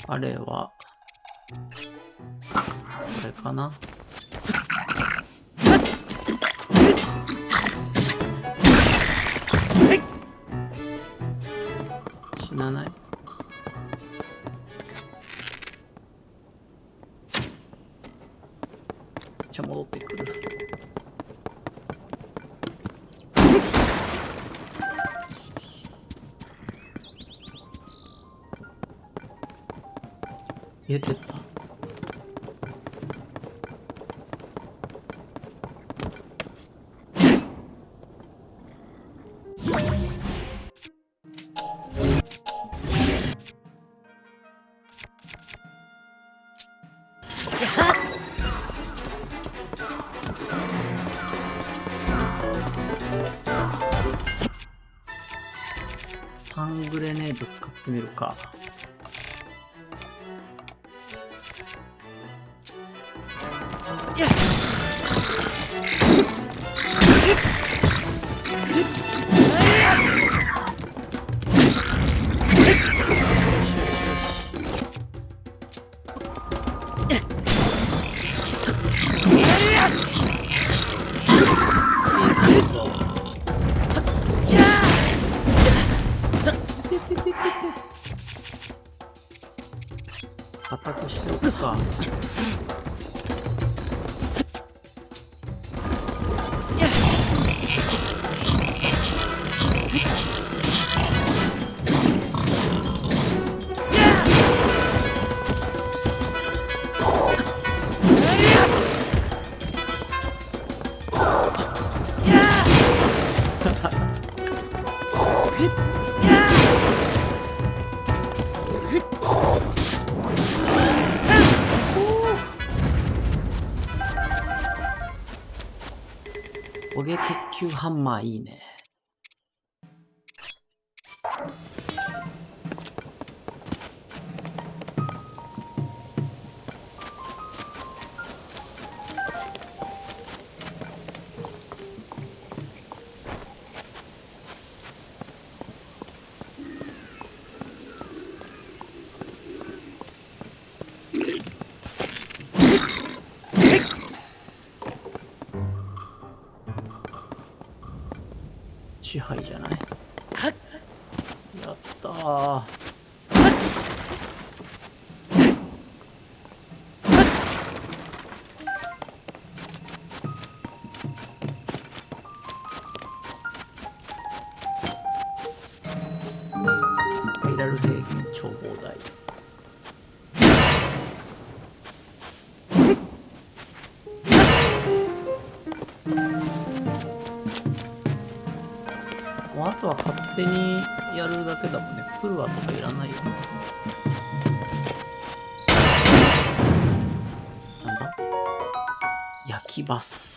あれは、これかな。死なない？じゃあ戻ってくる。消えてった。ハングレネード使ってみるか。固くしておくか。トゲ鉄球ハンマーいいね。支配じゃない？やったー。ハイラル平原眺望台。もうあとは勝手にやるだけだもんね。プルワとかいらないよね。なんだ？焼きバス。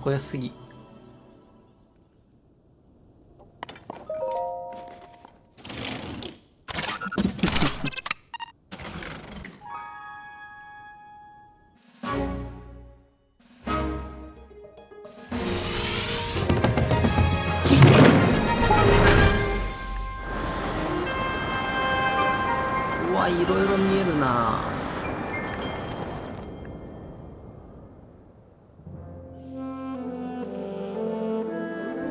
小安すぎ。うわ、いろいろ見えるな。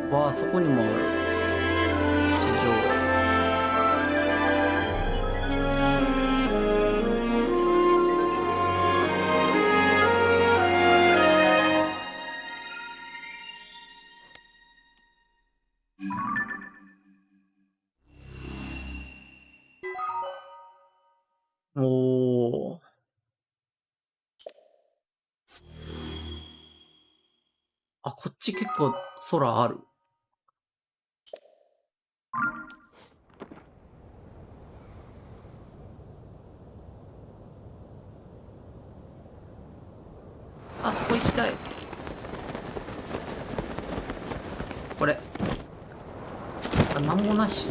わあ、そこにもある。地上絵。おー。あ、こっち結構空ある。あそこ行きたい。これ。あ、なんもなし。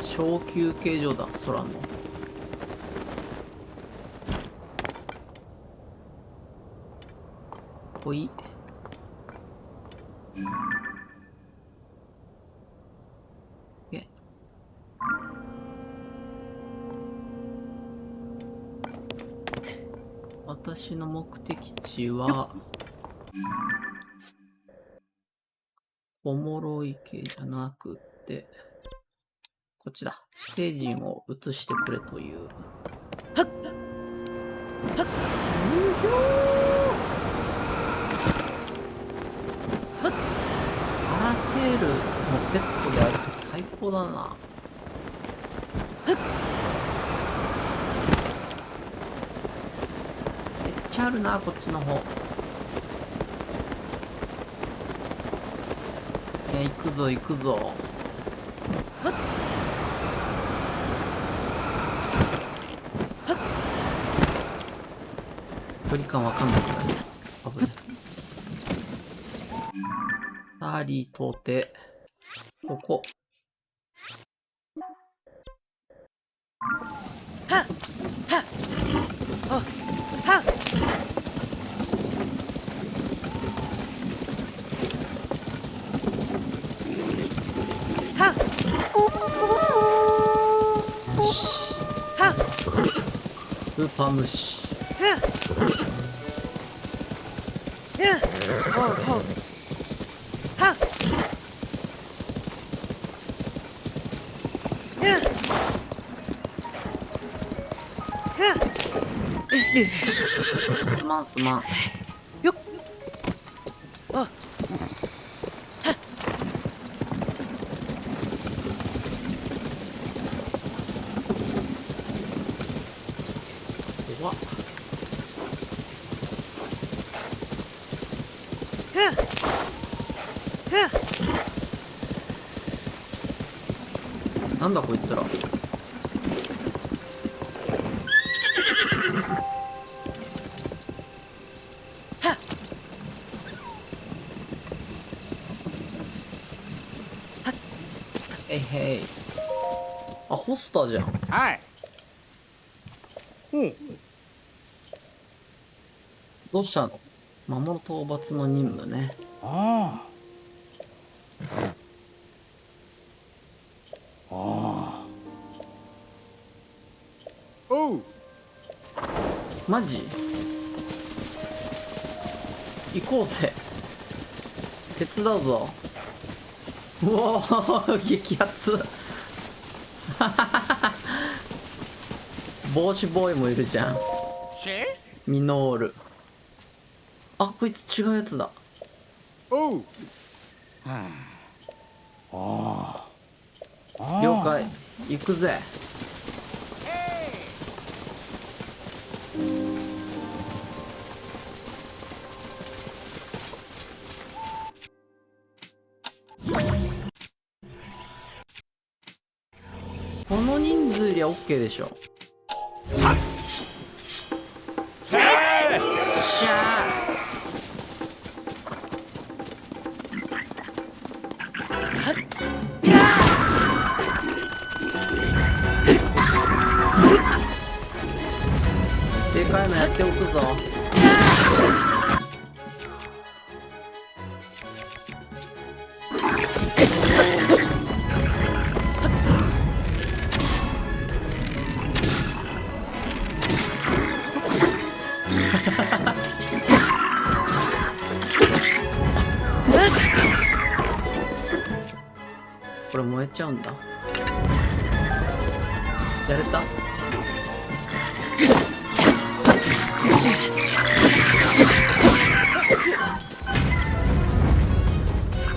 小休憩所だ、空の。ほい。え。私の目的地は、おもろい系じゃなくって、こっちだ。地底人を移してくれという。はっはっパラセールもセットであると最高だな。めっちゃあるな、こっちの方。いや、行くぞ行くぞ。距離感わかんなくなる。危ない。サーリー通って、ここ。はっはっおはっはっ虫。はっスーパー虫。すまんすまん。よっあ怖っ。なんだこいつら。あ、ホスターじゃん。はいどうしたの？魔物討伐の任務ね。ああおうマジ？行こうぜ。手伝うぞ。うおー、激アツ。帽子ボーイもいるじゃん。ミノール。あ、こいつ違うやつだ。おうああ了解。行くぜ。この人数いりゃ OK でしょ。しゃー。でかいのやっておくぞ。これ燃えちゃうんだ。やれた？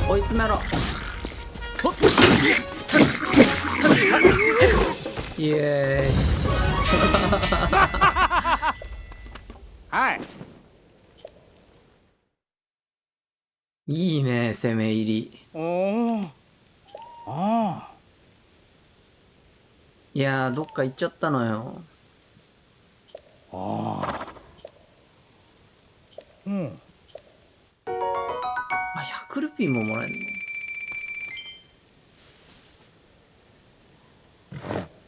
追い詰めろ。イエはいーイ。いいね、攻め入り。おおあいやー、どっか行っちゃったのよ。あうんあ、100ルピーももらえる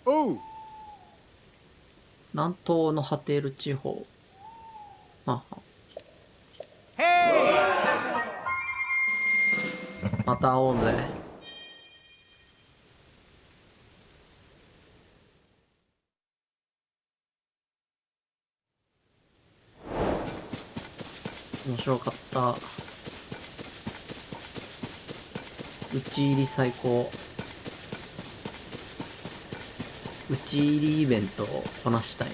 の？おう南東のハテール地方。あは。また会おうぜ。面白かった。打ち入り最高。打ち入りイベントをこなしたいな。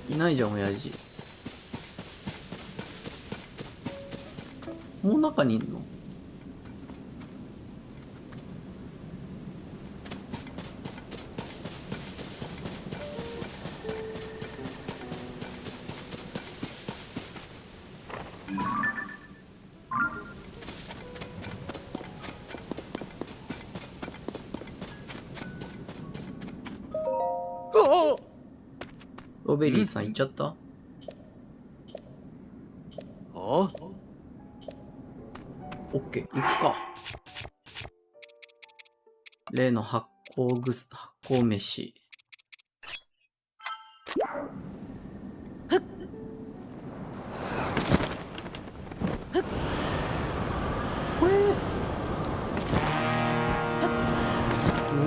いないじゃん、親父。もう中にいんの？ロベリーさん行っちゃった？おオッケー、行くか。例の発酵飯。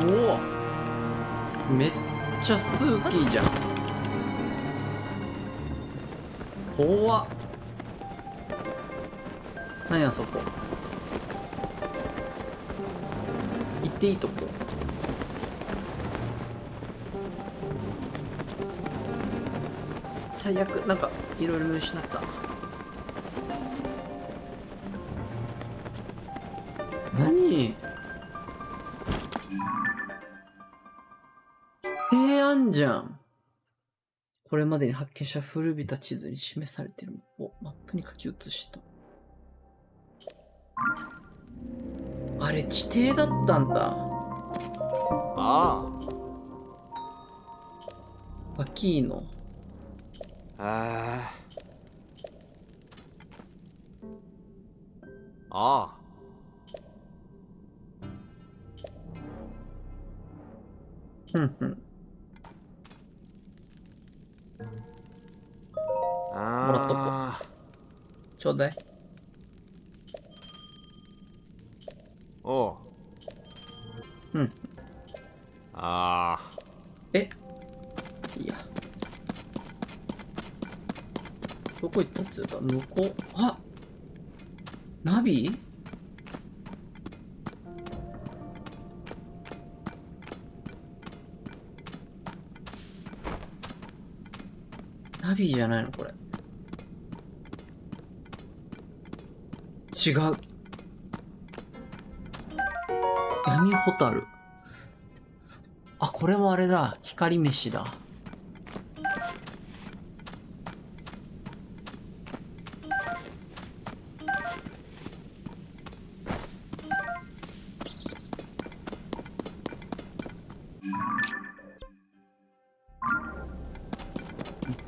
おお、めっちゃスプーキーじゃん。怖っ。何あそこ。行っていいとこ？最悪、なんかいろいろ失った。何？提案じゃん。これまでに発見した古びた地図に示されているものをマップに書き写した。あれ、地底だったんだ。あアキーノ。あ。ああ。ふんふん。もらっとこああ。ちょうだい。おう。うん。ああ。えいや。どこ行ったっつうか、向こう。あナビナビじゃないのこれ。違う。闇ホタル。あ、これもあれだ。光飯だ。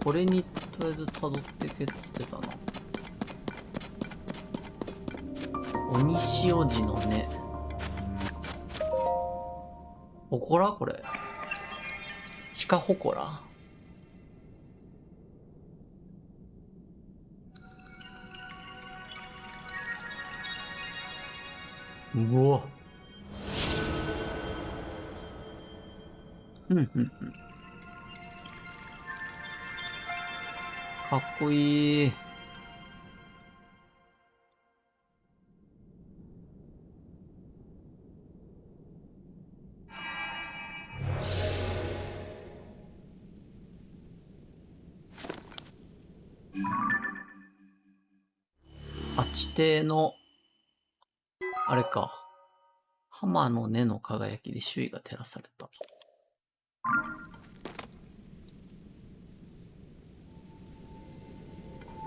これにとりあえず辿ってけっつってたな。鬼塩地のね。ほこらこれ。地下ほこら。うわ。うんうんうん。かっこいい。あ、地底の、あれか。浜の根の輝きで周囲が照らされた。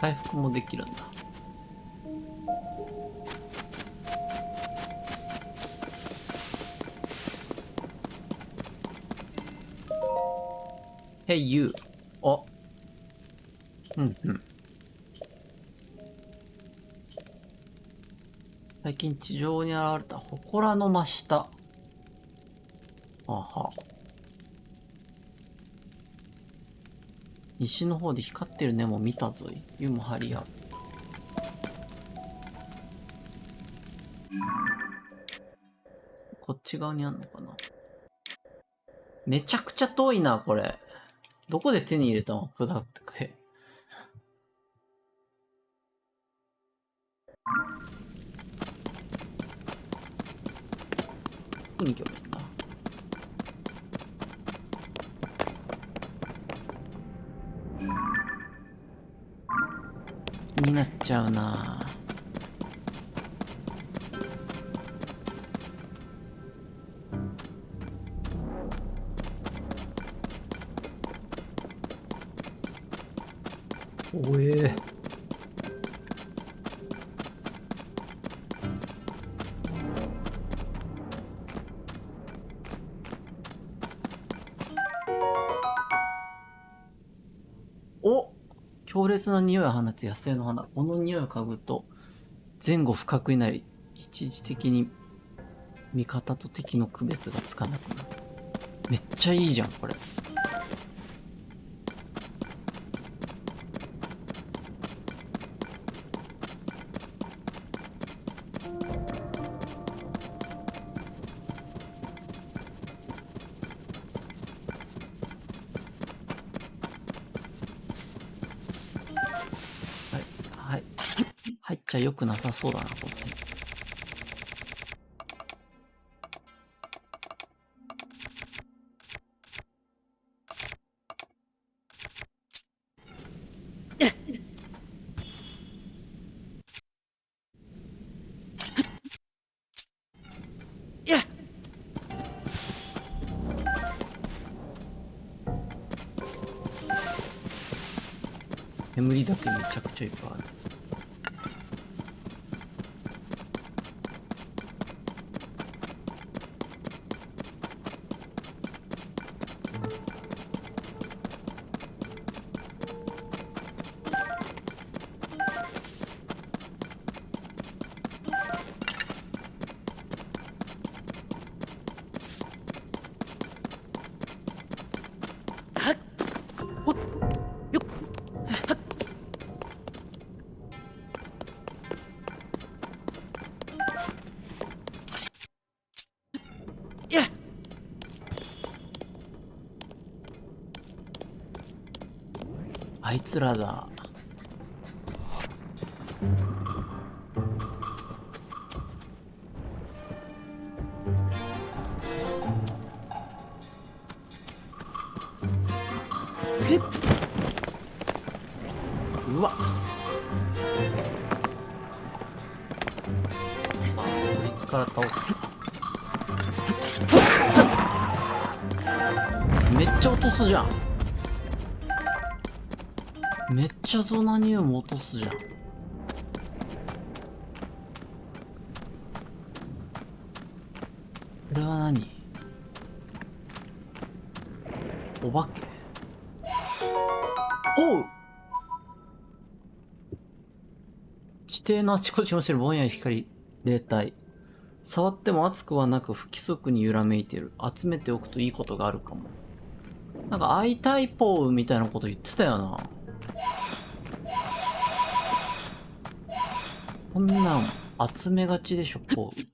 回復もできるんだ。Hey you. あ。うんうん。最近地上に現れた祠の真下。あは。西の方で光ってる根も見たぞい。湯も張り合う。こっち側にあんのかな。めちゃくちゃ遠いな、これ。どこで手に入れたの札ってかへ。どこに行けばいいんだ。気になっちゃうな。おえ。お強烈な匂いを放つ野生の花。この匂いを嗅ぐと前後不覚になり、一時的に味方と敵の区別がつかなくなる。めっちゃいいじゃん、これ。はい。入っちゃよくなさそうだな、この辺。やっ。煙だけめちゃくちゃいっぱいある。あいつらだ。うわっ、こいつから倒す。めっちゃ落とすじゃん。めっちゃゾナニウム落とすじゃん。これは何？お化け？ほう！地底のあちこちに落ちるぼんやり光霊体。触っても熱くはなく不規則に揺らめいている。集めておくといいことがあるかも。なんかアイタイポーみたいなこと言ってたよな。こんなん集めがちでしょ、ポー。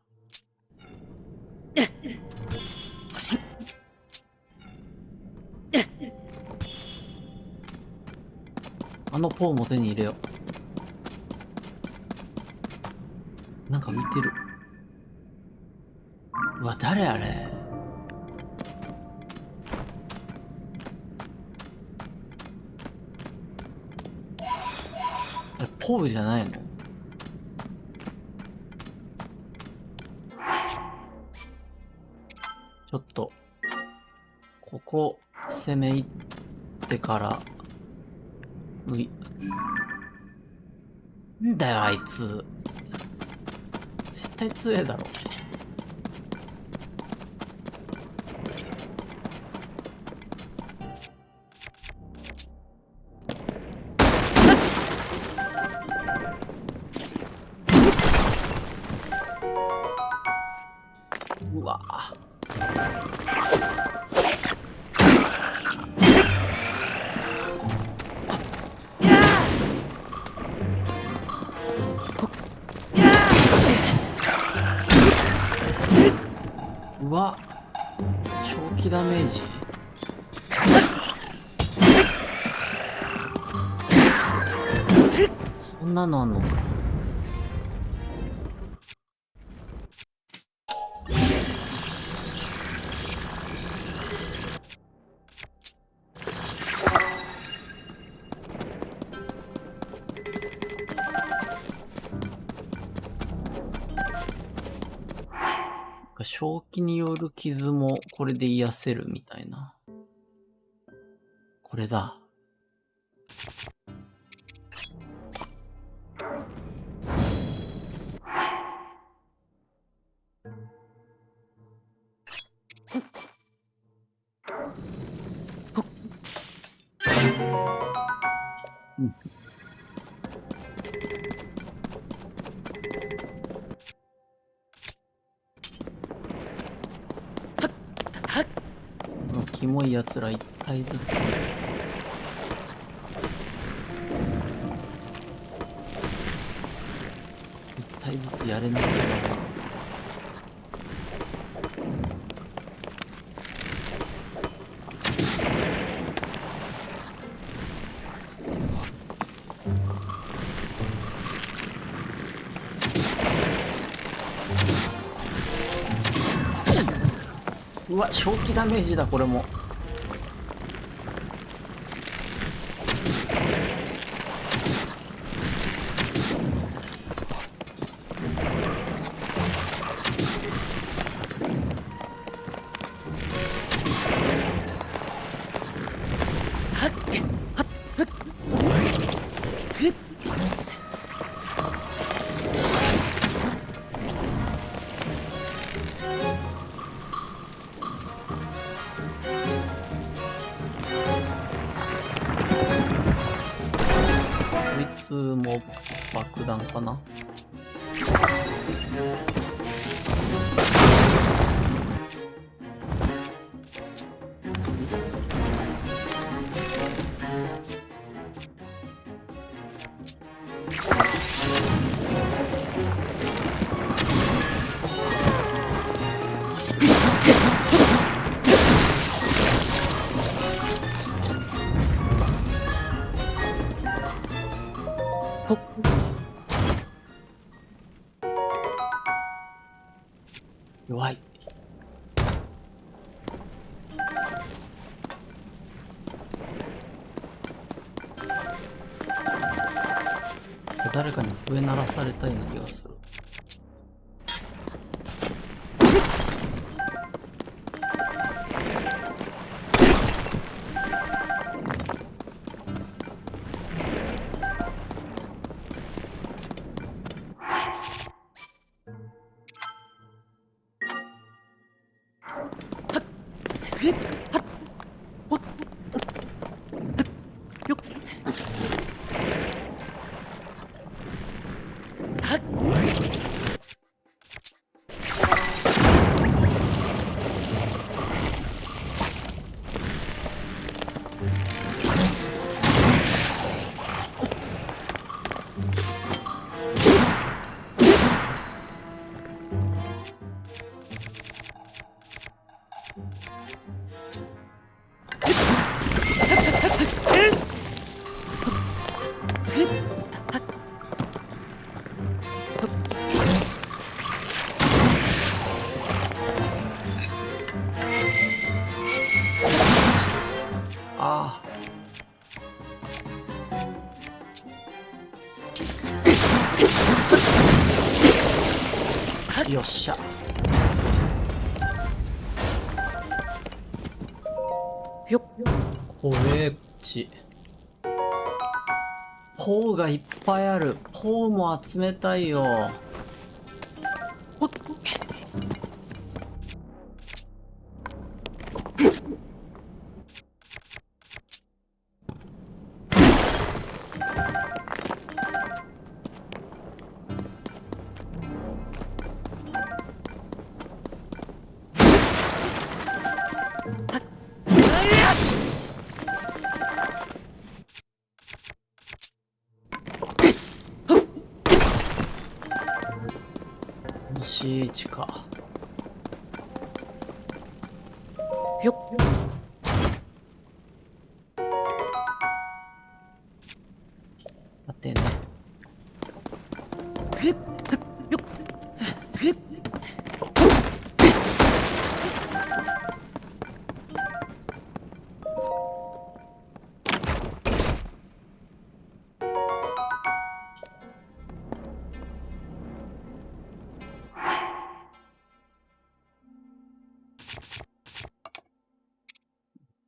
あのポーも手に入れよう。なんか浮いてる。うわ、誰あれ。あれポーじゃないの？ちょっとここ攻め入ってからんだよあいつ。絶対強えだろ。うわうわ、長期ダメージ。そんなのあんのか。正気による傷もこれで癒せるみたいな。これだ。キモいやつら一体ずつ。一体ずつやれなそうだな。うわ、正気ダメージだこれも。つも爆弾かな。ほっ弱い。誰かに笛鳴らされたような気がする。よっはっああ。よっしゃ。よっこれち。ポウがいっぱいある。ポウも集めたいよ。ほっ西一か。よっ待ってね。よっ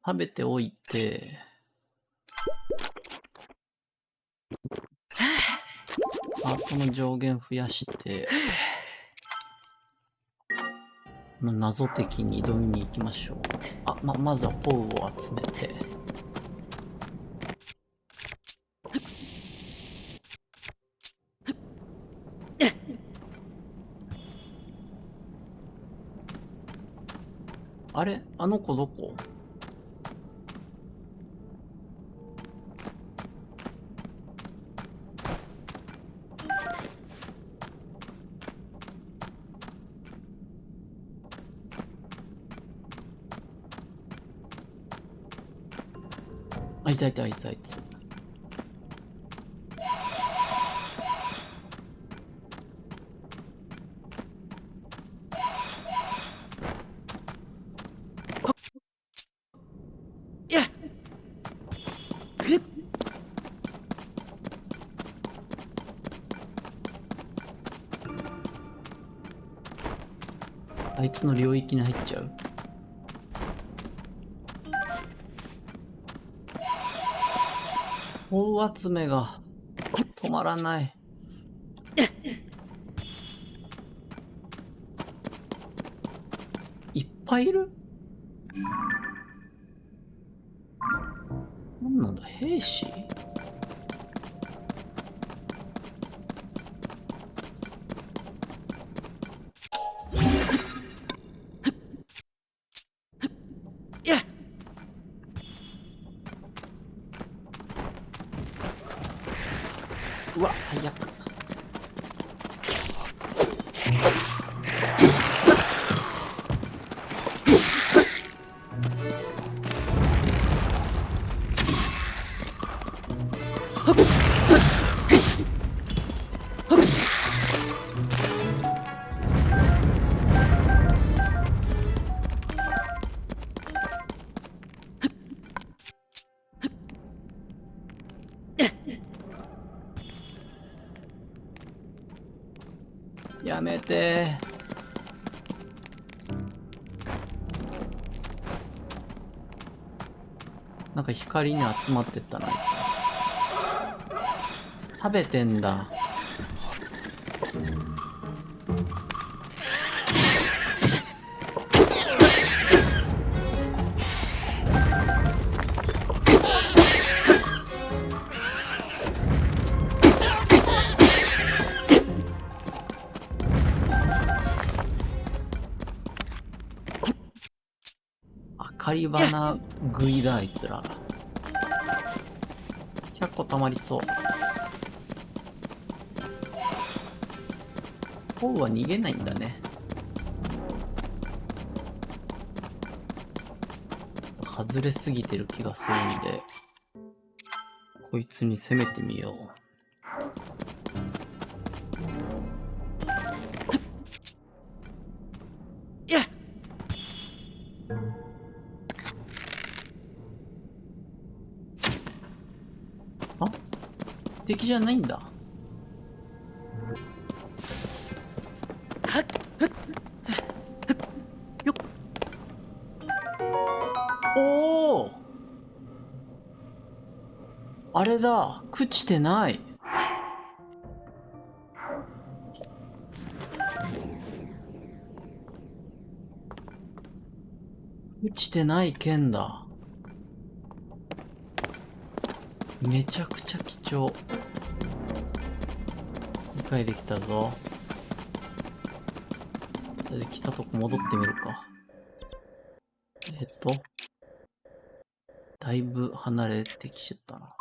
食べておいて。ハートの上限増やして。謎敵に挑みに行きましょう。あ、まずはポウを集めて。あれあの子どこ？あ、いたいた、あいつあいつ。いやあいつの領域に入っちゃう。大集めが止まらない。いっぱいいる？なんなんだ、兵士？うわ最悪。やめて。なんか光に集まってったなあいつ。食べてんだ。狩り花食いだあいつら。100個たまりそう。ポウは逃げないんだね。外れすぎてる気がするんで、こいつに攻めてみよう。あ、敵じゃないんだ。おお、あれだ、朽ちてない。朽ちてない剣だ。めちゃくちゃ貴重。理解できたぞ。とりあえず来たとこ戻ってみるか。だいぶ離れてきちゃったな。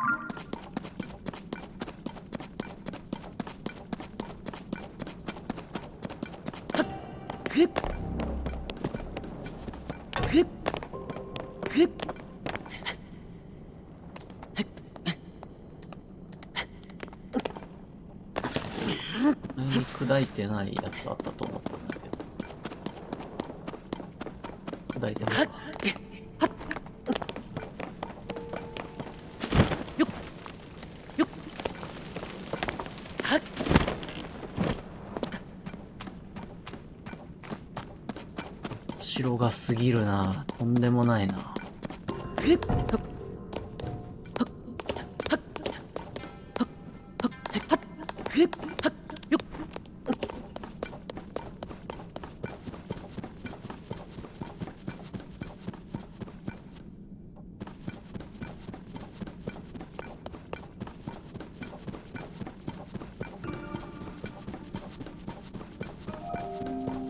砕いてないやつあったと思ったんだけど。砕いてないか。白が過ぎるな。とんでもないな。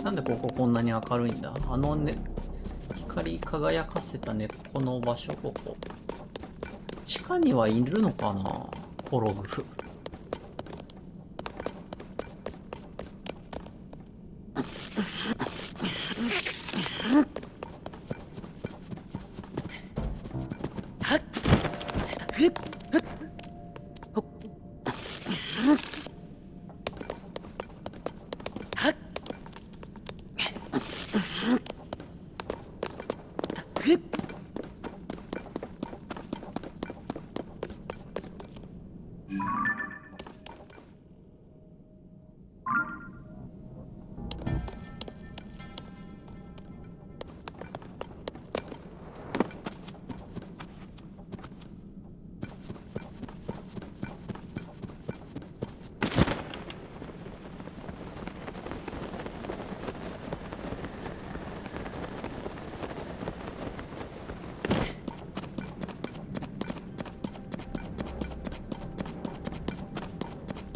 なんでこここんなに明るいんだ。あのね、光り輝かせた根っこの場所、ここ。地下にはいるのかな、コログ。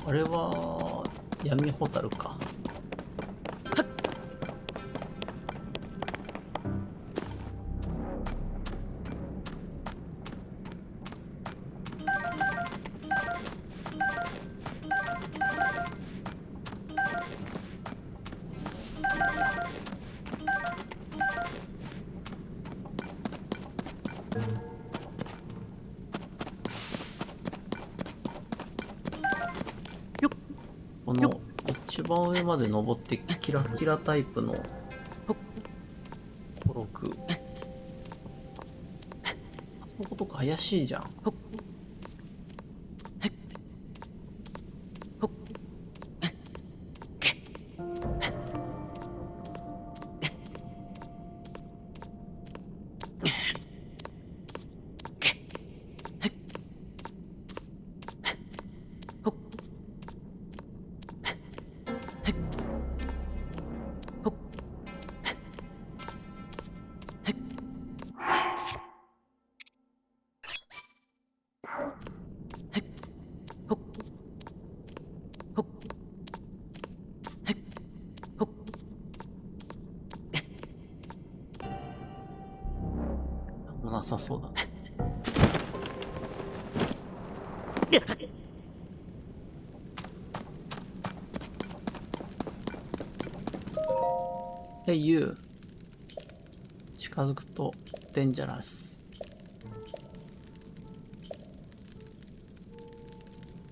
あれは闇ホタルか。の一番上まで登ってキラキラタイプのコロク。あそことか怪しいじゃん。もうなさそうだね。ユー近づくとデンジャラス。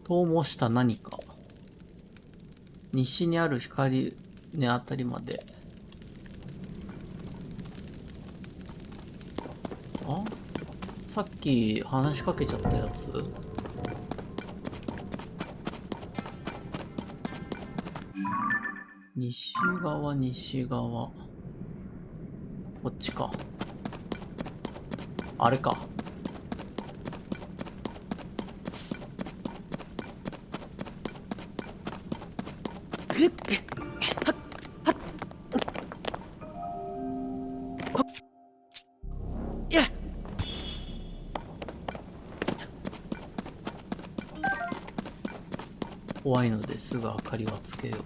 と模した何か。西にある光根あたりまで。あ、さっき話しかけちゃったやつ。西側、西側。こっちか。あれか。怖いのですぐ明かりはつけよう。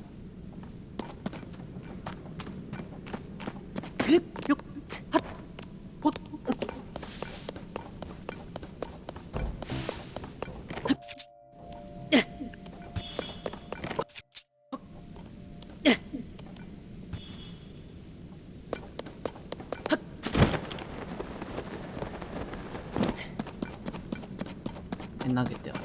投げてある。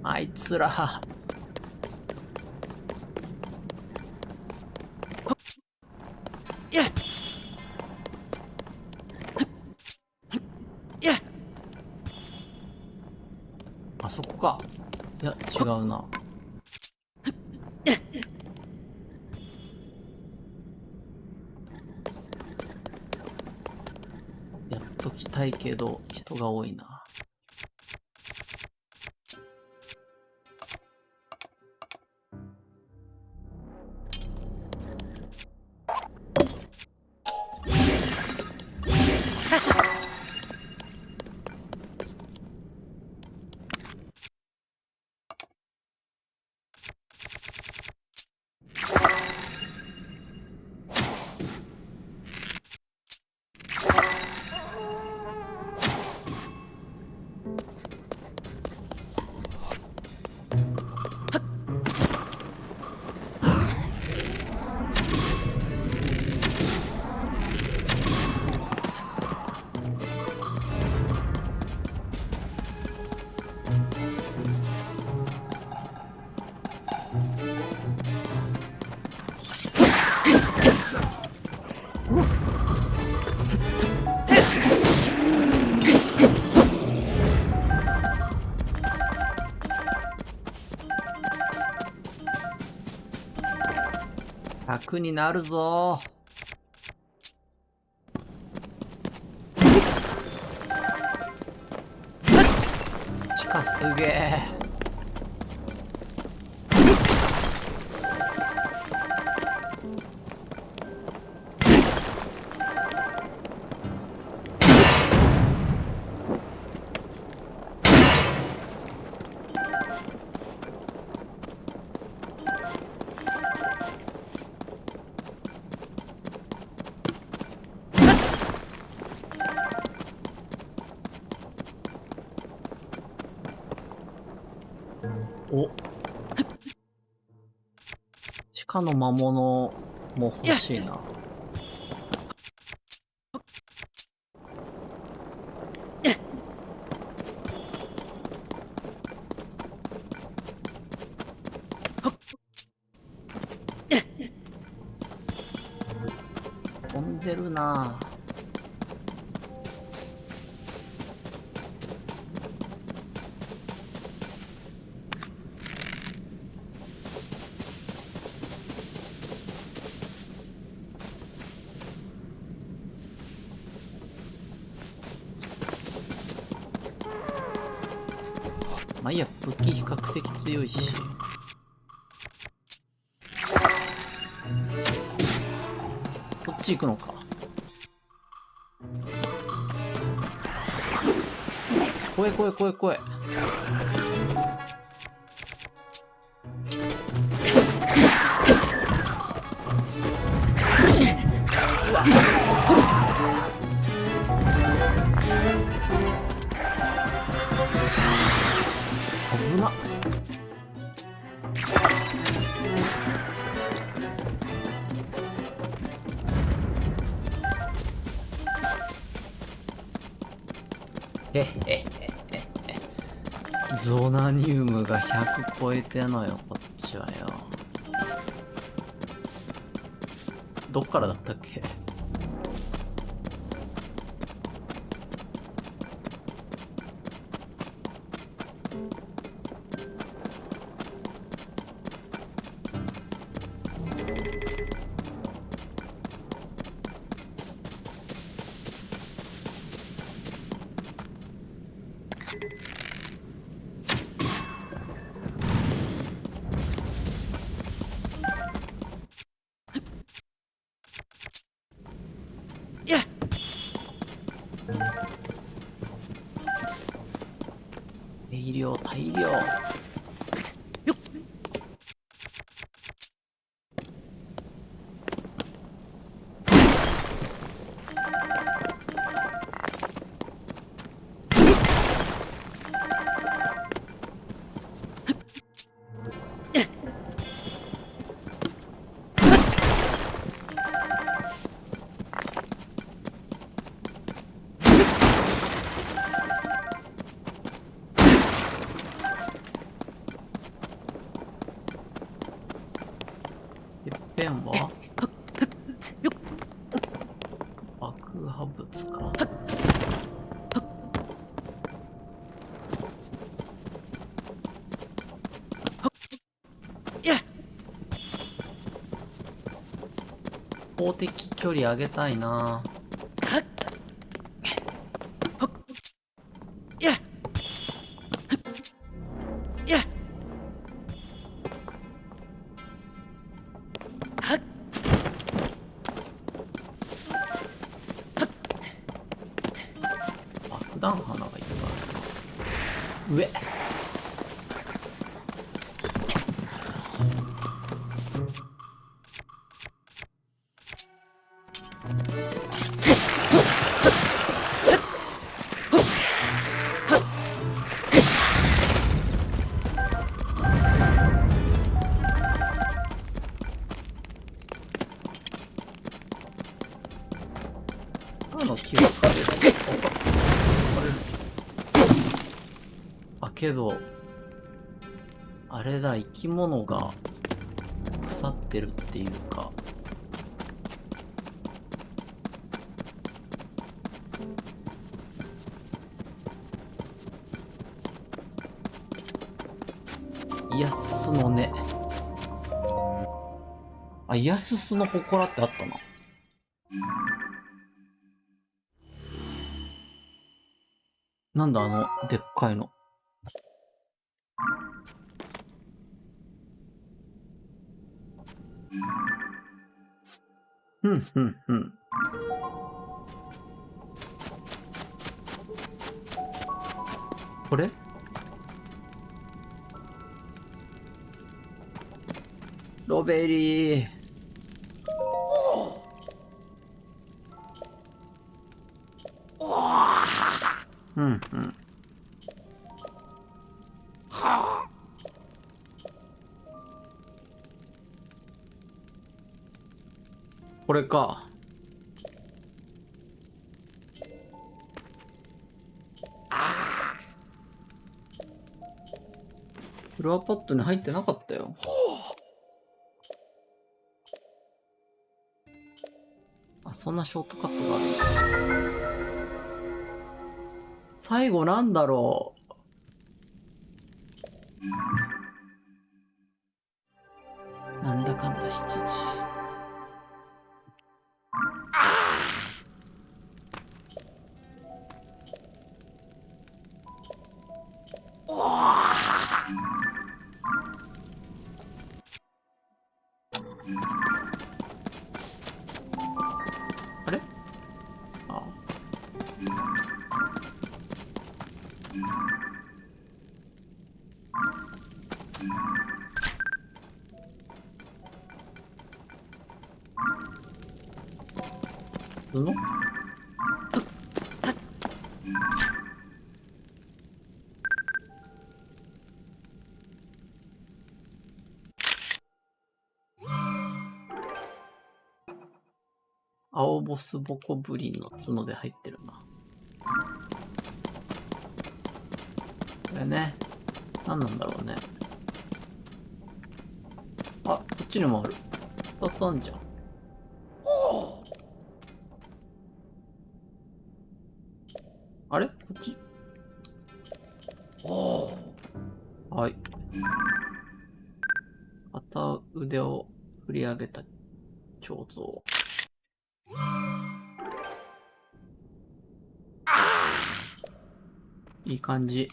あいつら。あそこか。いや、違うな。やっと来たいけど、人が多いな。100になるぞ。地下すげえ。お、鹿の魔物も欲しいな。飛んでるな。まあいいや、武器比較的強いし。こっち行くのか。怖え怖え怖え怖え。危なっ。へっへっへっへ。ゾナニウムが100超えてんのよ、こっちはよ。どっからだったっけ。大量大量。ペンは爆破物か。法的距離上げたいな。爆弾花がいっぱいある。上。木が枯れる。あ、けどあれだ、生き物が腐ってるっていうか。イヤススのね。あ、イヤススの祠ってあったな。なんだあのでっかいの。ふんふんふん。これ？ロベリー。うんうん。れか。フロアパッドに入ってなかったよ。あ、そんなショートカットがあるんだ。最後なんだろう。なんだかんだ7時。あれ？あ。布？青ボスボコブリンの角で入ってるな。これね。何なんだろうね。あ、こっちにもある。2つあんじゃん。あれこっち？はい。片腕を振り上げた彫像。いい感じ。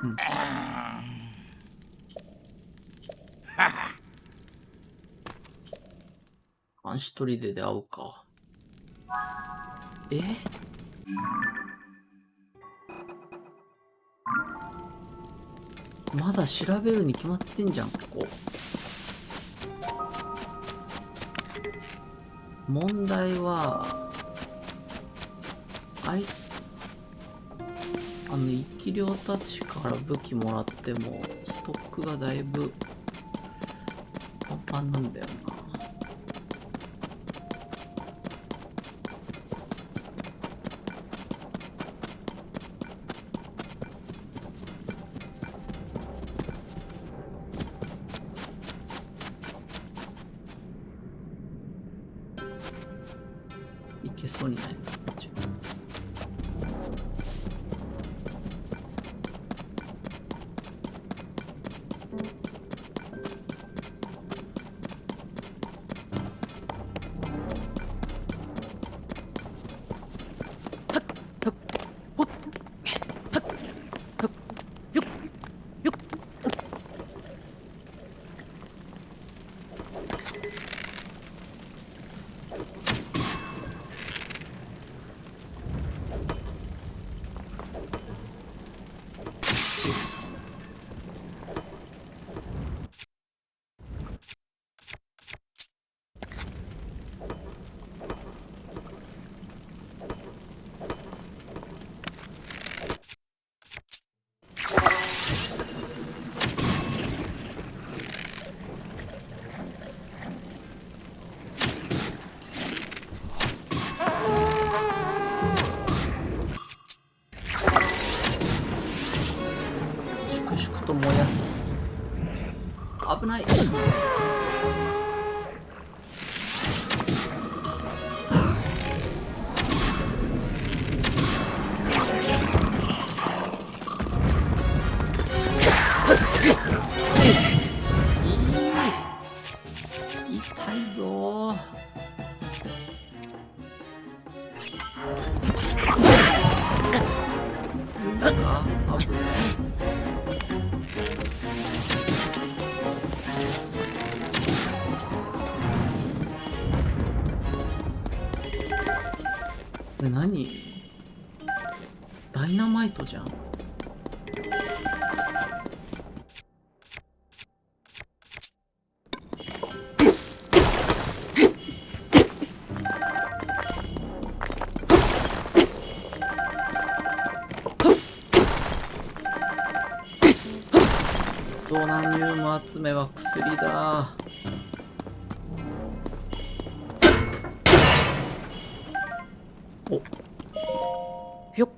うん。監視砦で会うか。まだ調べるに決まってんじゃん、ここ。問題は、生き量たちから武器もらっても、ストックがだいぶ、パンパンなんだよな。いけそうにないな。粛々と燃やす。危ない。痛いぞー。なんか危ない。これ何？ダイナマイトじゃん。ソナニウム集めは薬だ。お、ひょっ。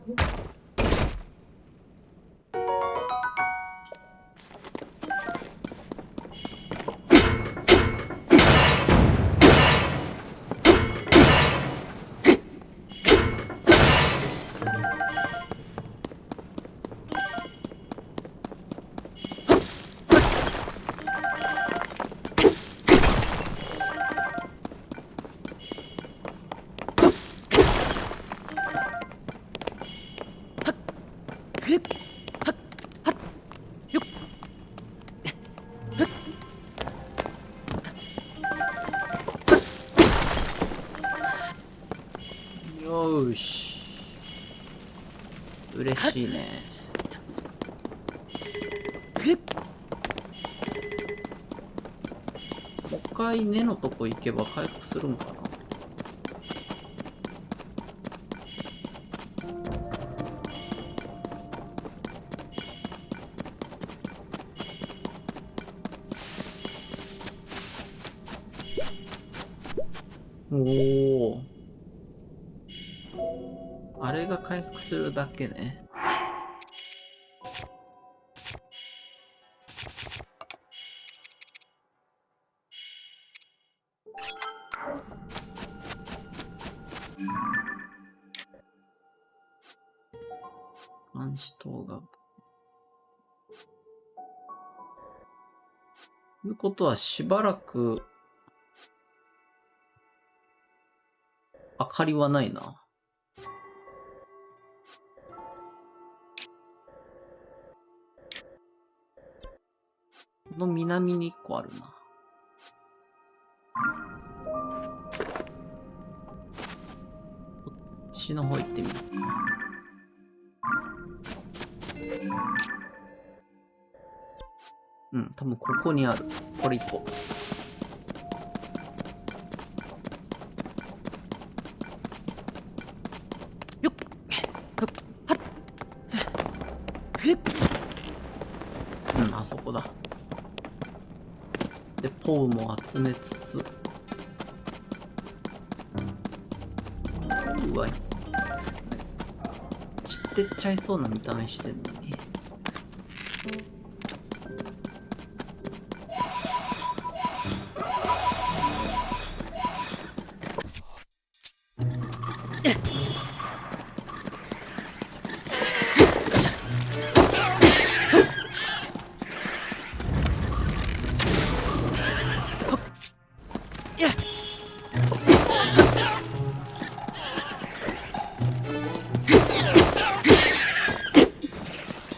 よーし。嬉しいね。もう一回根のとこ行けば回復するんかな。おお。あれが回復するだけね。暗視灯が。ということはしばらく明かりはないな。この南に1個あるな。こっちの方行ってみるか。うん、多分ここにある。これ1個。よっ。うん、あそこだ。で、ポウも集めつつ。うわ、散ってっちゃいそうな見た目してんのに。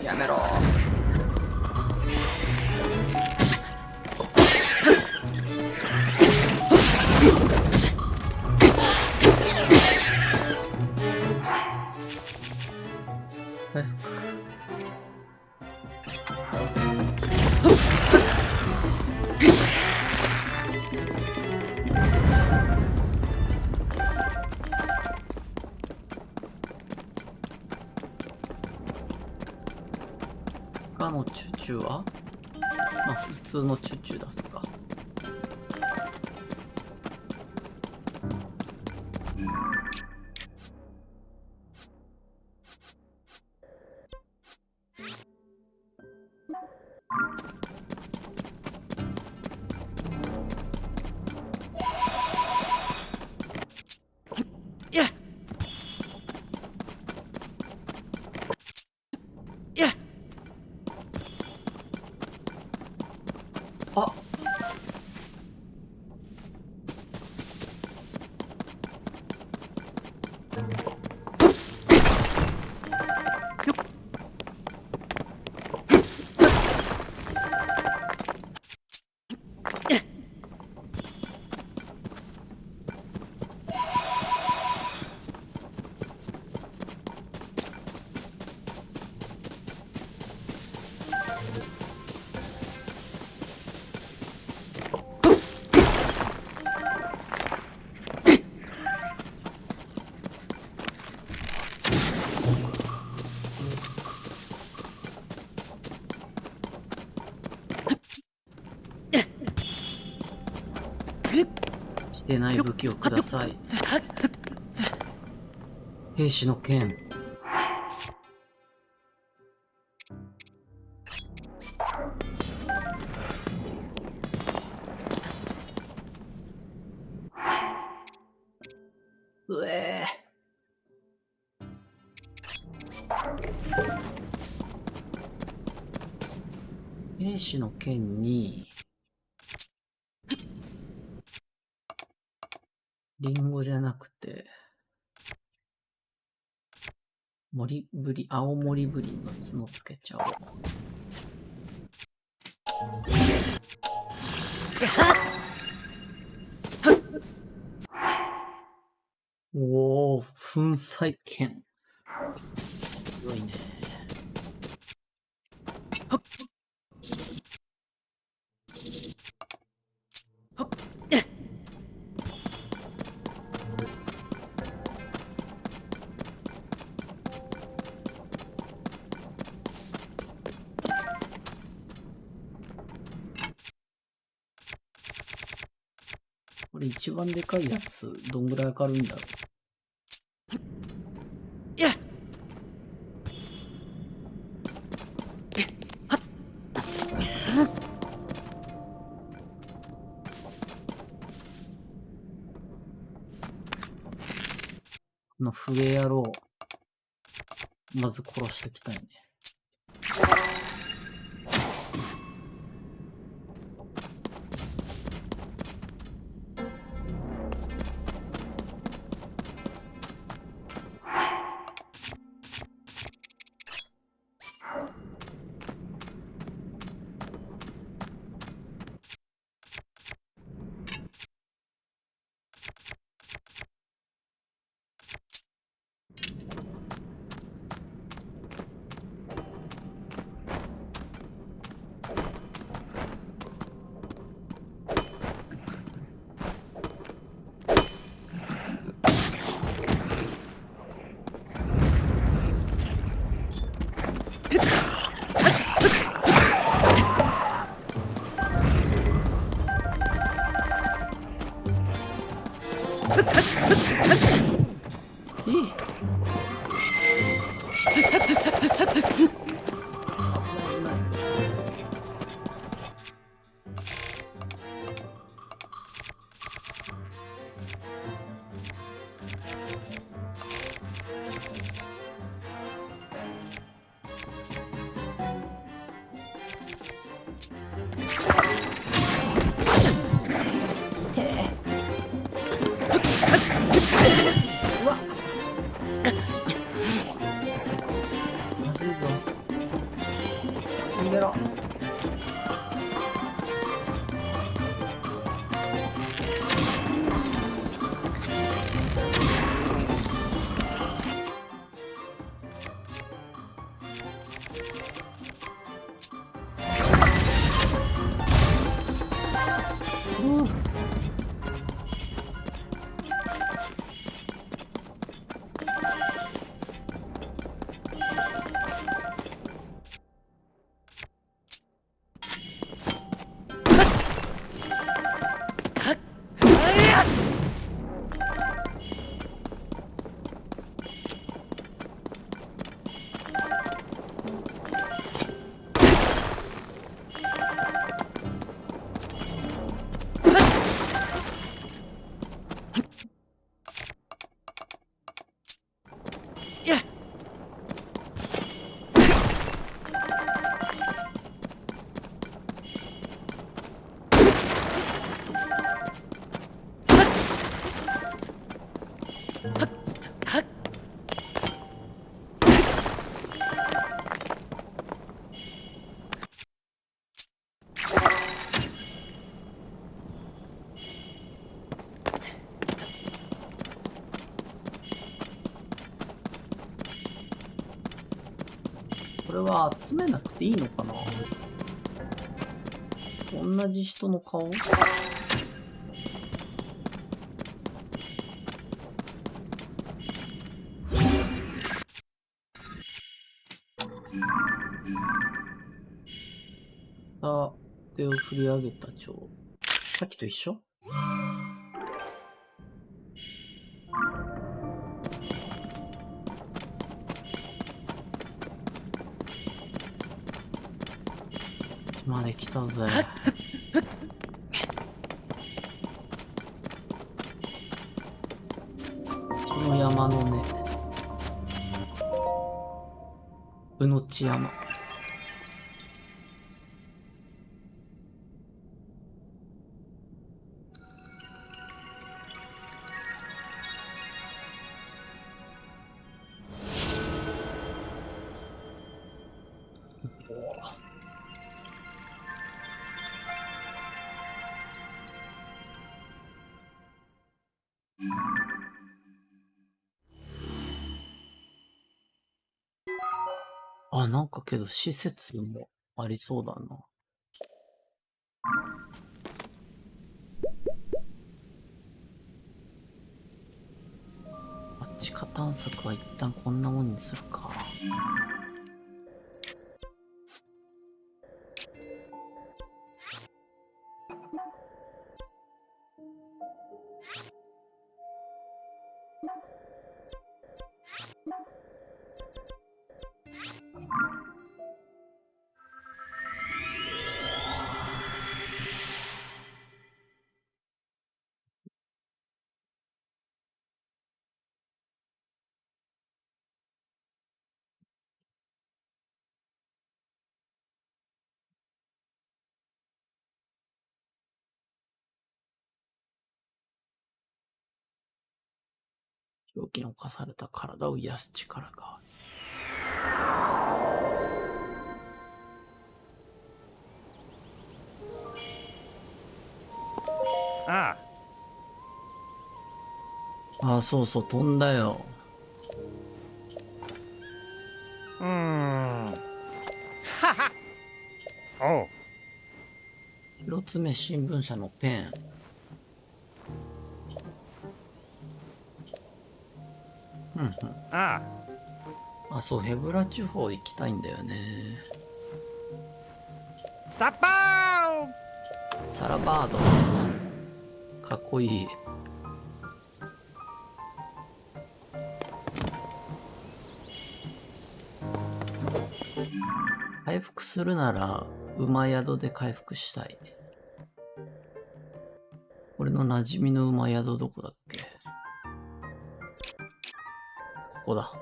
やめろ。回復。他のチュチュはまあ普通のチュチュ出すか。やっ。やっ。あ、でない武器をください。兵士の剣。うえ兵士の剣にリンゴじゃなくて青森ブリンの角つけちゃおう。おお、粉砕剣。強いね。これ一番でかいやつ、どんぐらいかかるんだろう。この笛野郎、まず殺していきたいね。まずいぞ。逃げろ。これは集めなくていいのかな。同じ人の顔。手を振り上げた蝶。さっきと一緒？まで来たぜ。この山のね、うのち山。あ、なんかけど施設もありそうだな。地下探索は一旦こんなもんにするか。病気に侵された体を癒す力がある。ああ、そうそう、飛んだよ。あ。おう。広爪新聞社のペン。ああ、そう、ヘブラ地方行きたいんだよね。あ。サッパー。サラバード。かっこいい。回復するなら馬宿で回復したい。俺の馴染みの馬宿どこだっけ？ここだ。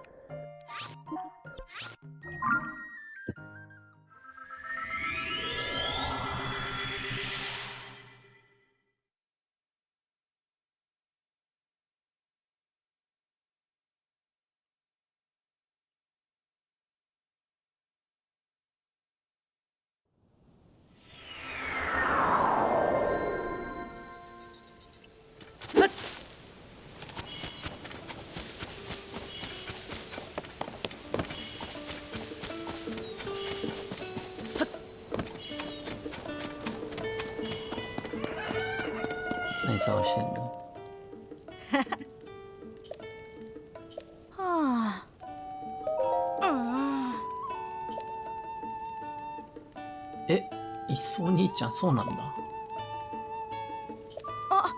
何探してんの？はあ。え、いっそお兄ちゃん、そうなんだ。あ、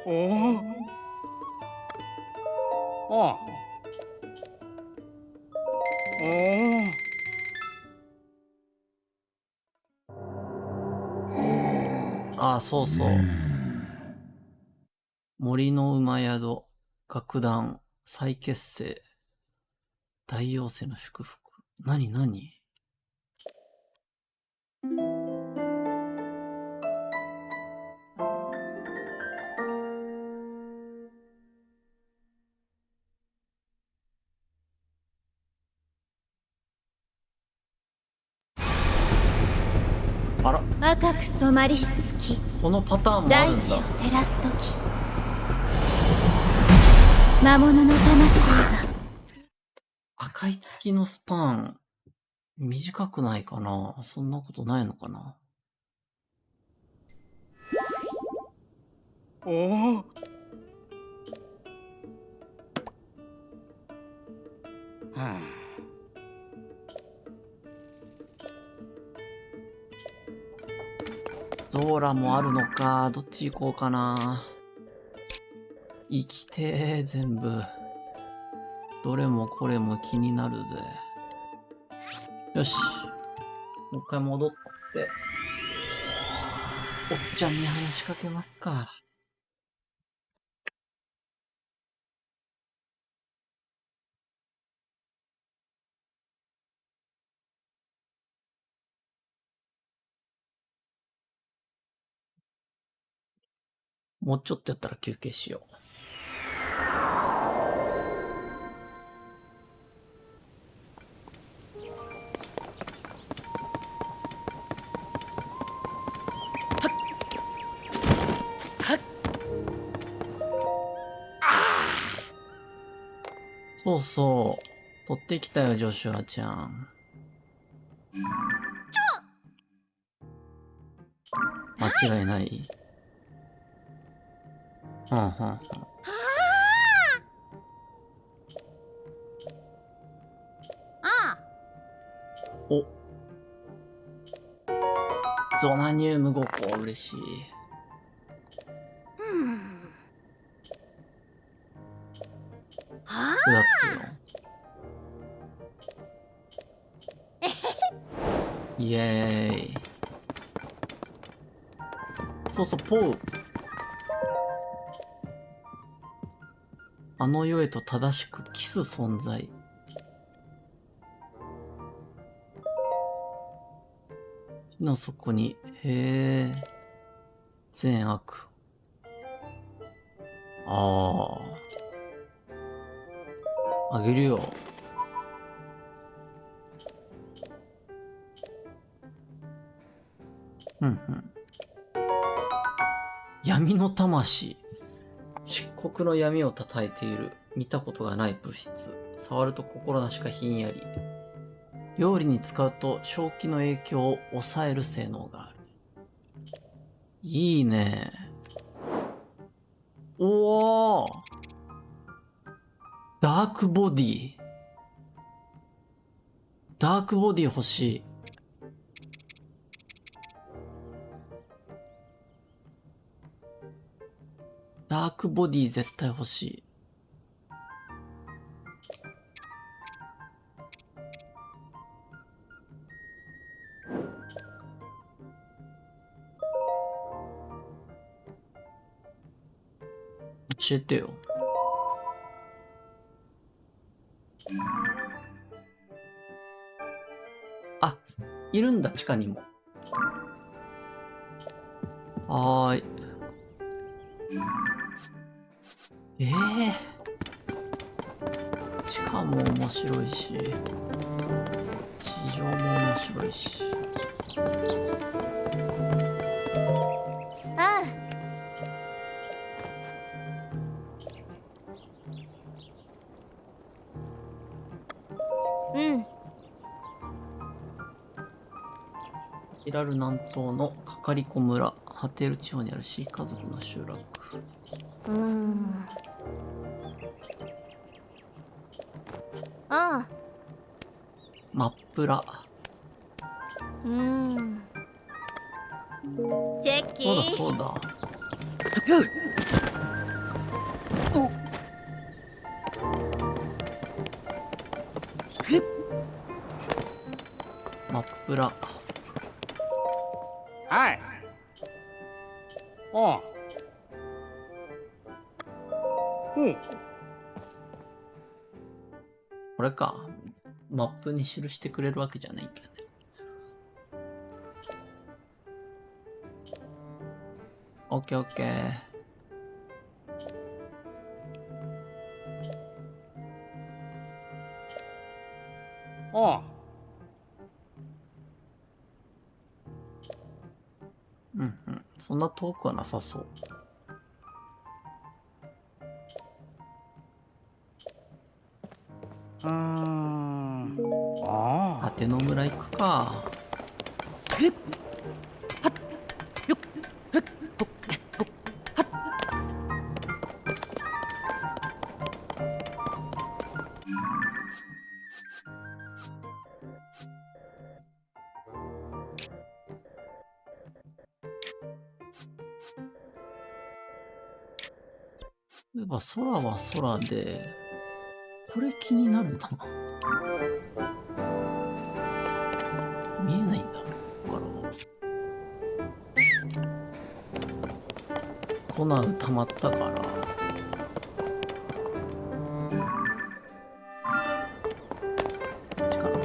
おお。おう。おお。ああ、そうそう。森の馬宿、楽団、再結成、大妖精の祝福。何？あら、赤く染まりし月、このパターンもあるんだ。大地を照らす時、魔物の魂が赤い月のスパン、短くないかな？そんなことないのかな？おお。はあ。ゾーラもあるのか。どっち行こうかな。生きてー、全部。どれもこれも気になるぜ。よし。もう一回戻って、おっちゃんに話しかけますか。もうちょっとやったら休憩しよう。そうそう。取ってきたよ、ジョシュアちゃん。間違いない。うんうんうん。あお。ゾナニウム5個、嬉しい。あ9つよ。イエーイ。そうそう、ポウ。あの世へと正しくキス存在。地の底に、へえ。善悪。ああ。あげるよ。うんうん。闇の魂。漆黒の闇を叩いている。見たことがない物質。触ると心なしかひんやり。料理に使うと正気の影響を抑える性能がある。いいね。おー。ダークボディ。ダークボディ欲しい。ダークボディ絶対欲しい。教えてよ。あ、いるんだ、地下にも。はーい。地下も面白いし、地上も面白いし。あうん。イラル南東のカカリコ村、ハテール地方にあるシー家族の集落。あマップラ。チェッキそうだー。そうだ。マップラ。はい。おう。うん。これか。マップに記してくれるわけじゃないんだよね。オッケーオッケー。おう。うんうん。そんな遠くはなさそう。あ果ての村行くか。例えば空は空で、これ気になるな。見えないんだ、ここからは。ソナウ溜まったから。こっちかな。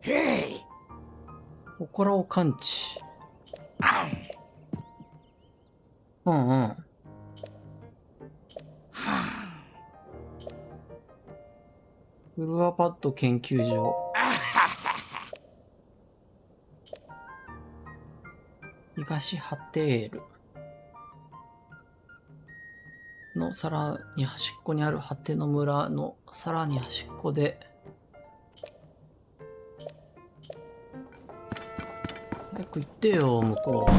へい。心を感知。うんうん。フルアパッド研究所。東ハテールのさらに端っこにある果ての村のさらに端っこで、早く行ってよ、向こう。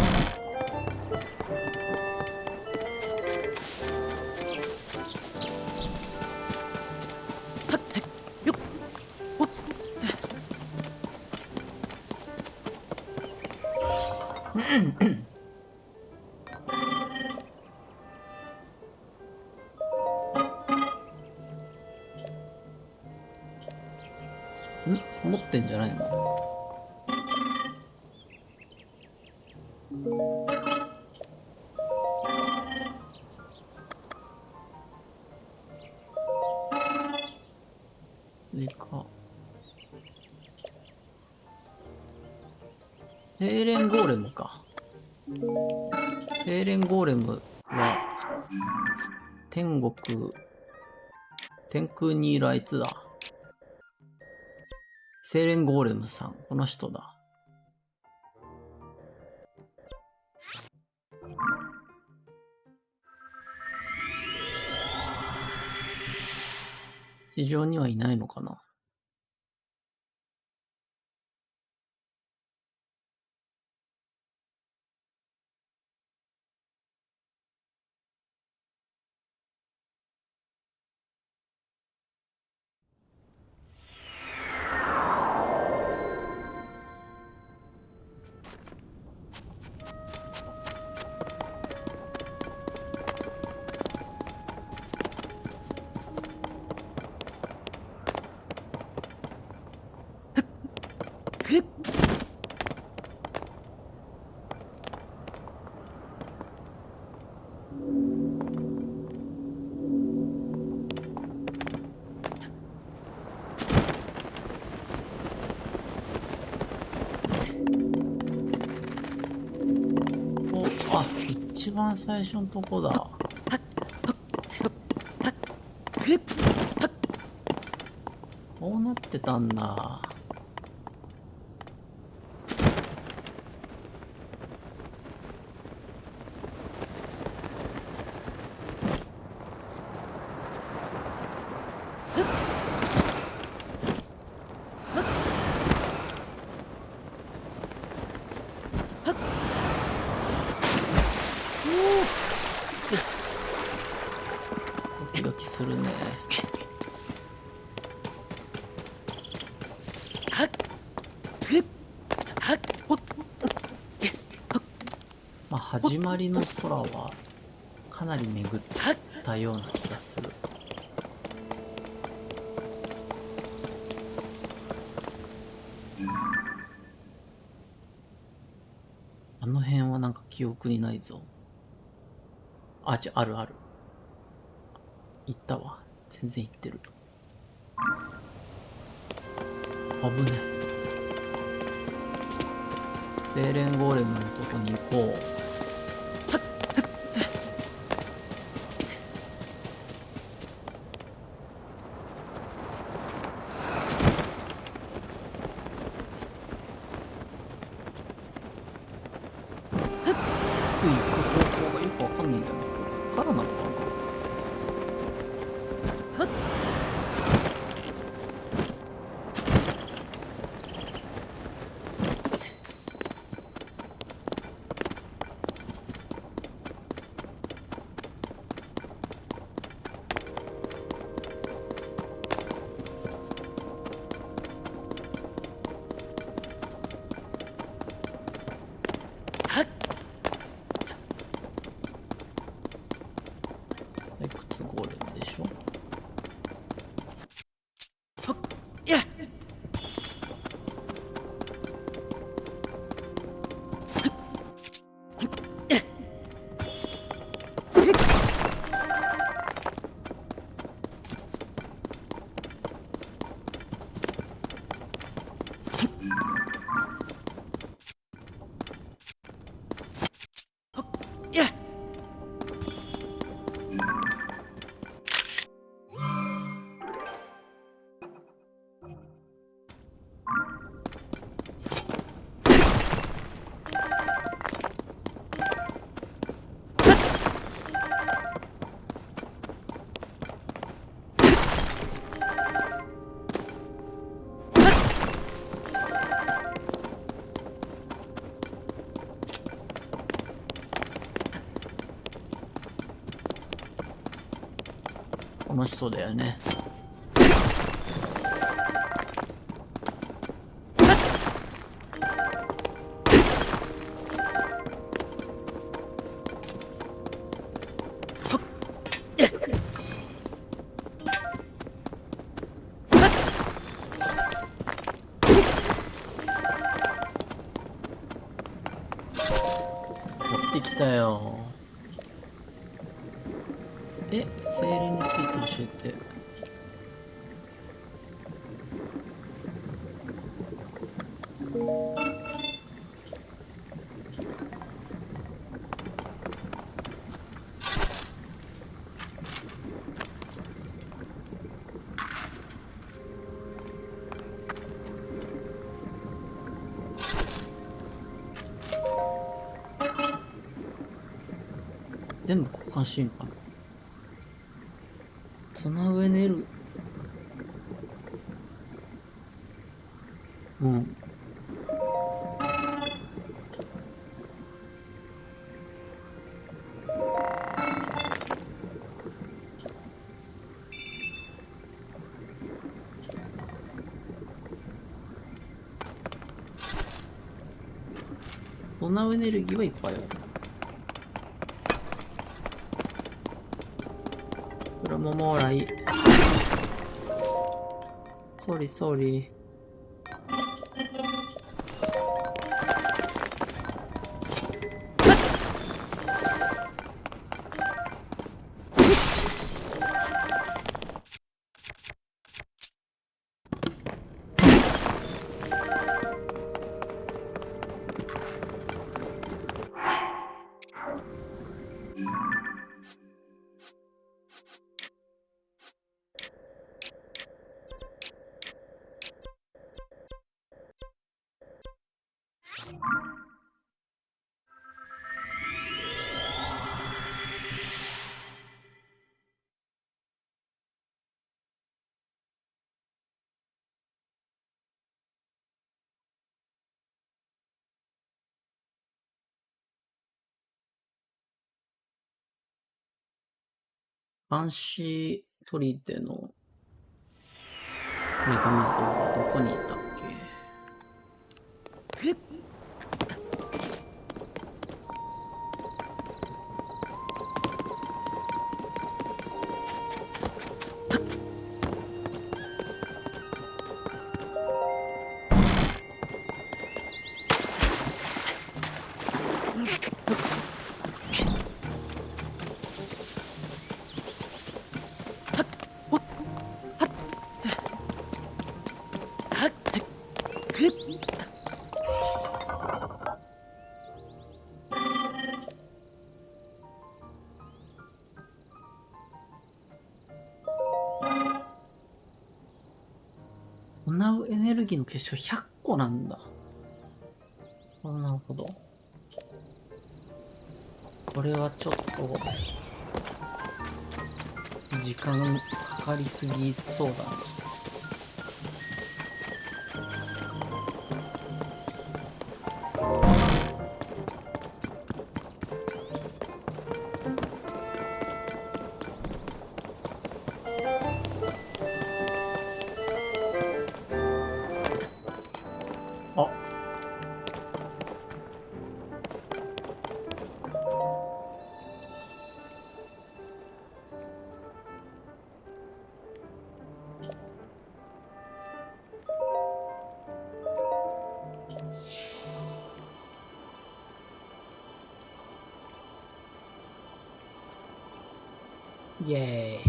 持ってんじゃないの？それか。精錬ゴーレムか。精錬ゴーレムは、天空にいるあいつだ。精錬ゴーレムさん、この人だ。地上にはいないのかな。あ、一番最初のとこだ。こうなってたんだ。ドキドキするね。まあ始まりの空はかなり巡ったような気がする。あの辺はなんか記憶にないぞ。あ、あるある。行ったわ。全然行ってる。危ね。精錬ゴーレムのとこに行こう。行く方法がよくわかんないんだよね。こっからなのかな。の人だよね。持ってきたよ。精霊について教えて。全部交換していいのかな。ツナウエネル、うん。ツナウエネルギーはいっぱいある。これももらい。ソーリーソーリー。監視砦の女神像はどこにいたっけ？行うエネルギーの結晶100個なんだ。なるほど。これはちょっと時間かかりすぎそうだね。あ、イエーイ。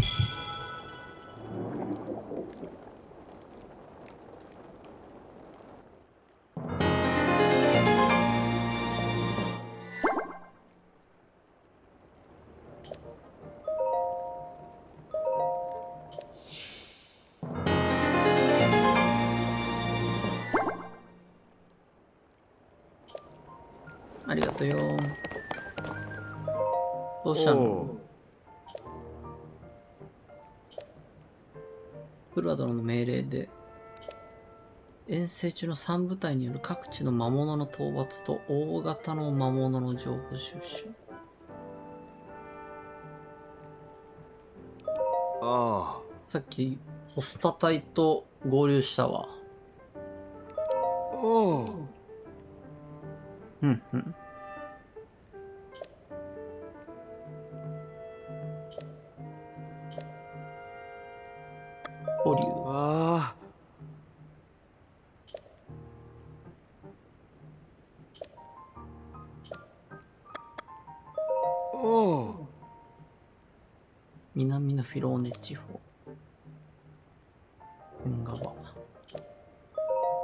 ありがとうよ。どうしたの？クルア殿の命令で遠征中の3部隊による各地の魔物の討伐と大型の魔物の情報収集。あさっきホスタ隊と合流したわ。あ。おう。うんうん。保留。ああ。おう。南のフィローネ地方。縁側。先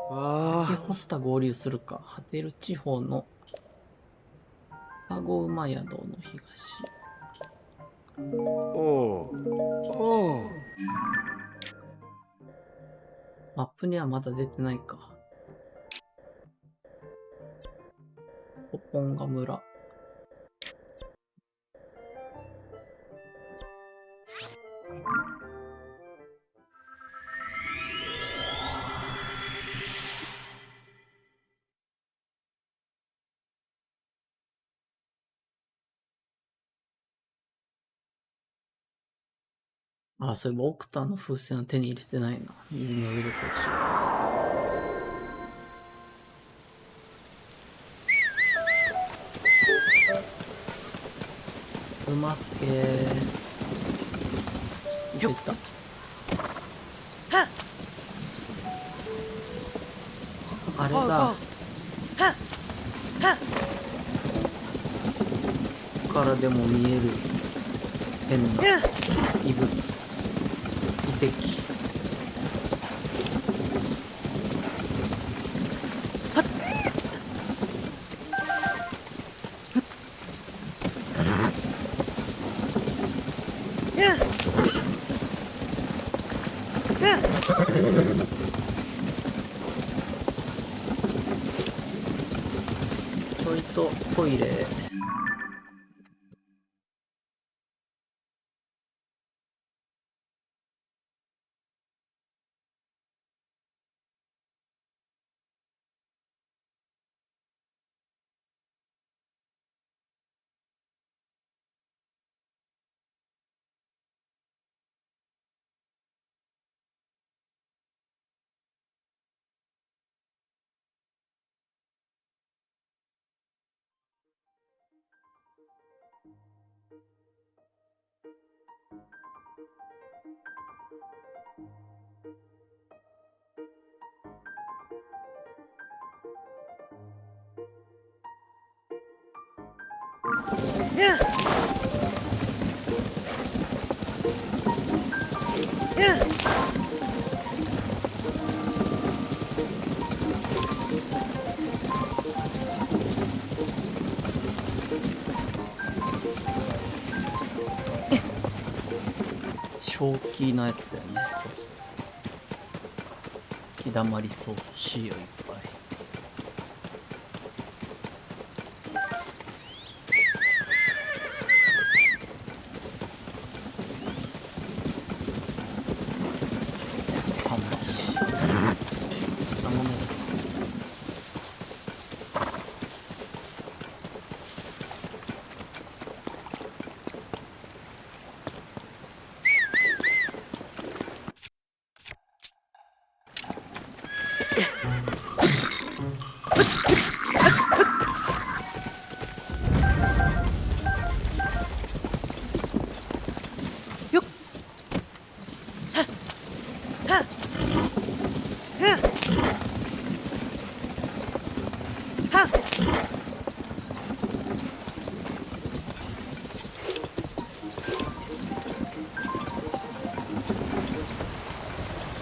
あホスタ合流するか。果てる地方の双子馬宿の東。あ。おう。おう。マップにはまだ出てないか。ポポンガ村。あ、そういえばオクターの風船を手に入れてないな。水の上でこうしちゃった。うますけー。いった。あれだ。ここからでも見える変な異物、遺跡。ちょいとトイレ。正気のやつだよね。そうそう。日だまりそう。シールいっぱい。桟橋。あのね。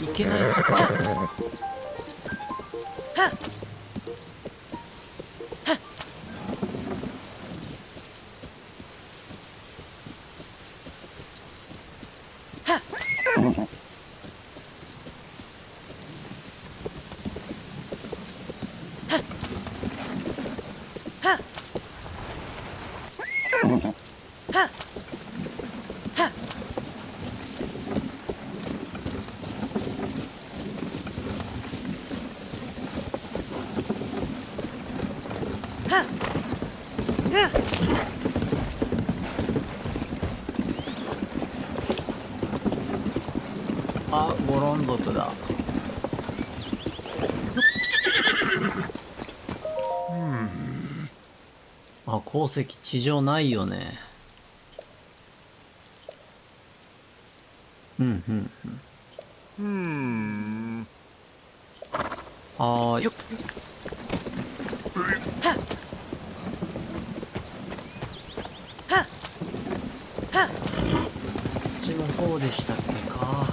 いけない坂。ゴロン族だ。あ、鉱石地上ないよね。うんうんうん。はーい。こっちの方でしたっけか。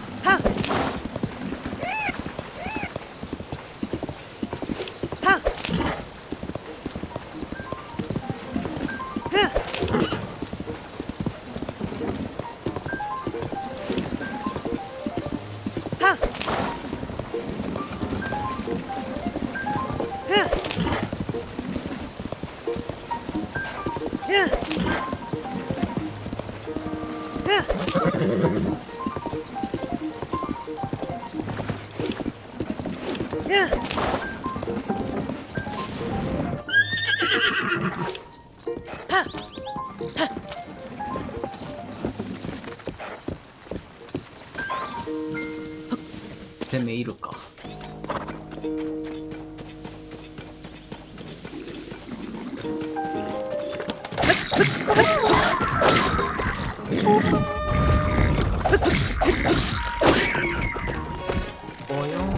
てめえいるか。およー。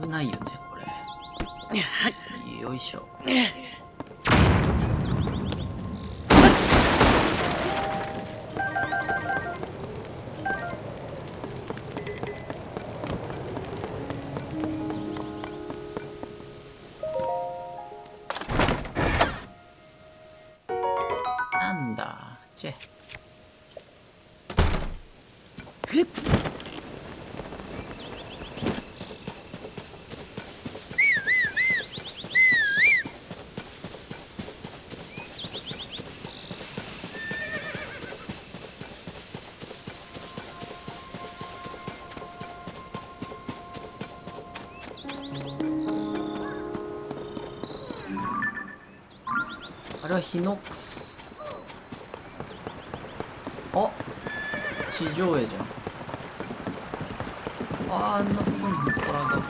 危ないよねこれ。よいしょ。なんだチェ。あれはヒノックス。あ、地上絵じゃん。あんなとこにトラが。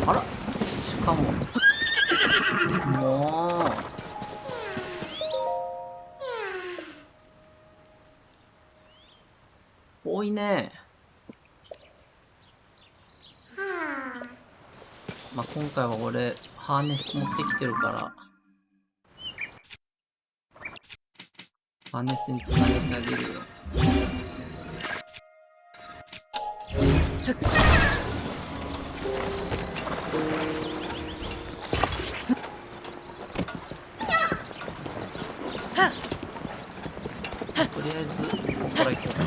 あら、しかももう多いね。まあ今回は俺ハーネス持ってきてるからハーネスにつなげてあげるよ。とりあえずここから行こう。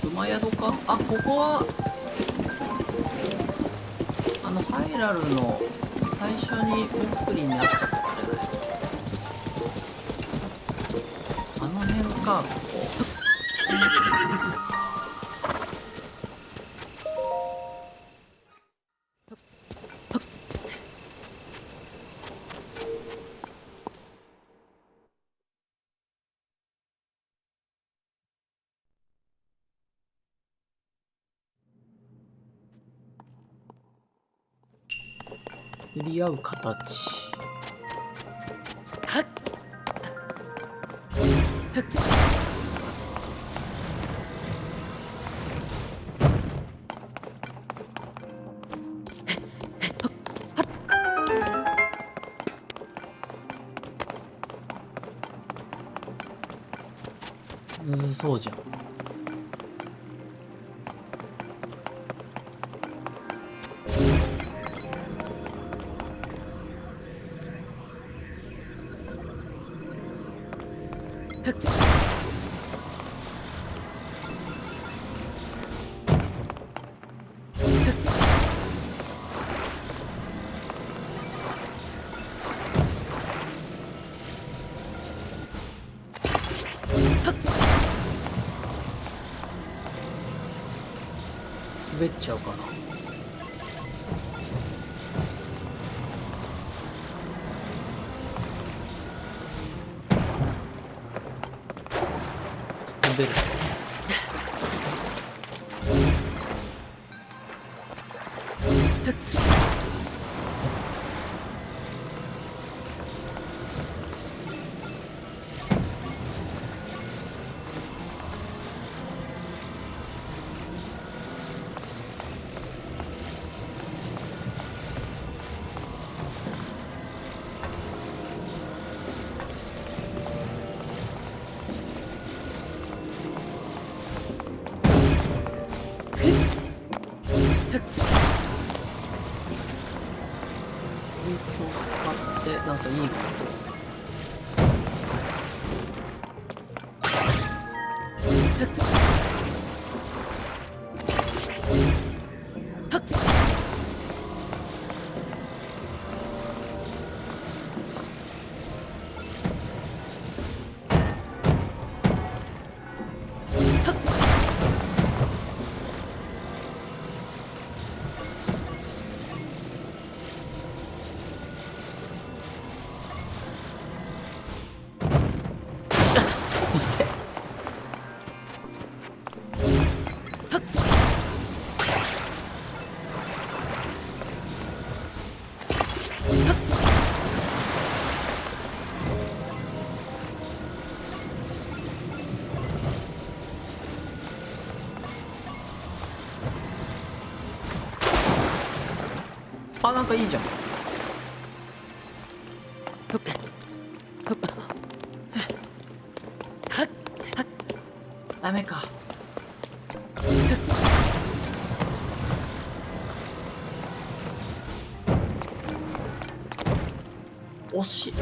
馬宿か。あ、ここはハイラルの最初にオプリになったとこじゃない。あの辺か、ここ。釣り合う形。むずそうじゃん。滑っちゃうかな。滑る。こいつを使ってなんかいいこと。見て。あ、なんかいいじゃん。ダメか。惜しい。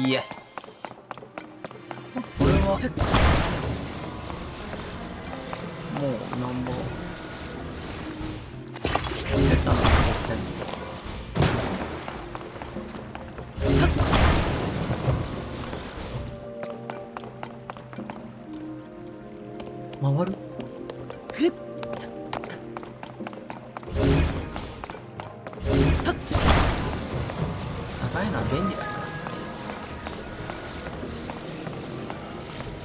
イエス。これはもうなんぼ下手なボス戦とか回る。高いのは便利だから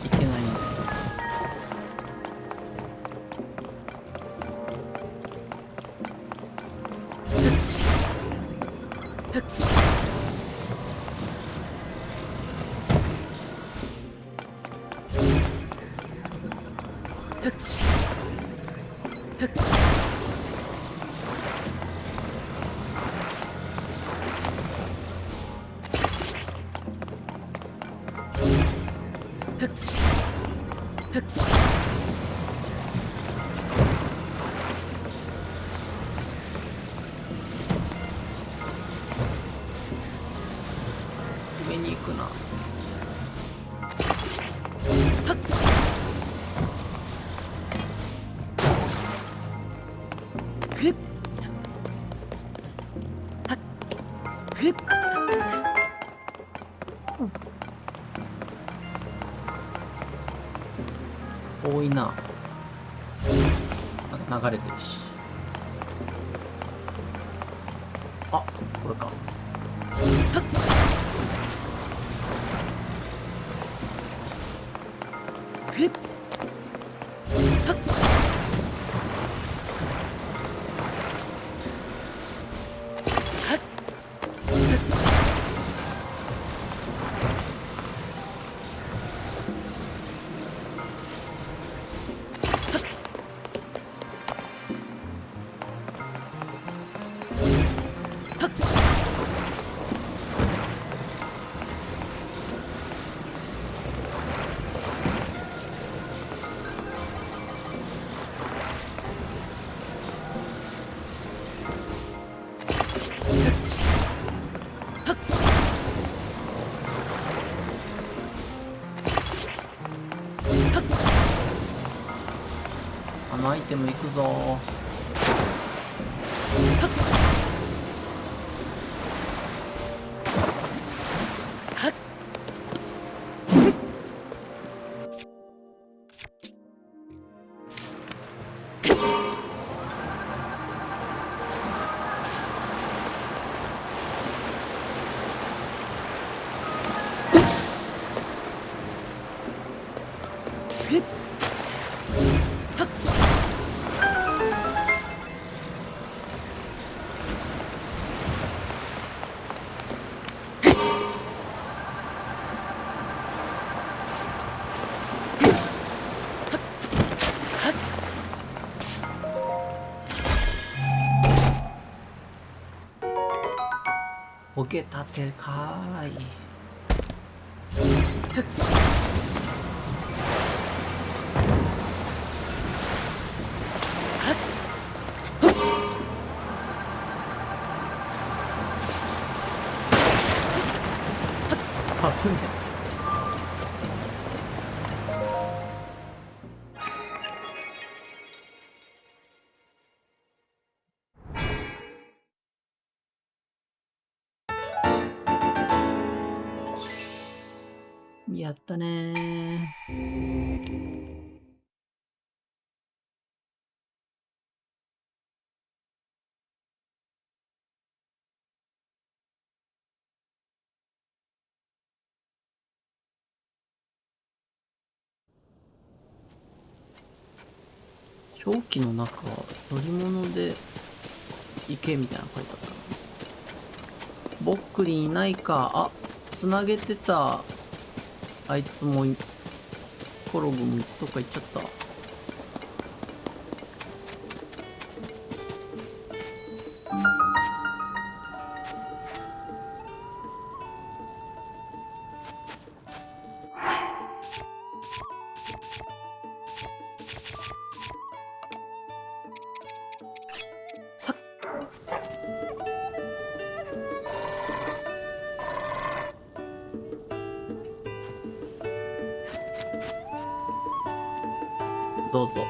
いけないんだよ。上に行くな。多いな。あ流れてるし。あ、これか。あのアイテムいくぞ。ボケたてかーい。危ねえ。やったねー。表記の中、乗り物で行けみたいなの書いてあったな。ボックリンいないか。あ、つなげてた。あいつも、コログもどっか行っちゃった。どうぞ。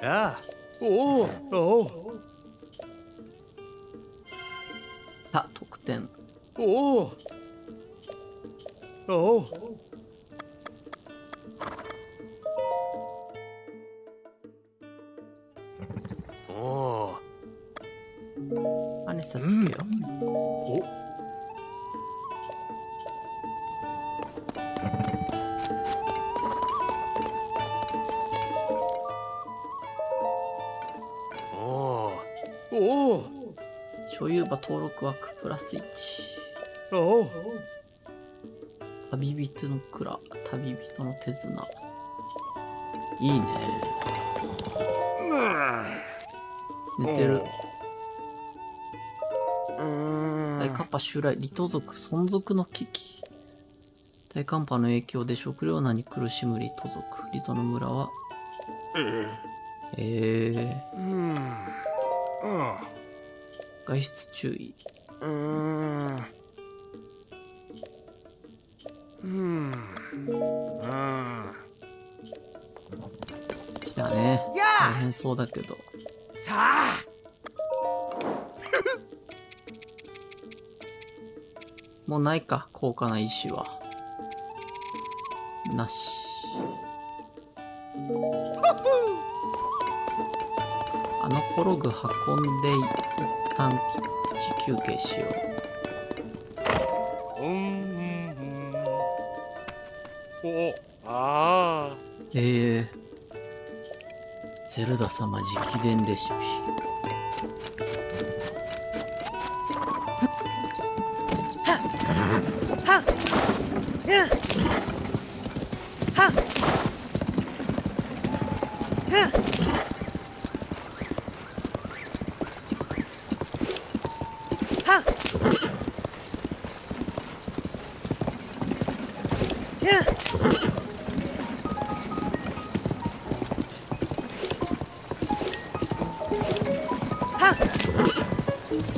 ああ、おお、おお、さあ、得点。おお、おお。おアネサつけよ。お。おお。所有馬登録枠プラス1。おお。旅人の蔵、旅人の手綱。いいね。寝てる。大寒波襲来、リト族存続の危機。大寒波の影響で食糧難に苦しむリト族。リトの村は外出注意。そうだけど。さあもうないか、高価な石は。なし。あのコログ運んで一旦休憩しよう。おああ。ゼルダ様直伝レシピ。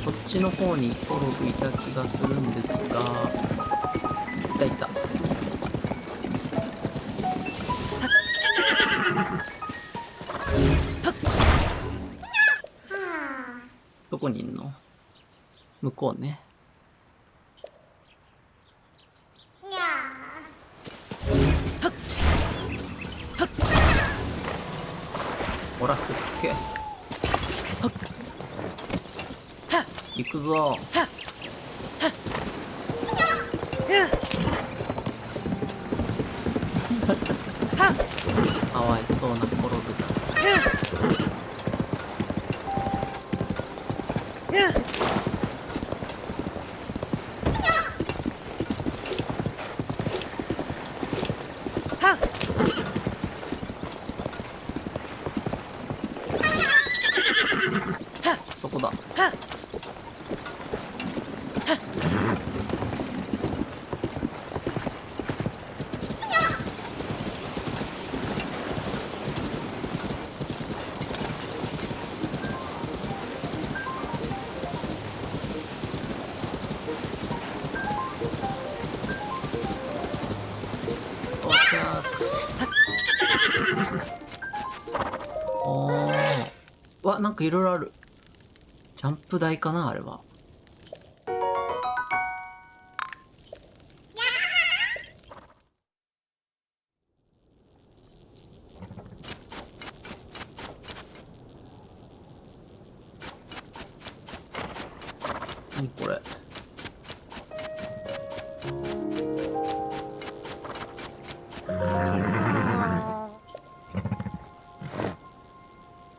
こっちの方にコログいた気がするんですが、いたいた。どこにいんの？向こうね。ほら、くっつけ。行くぞ。かわいそうなコログだ。そこだ。おー。うわ、なんかいろいろある。ジャンプ台かな、あれは。何これ。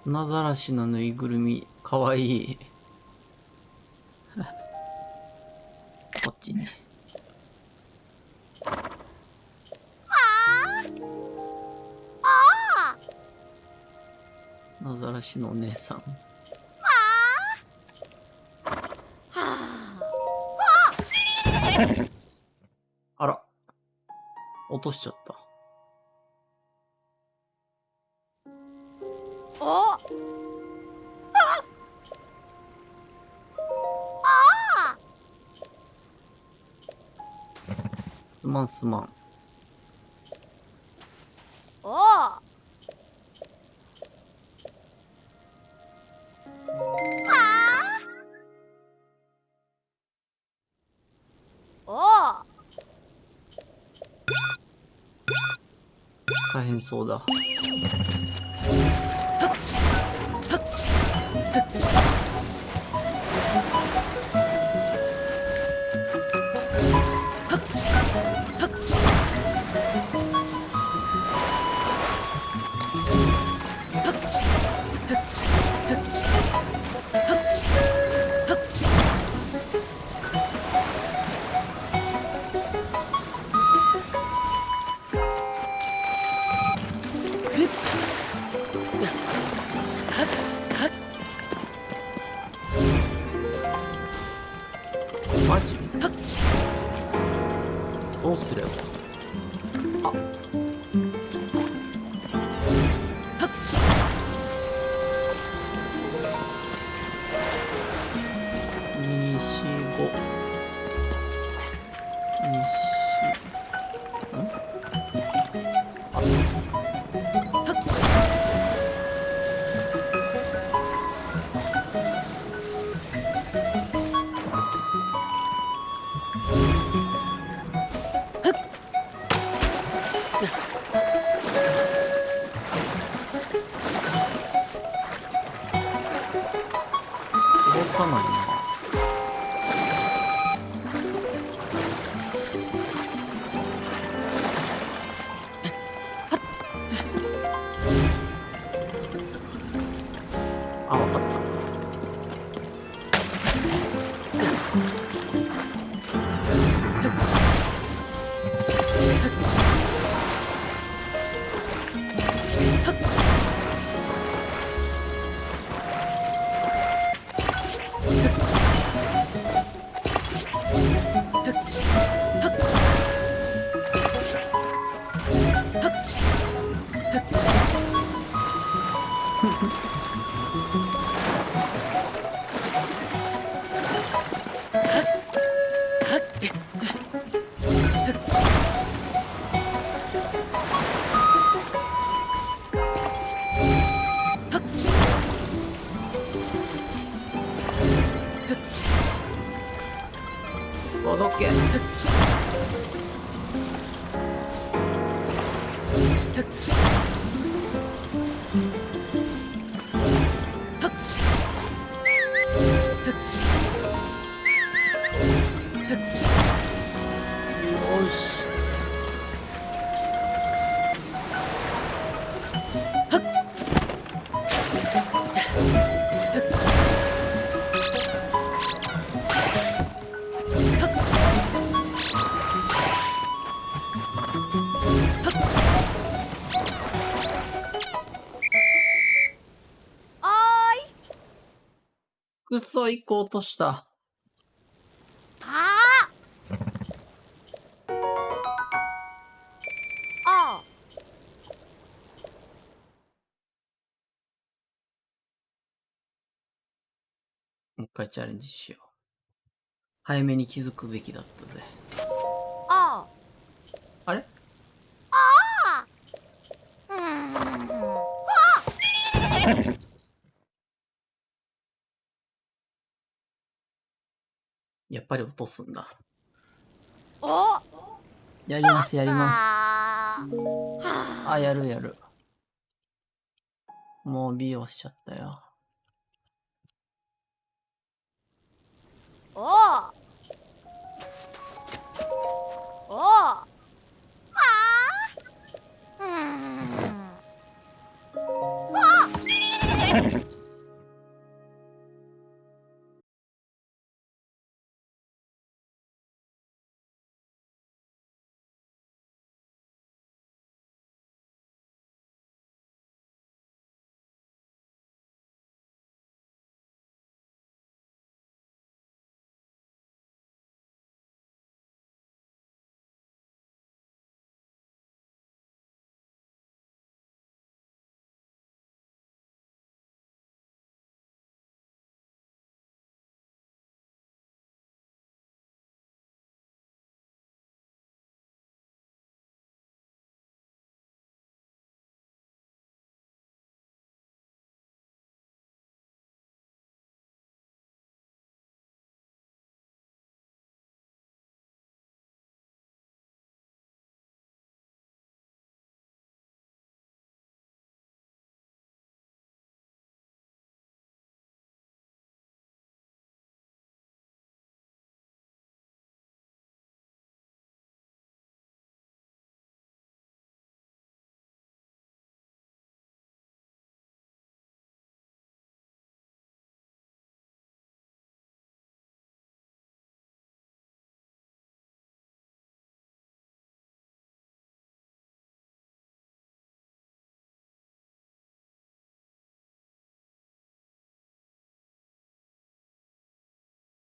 砂ざらしのぬいぐるみ、かわいい。こっちね。砂ざらしのお姉さん。あら、落としちゃった。おすまんすまん。お大変そうだ。マジ？どうすれば。あ245245かないな。あ、わかった。届け。よし。おーい。くそ、行こうとした。ああ。もう一回チャレンジしよう。早めに気づくべきだったぜ。ああれ？あ。やっぱり落とすんだ。お。やります、やります。ああ、やるやる。もう美容しちゃったよ。